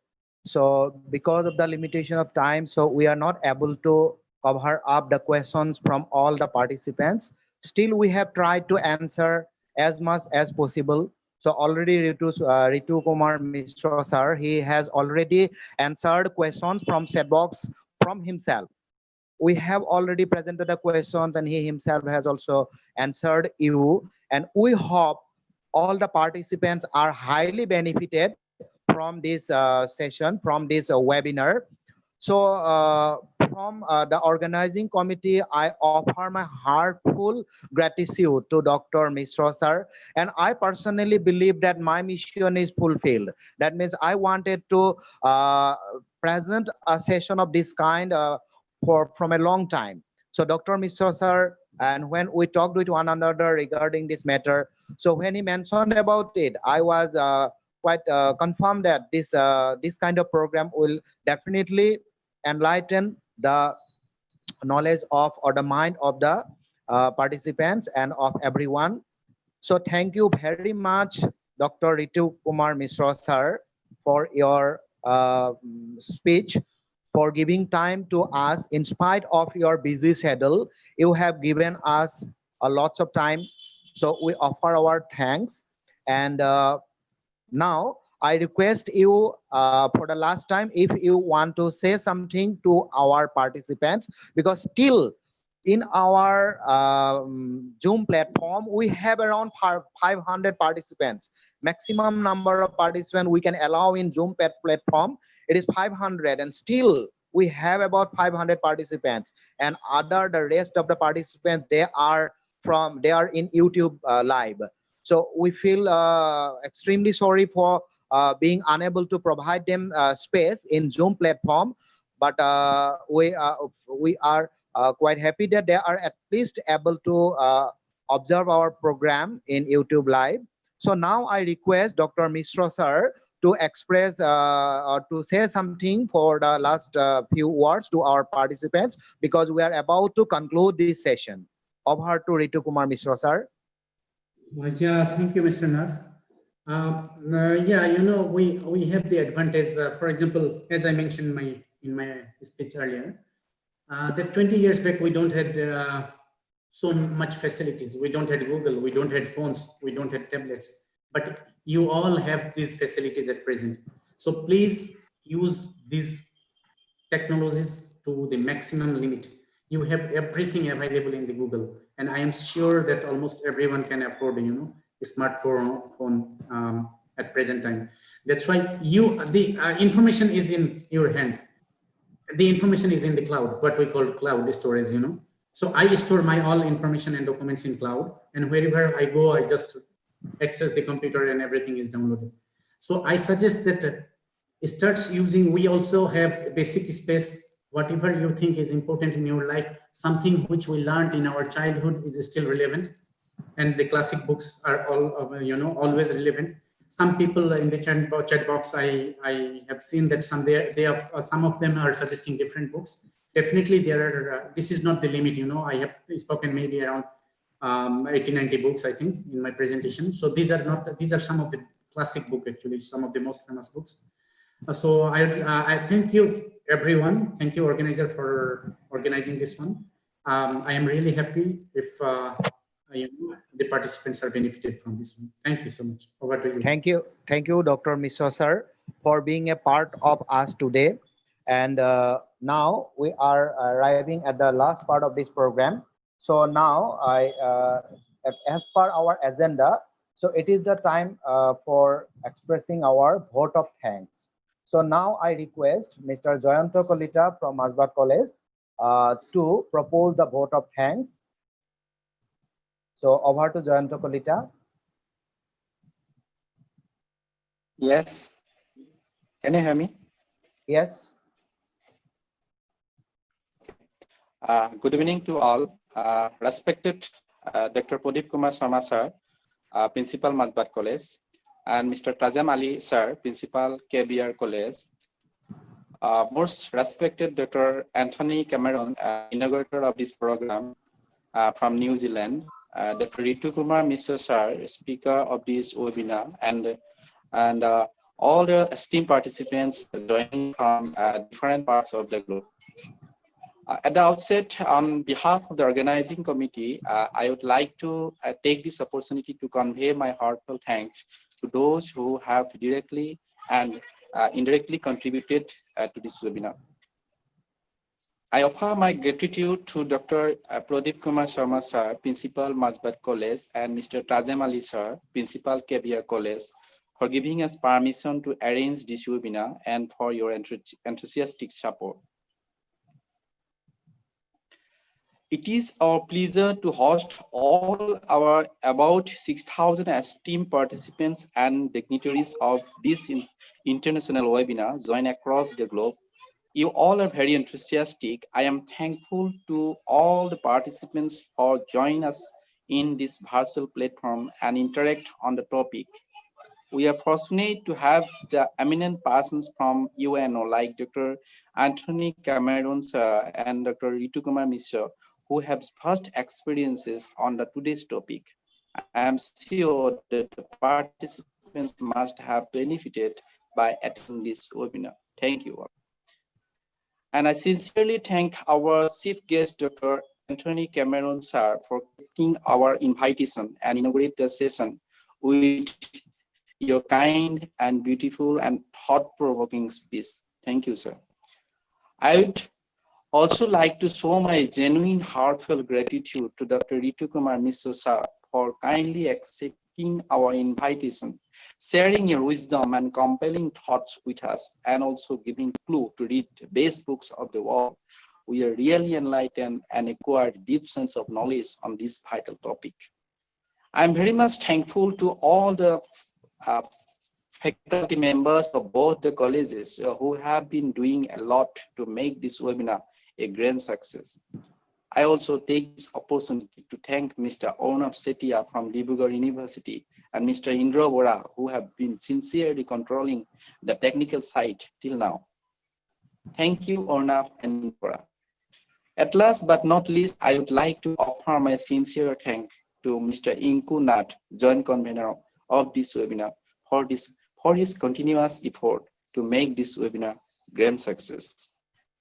So because of the limitation of time, so we are not able to cover up the questions from all the participants. Still, we have tried to answer as much as possible. So already Ritu Kumar Misra, sir, he has already answered questions from chat box from himself. We have already presented the questions, and he himself has also answered you. And we hope all the participants are highly benefited from this session, from this webinar. So from the organizing committee, I offer my heartful gratitude to Dr. Misra, sir. And I personally believe that my mission is fulfilled. That means I wanted to present a session of this kind from a long time. So Dr. Misra, sir, and when we talked with one another regarding this matter, so when he mentioned about it, I was quite confirmed that this kind of program will definitely enlighten the knowledge of, or the mind of the participants and of everyone. So thank you very much, Dr. Ritu Kumar Misra, sir, for your speech, for giving time to us. In spite of your busy schedule, you have given us a lots of time. So we offer our thanks. And now I request you for the last time, if you want to say something to our participants, because still in our Zoom platform, we have around 500 participants. Maximum number of participants we can allow in Zoom platform, it is 500, and still we have about 500 participants. And the rest of the participants, they are in YouTube live. So we feel extremely sorry for being unable to provide them space in Zoom platform, but we are quite happy that they are at least able to observe our program in YouTube live. So now I request Dr. Misra sir to express or to say something for the last few words to our participants, because we are about to conclude this session. Over to Ritu Kumar Misra sir. Yeah, thank you, Mr. Nath. Yeah, you know, we have the advantage. For example, as I mentioned in my speech earlier, that 20 years back we don't had so much facilities. We don't have Google, we don't have phones, we don't have tablets. But you all have these facilities at present. So please use these technologies to the maximum limit. You have everything available in the Google, and I am sure that almost everyone can afford, you know, a smartphone at present time. That's why the information is in your hand. The information is in the cloud, what we call cloud storage, you know. So I store my all information and documents in cloud, and wherever I go, I just access the computer and everything is downloaded. So I suggest that starts using, we also have basic space, whatever you think is important in your life, something which we learned in our childhood is still relevant, and the classic books are all, you know, always relevant. Some people in the chat box, I have seen that some of them are suggesting different books. Definitely there are, this is not the limit, you know, I have spoken maybe around 80-90 books, I think, in my presentation. So these are some of the classic books, actually, some of the most famous books. So I thank you, everyone. Thank you, organizer, for organizing this one. I am really happy if you know, the participants are benefited from this one. Thank you so much. Over to you. Thank you, Dr. Misra sir, for being a part of us today. And now we are arriving at the last part of this program. So now as per our agenda, so it is the time for expressing our vote of thanks. So now I request Mr. Jayanta KALITA from Masbat College to propose the vote of thanks. So over to Jayanta KALITA. Yes. Can you hear me? Yes. Good evening to all. Respected Dr. Pradip Kumar Sharma sir, Principal Masbat College, and Mr. Tazem Ali sir, Principal KBR College. Most respected Dr. Anthony Cameron, inaugurator of this program from New Zealand, Dr. Ritu Kumar Misra sir, speaker of this webinar, and all the esteemed participants joining from different parts of the globe. At the outset, on behalf of the organizing committee, I would like to take this opportunity to convey my heartfelt thanks to those who have directly and indirectly contributed to this webinar. I offer my gratitude to Dr. Pradip Kumar Sharma sir, Principal Masbat College, and Mr. Tazem Ali sir, Principal KBR College, for giving us permission to arrange this webinar and for your enthusiastic support. It is our pleasure to host all our about 6,000 esteemed participants and dignitaries of this international webinar join across the globe. You all are very enthusiastic. I am thankful to all the participants for joining us in this virtual platform and interact on the topic. We are fortunate to have the eminent persons from UNO like Dr. Anthony Cameron sir and Dr. Ritu Kumar Misra, who have vast experiences on today's topic. I am sure that the participants must have benefited by attending this webinar. Thank you all. And I sincerely thank our chief guest, Dr. Anthony Cameron sir, for accepting our invitation and inaugurate the session with your kind and beautiful and thought-provoking speech. Thank you, sir. I would Also like to show my genuine heartfelt gratitude to Dr. Ritu Kumar Misra sir for kindly accepting our invitation, sharing your wisdom and compelling thoughts with us, and also giving clue to read the best books of the world. We are really enlightened and acquired deep sense of knowledge on this vital topic. I'm very much thankful to all the faculty members of both the colleges who have been doing a lot to make this webinar a grand success. I also take this opportunity to thank Mr. Arnab Setia from Dibrugarh University and Mr. Indra BORAH, who have been sincerely controlling the technical side till now. Thank you, Arnab and BORAH. At last but not least, I would like to offer my sincere thanks to Mr. INKU NATH, Joint Convenor of this webinar, for his continuous effort to make this webinar grand success.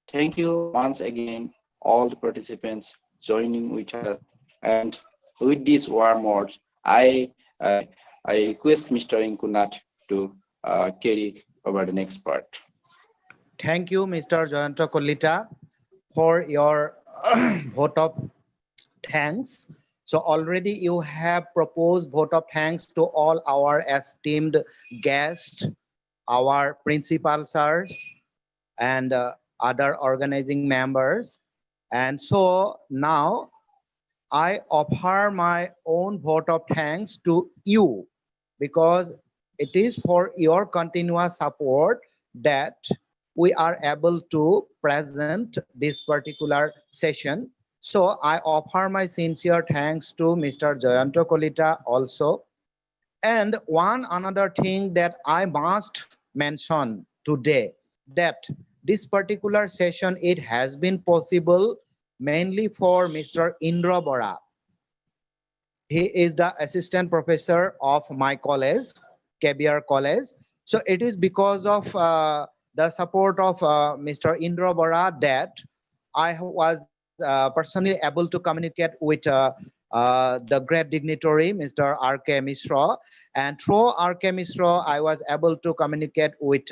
Thank you once again, all the participants joining with us. And with these warm words, I request Mr. INKU NATH to carry over the next part. Thank you, Mr. Jayanta KALITA, for your vote of thanks. So already you have proposed vote of thanks to all our esteemed guests, our principal sirs, and other organizing members. And so now I offer my own vote of thanks to you, because it is for your continuous support that we are able to present this particular session. So I offer my sincere thanks to Mr. Jayanta KALITA also. And one another thing that I must mention today, that this particular session, it has been possible mainly for Mr. Indra BORAH. He is the assistant professor of my college, KBR College. So it is because of the support of Mr. Indra BORAH that I was personally able to communicate with the great dignitary, Mr. R.K. Misra. And through R.K. Misra, I was able to communicate with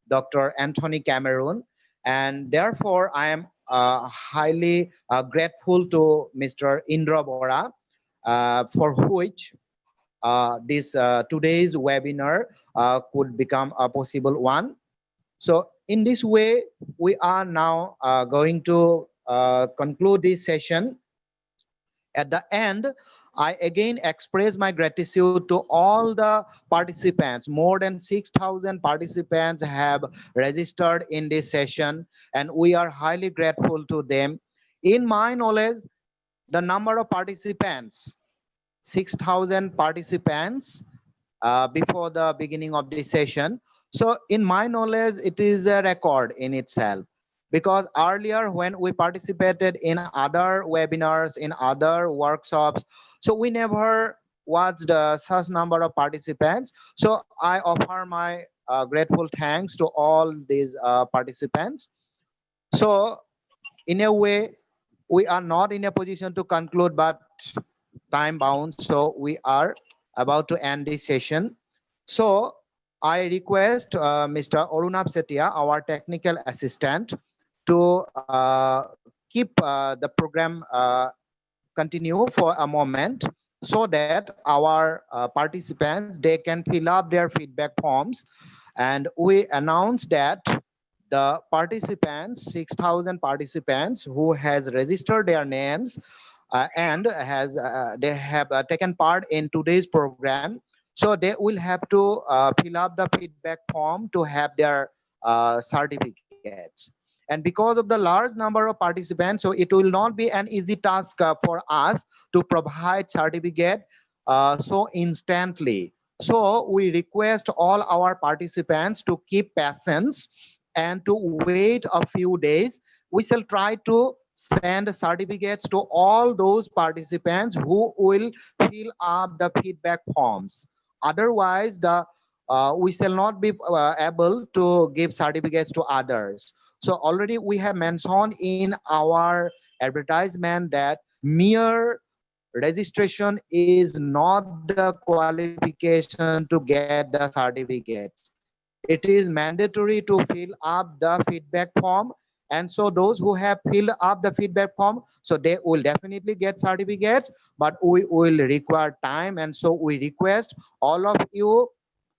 Dr. Anthony Cameron. And therefore, I am highly grateful to Mr. Indra BORAH, for which this today's webinar could become a possible one. So in this way, we are now going to conclude this session. At the end, I again express my gratitude to all the participants. More than 6,000 participants have registered in this session, and we are highly grateful to them. In my knowledge, the number of participants, 6,000 participants before the beginning of this session. So in my knowledge, it is a record in itself, because earlier when we participated in other webinars, in other workshops, so we never watched such number of participants. So I offer my grateful thanks to all these participants. So in a way, we are not in a position to conclude, but time bound, so we are about to end this session. So I request Mr. Arunab Setia, our technical assistant, to keep the program continue for a moment, so that our participants, they can fill up their feedback forms. And we announce that the participants, 6,000 participants who has registered their names and they have taken part in today's program, so they will have to fill up the feedback form to have their certificates. And because of the large number of participants, so it will not be an easy task for us to provide certificate so instantly. So we request all our participants to keep patience and to wait a few days. We shall try to send certificates to all those participants who will fill up the feedback forms. Otherwise, we shall not be able to give certificates to others. So already we have mentioned in our advertisement that mere registration is not the qualification to get the certificate. It is mandatory to fill up the feedback form, And so those who have filled up the feedback form, so they will definitely get certificates, but we will require time. And so we request all of you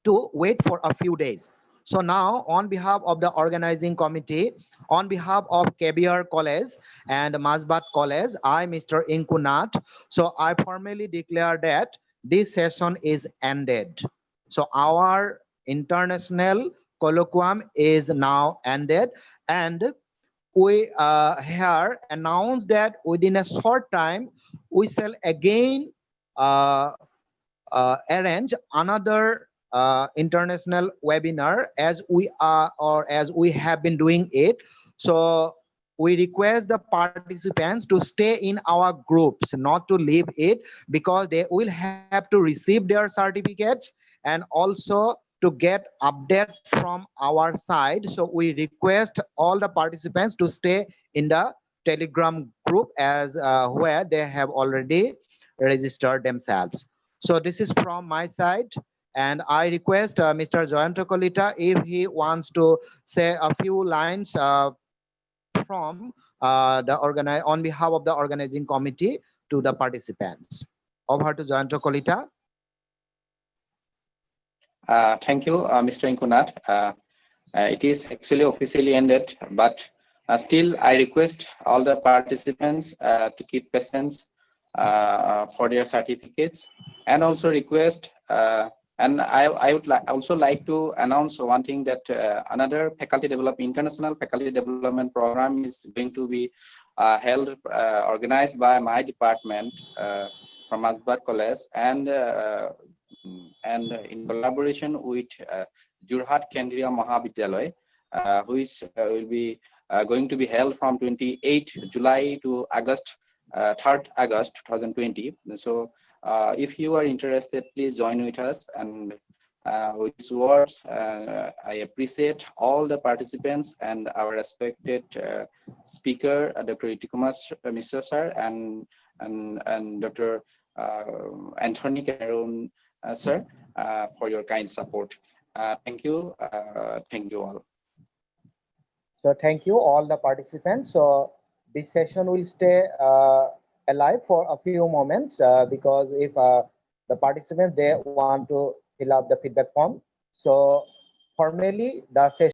to wait for a few days. So now, on behalf of the organizing committee, on behalf of KBR College and Masbat College, I, Mr. INKU NATH, so I formally declare that this session is ended. So our international colloquium is now ended, and we here announce that within a short time we shall again arrange another international webinar as we are, or as we have been doing it. So we request the participants to stay in our groups, not to leave it, because they will have to receive their certificates and also to get update from our side. So we request all the participants to stay in the Telegram group as where they have already registered themselves. So this is from my side, and I request Mr. Jayanta Kalita if he wants to say a few lines from on behalf of the organizing committee to the participants. Over to Jayanta Kalita. Thank you, Mr. INKU NATH. It is actually officially ended, but still I request all the participants to keep patience for their certificates, and also request and I would also like to announce one thing, that another international faculty development program is going to be organized by my department from Masbat College, and in collaboration with Jorhat Kendriya Mahavidyalaya, which will be going to be held from 28 July to 3rd August 2020. So if you are interested, please join with us. And with these words, I appreciate all the participants and our respected speaker, Dr. Kumar Misra sir, and Dr. Anthony Cameron sir, for your kind support. Thank you all. So thank you all the participants. So this session will stay alive for a few moments because if the participants, they want to fill up the feedback form. So formally the session